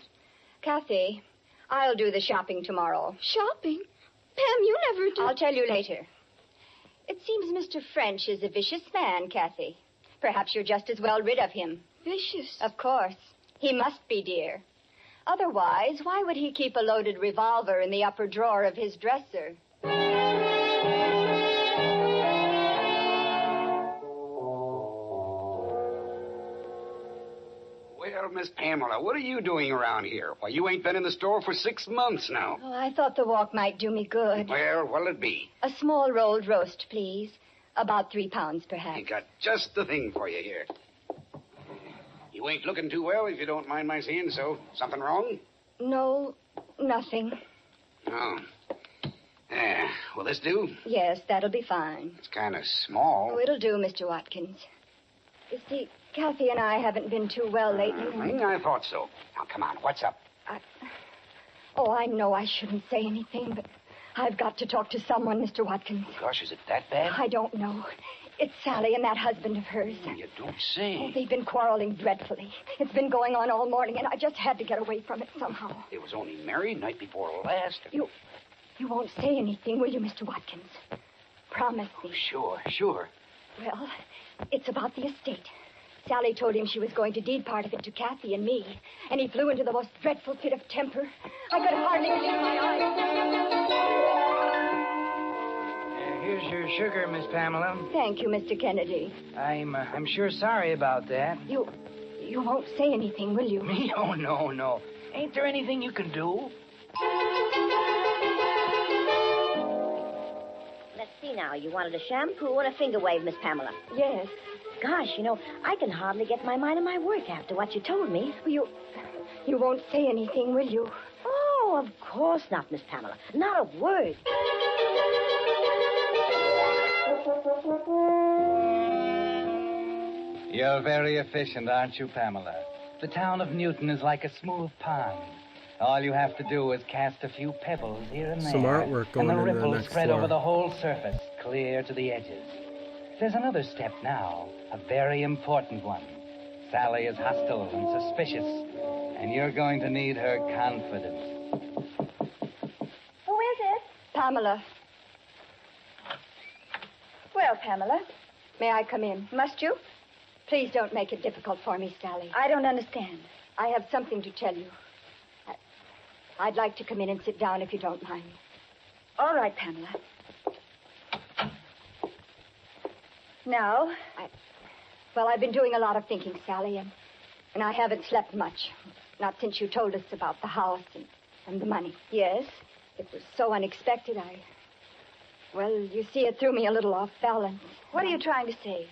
Kathy, I'll do the shopping tomorrow. Shopping? Pam, you never do. I'll tell you later. It seems Mr. French is a vicious man, Kathy. Perhaps you're just as well rid of him. Vicious? Of course. He must be, dear. Otherwise, why would he keep a loaded revolver in the upper drawer of his dresser? Well, Miss Pamela, what are you doing around here? Why, you ain't been in the store for 6 months now. Oh, I thought the walk might do me good. Well, what'll it be? A small rolled roast, please. About 3 pounds, perhaps. I got just the thing for you here. You ain't looking too well, if you don't mind my saying so. Something wrong? No, nothing. Oh. Will this do? Yes, that'll be fine. It's kind of small. Oh, it'll do, Mr. Watkins. You see, Kathy and I haven't been too well lately. I thought so. Now, come on, what's up? Oh, I know I shouldn't say anything, but I've got to talk to someone, Mr. Watkins. Gosh, is it that bad? I don't know. It's Sally and that husband of hers. You don't say. Oh, they've been quarreling dreadfully. It's been going on all morning, and I just had to get away from it somehow. They was only married night before last. You won't say anything, will you, Mr. Watkins? Promise me. Sure. Well, it's about the estate. Sally told him she was going to deed part of it to Kathy and me, and he flew into the most dreadful fit of temper. I could hardly believe my eyes. Here's your sugar, Miss Pamela. Thank you, Mr. Kennedy. I'm sure sorry about that. You won't say anything, will you? Me? Oh, no. Ain't there anything you can do? Let's see now. You wanted a shampoo and a finger wave, Miss Pamela. Yes. Gosh, I can hardly get my mind on my work after what you told me. You won't say anything, will you? Oh, of course not, Miss Pamela. Not a word. You're very efficient, aren't you, Pamela? The town of Newton is like a smooth pond. All you have to do is cast a few pebbles here and there. Some artwork going and the into the ripples next spread floor. over the whole surface, clear to the edges. There's another step now, a very important one. Sally is hostile and suspicious, and you're going to need her confidence. Who is it? Pamela. Well, Pamela, may I come in? Must you? Please don't make it difficult for me, Sally. I don't understand. I have something to tell you. I'd like to come in and sit down if you don't mind. All right, Pamela. Now, I've been doing a lot of thinking, Sally, and And I haven't slept much. Not since you told us about the house and the money. Yes, it was so unexpected. Well, you see, it threw me a little off balance. What are you trying to say?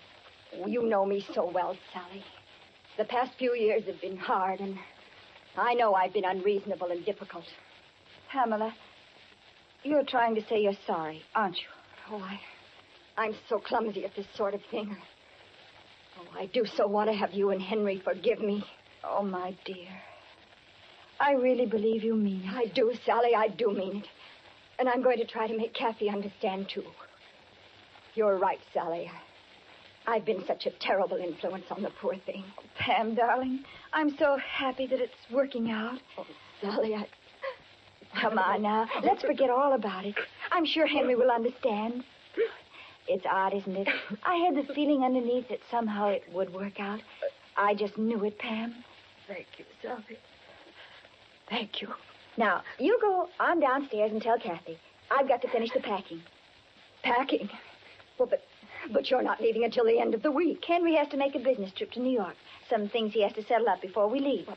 Oh, you know me so well, Sally. The past few years have been hard, and I know I've been unreasonable and difficult. Pamela, you're trying to say you're sorry, aren't you? Oh, I'm so clumsy at this sort of thing. Oh, I do so want to have you and Henry forgive me. Oh, my dear. I really believe you mean it. I do, Sally, I do mean it. And I'm going to try to make Kathy understand, too. You're right, Sally. I've been such a terrible influence on the poor thing. Oh, Pam, darling, I'm so happy that it's working out. Oh, Sally, Come on now. Let's forget all about it. I'm sure Henry will understand. It's odd, isn't it? I had the feeling underneath that somehow it would work out. I just knew it, Pam. Thank you, Sally. Thank you. Now, you go on downstairs and tell Kathy. I've got to finish the packing. Packing? Well, but you're not leaving until the end of the week. Henry has to make a business trip to New York. Some things he has to settle up before we leave.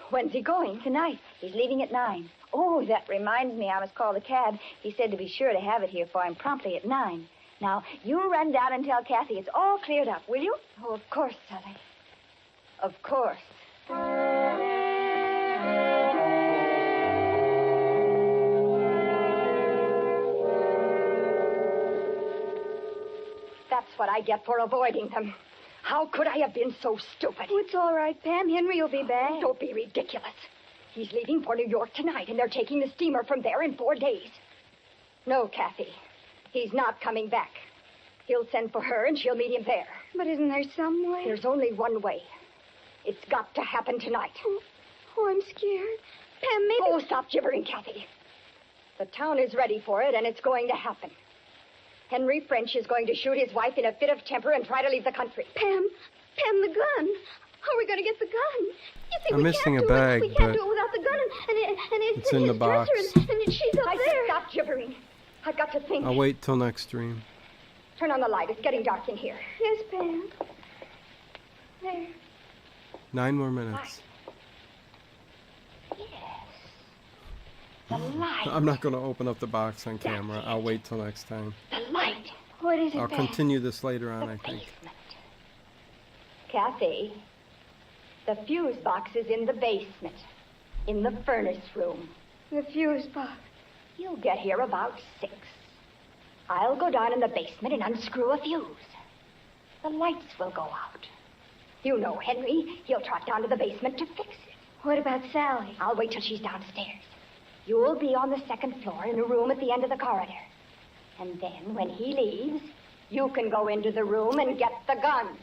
When's he going? Tonight. He's leaving at 9. Oh, that reminds me I must call the cab. He said to be sure to have it here for him promptly at 9. Now, you run down and tell Kathy it's all cleared up, will you? Oh, of course, Sally. Of course. That's what I get for avoiding them. How could I have been so stupid? Oh, it's all right, Pam. Henry will be back. Oh, don't be ridiculous. He's leaving for New York tonight, and they're taking the steamer from there in 4 days. No, Kathy. He's not coming back. He'll send for her, and she'll meet him there. But isn't there some way? There's only one way. It's got to happen tonight. Oh, I'm scared. Pam, maybe... Oh, stop gibbering, Kathy. The town is ready for it, and it's going to happen. Henry French is going to shoot his wife in a fit of temper and try to leave the country. Pam, the gun. How are we going to get the gun? You think I'm missing a bag, We can't but do it without the gun, and it's in the box. And she's up there. Stop gibbering. I've got to think. I'll wait till next stream. Turn on the light. It's getting dark in here. Yes, Pam. There. 9 more minutes. The light. I'm not going to open up the box on camera. I'll wait till next time. The light. What is it, I'll Pam? continue this later on, I think. Kathy, the fuse box is in the basement, in the furnace room. The fuse box? You'll get here about 6. I'll go down in the basement and unscrew a fuse. The lights will go out. You know Henry. He'll trot down to the basement to fix it. What about Sally? I'll wait till she's downstairs. You'll be on the 2nd floor in a room at the end of the corridor. And then, when he leaves, you can go into the room and get the gun.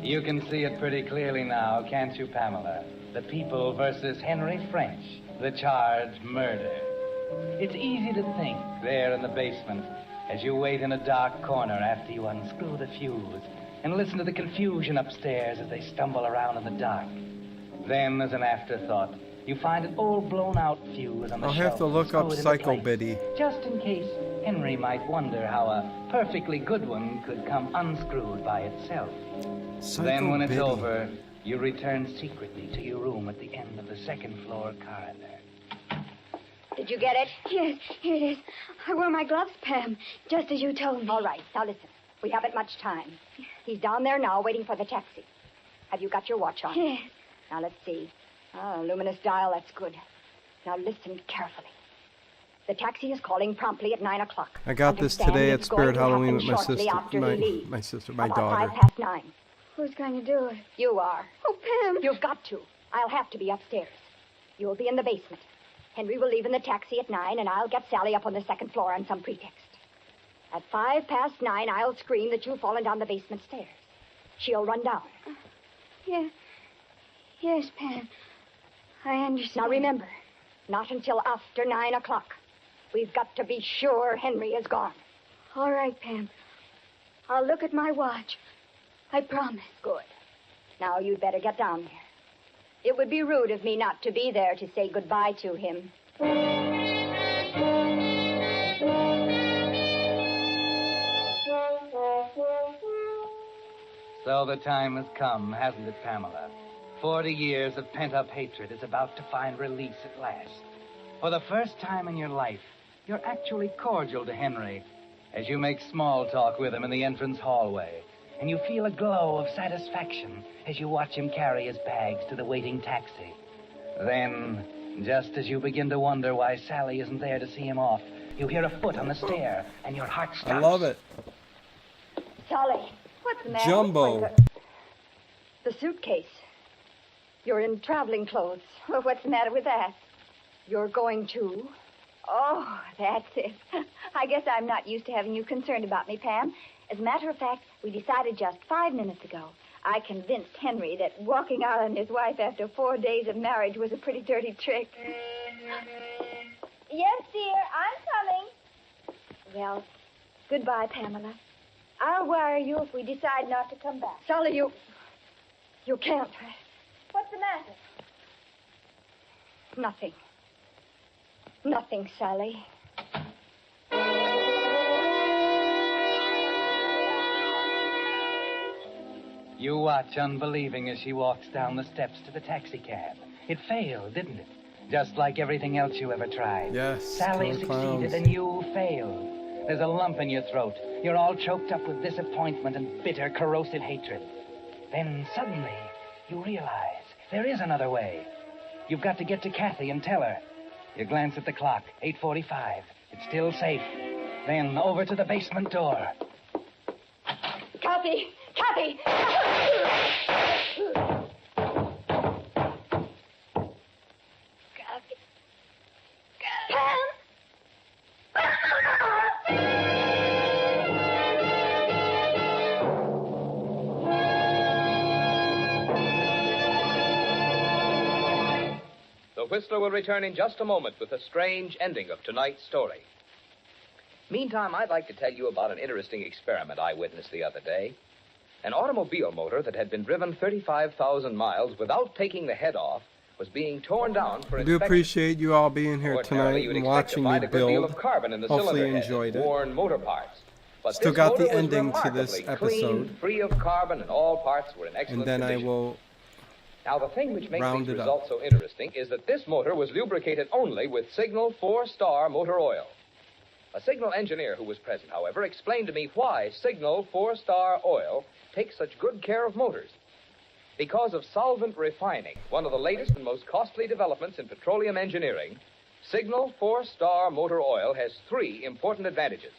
You can see it pretty clearly now, can't you, Pamela? The people versus Henry French, the charge murder. It's easy to think there in the basement as you wait in a dark corner after you unscrew the fuse and listen to the confusion upstairs as they stumble around in the dark. Then, as an afterthought, you find an old blown-out fuse on the I'll shelf. have to look up Psycho Biddy. Just in case Henry might wonder how a perfectly good one could come unscrewed by itself. Then, when it's over, you return secretly to your room at the end of the 2nd floor corridor. Did you get it? Yes, here it is. I wore my gloves, Pam, just as you told me. All right, now listen. We haven't much time. He's down there now waiting for the taxi. Have you got your watch on? Yes. Now, let's see. Oh, luminous dial, that's good. Now, listen carefully. The taxi is calling promptly at 9 o'clock. I got this today at Spirit Halloween with my sister. My daughter. 9:05. Who's going to do it? You are. Oh, Pam. You've got to. I'll have to be upstairs. You'll be in the basement. Henry will leave in the taxi at 9, and I'll get Sally up on the 2nd floor on some pretext. At 9:05, I'll scream that you've fallen down the basement stairs. She'll run down. Yes, Pam. I understand. Now, remember, not until after 9 o'clock. We've got to be sure Henry is gone. All right, Pam. I'll look at my watch. I promise. Good. Now, you'd better get down there. It would be rude of me not to be there to say goodbye to him. So the time has come, hasn't it, Pamela? 40 years of pent-up hatred is about to find release at last. For the first time in your life, you're actually cordial to Henry as you make small talk with him in the entrance hallway, and you feel a glow of satisfaction as you watch him carry his bags to the waiting taxi. Then, just as you begin to wonder why Sally isn't there to see him off, you hear a foot on the stair, and your heart stops. I love it. Solly, what's the matter? Jumbo. The suitcase. You're in traveling clothes. Well, what's the matter with that? You're going to... Oh, that's it. I guess I'm not used to having you concerned about me, Pam. As a matter of fact, we decided just 5 minutes ago. I convinced Henry that walking out on his wife after 4 days of marriage was a pretty dirty trick. Yes, dear, I'm coming. Well, goodbye, Pamela. I'll wire you if we decide not to come back. Solly, you can't. What's the matter? Nothing. Nothing, Sally. You watch unbelieving as she walks down the steps to the taxicab. It failed, didn't it? Just like everything else you ever tried. Yes. Sally succeeded and you failed. There's a lump in your throat. You're all choked up with disappointment and bitter, corrosive hatred. Then suddenly, you realize there is another way. You've got to get to Kathy and tell her. You glance at the clock, 8:45. It's still safe. Then over to the basement door. Kathy! Kathy! The Whistler will return in just a moment with a strange ending of tonight's story. Meantime, I'd like to tell you about an interesting experiment I witnessed the other day. An automobile motor that had been driven 35,000 miles without taking the head off was being torn down for I do inspection. appreciate you all being here Ordinarily, tonight you'd and expect to watching me find a good deal build. of carbon in the Hopefully cylinder you head enjoyed and it. worn motor parts. But Still this got motor the was ending to this remarkably episode. Clean, free of carbon, and all parts were in excellent And then condition. I will Now, the thing which makes round these it up. results so interesting is that this motor was lubricated only with Signal 4-Star motor oil. A Signal engineer who was present, however, explained to me why Signal 4-Star oil takes such good care of motors. Because of solvent refining, one of the latest and most costly developments in petroleum engineering, Signal 4-Star motor oil has 3 important advantages.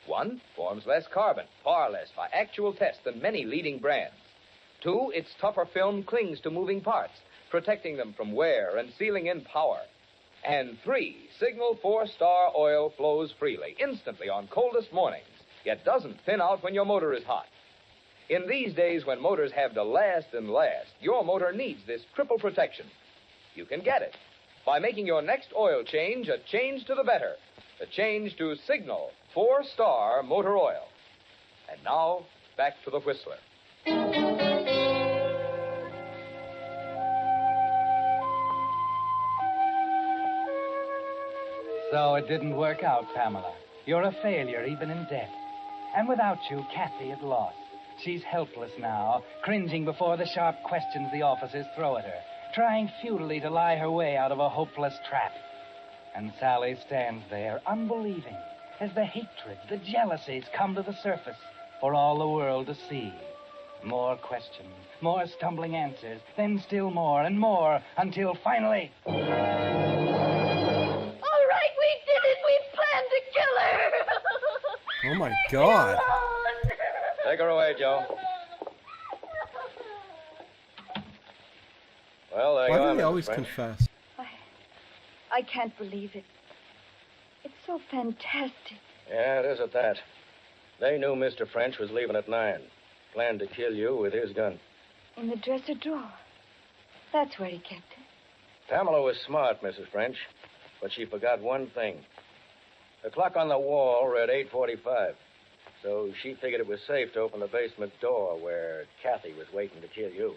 1, forms less carbon, far less by actual test than many leading brands. 2, its tougher film clings to moving parts, protecting them from wear and sealing in power. And 3, Signal 4-Star oil flows freely, instantly on coldest mornings, yet doesn't thin out when your motor is hot. In these days when motors have to last and last, your motor needs this triple protection. You can get it by making your next oil change a change to the better, a change to Signal 4-Star motor oil. And now, back to the Whistler. So it didn't work out, Pamela. You're a failure, even in death. And without you, Kathy is lost. She's helpless now, cringing before the sharp questions the officers throw at her, trying futilely to lie her way out of a hopeless trap. And Sally stands there, unbelieving, as the hatreds, the jealousies come to the surface for all the world to see. More questions, more stumbling answers, then still more and more, until finally... All right, we did it. We planned to kill her. Oh, my God. Take her away, Joe. Well, there Why you are, do they Mrs. always French. confess? I can't believe it. It's so fantastic. Yeah, it is at that. They knew Mr. French was leaving at 9. Planned to kill you with his gun. In the dresser drawer. That's where he kept it. Pamela was smart, Mrs. French, but she forgot one thing. The clock on the wall read 8:45, so she figured it was safe to open the basement door where Kathy was waiting to kill you.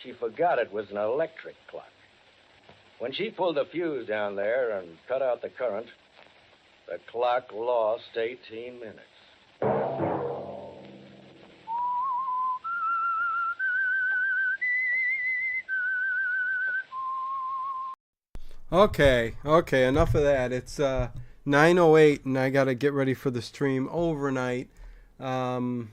She forgot it was an electric clock. When she pulled the fuse down there and cut out the current, the clock lost 18 minutes. Okay, enough of that. It's 9:08, and I got to get ready for the stream overnight. And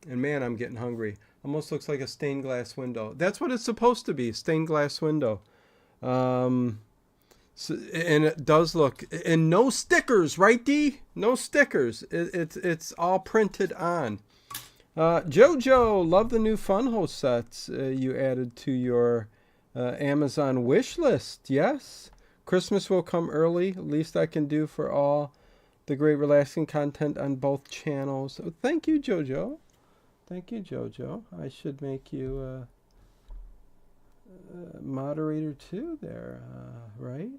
man, I'm getting hungry. Almost looks like a stained glass window. That's what it's supposed to be, stained glass window. And it does look, and no stickers, right, Dee? No stickers. It's all printed on. Jojo, love the new FunWhole sets you added to your Amazon wish list. Yes, Christmas will come early. Least I can do for all the great relaxing content on both channels. Oh, thank you, Jojo. Thank you, Jojo. I should make you a moderator too there, right?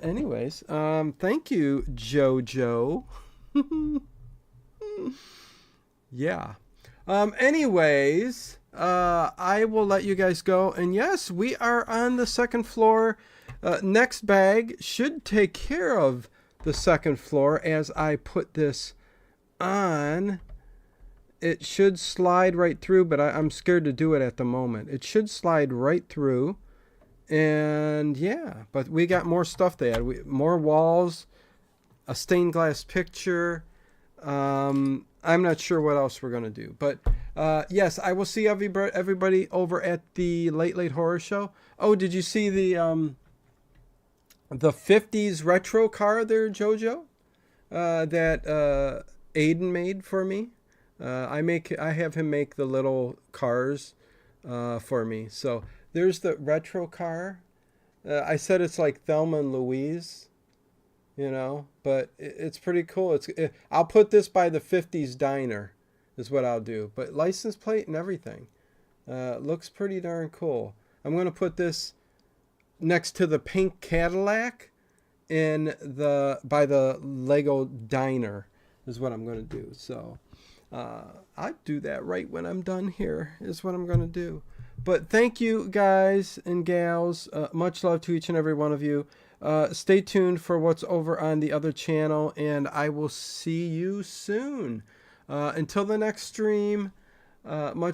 Anyways, thank you, Jojo. Yeah. Anyways, I will let you guys go. And yes, we are on the second floor. Next bag should take care of the second floor as I put this on. It should slide right through, but I'm scared to do it at the moment. It should slide right through. And yeah, but we got more stuff to add. More walls, a stained glass picture. I'm not sure what else we're going to do. But yes, I will see everybody over at the Late Late Horror Show. Oh, did you see the 50s retro car there, Jojo? That Aiden made for me. I have him make the little cars for me. So there's the retro car. I said it's like Thelma and Louise, you know, but it's pretty cool. I'll put this by the 50s diner is what I'll do. But license plate and everything. Looks pretty darn cool. I'm going to put this next to the pink Cadillac by the Lego diner is what I'm going to do. So I'll do that right when I'm done here is what I'm going to do. But thank you guys and gals. Much love to each and every one of you. Stay tuned for what's over on the other channel, and I will see you soon. Until the next stream, much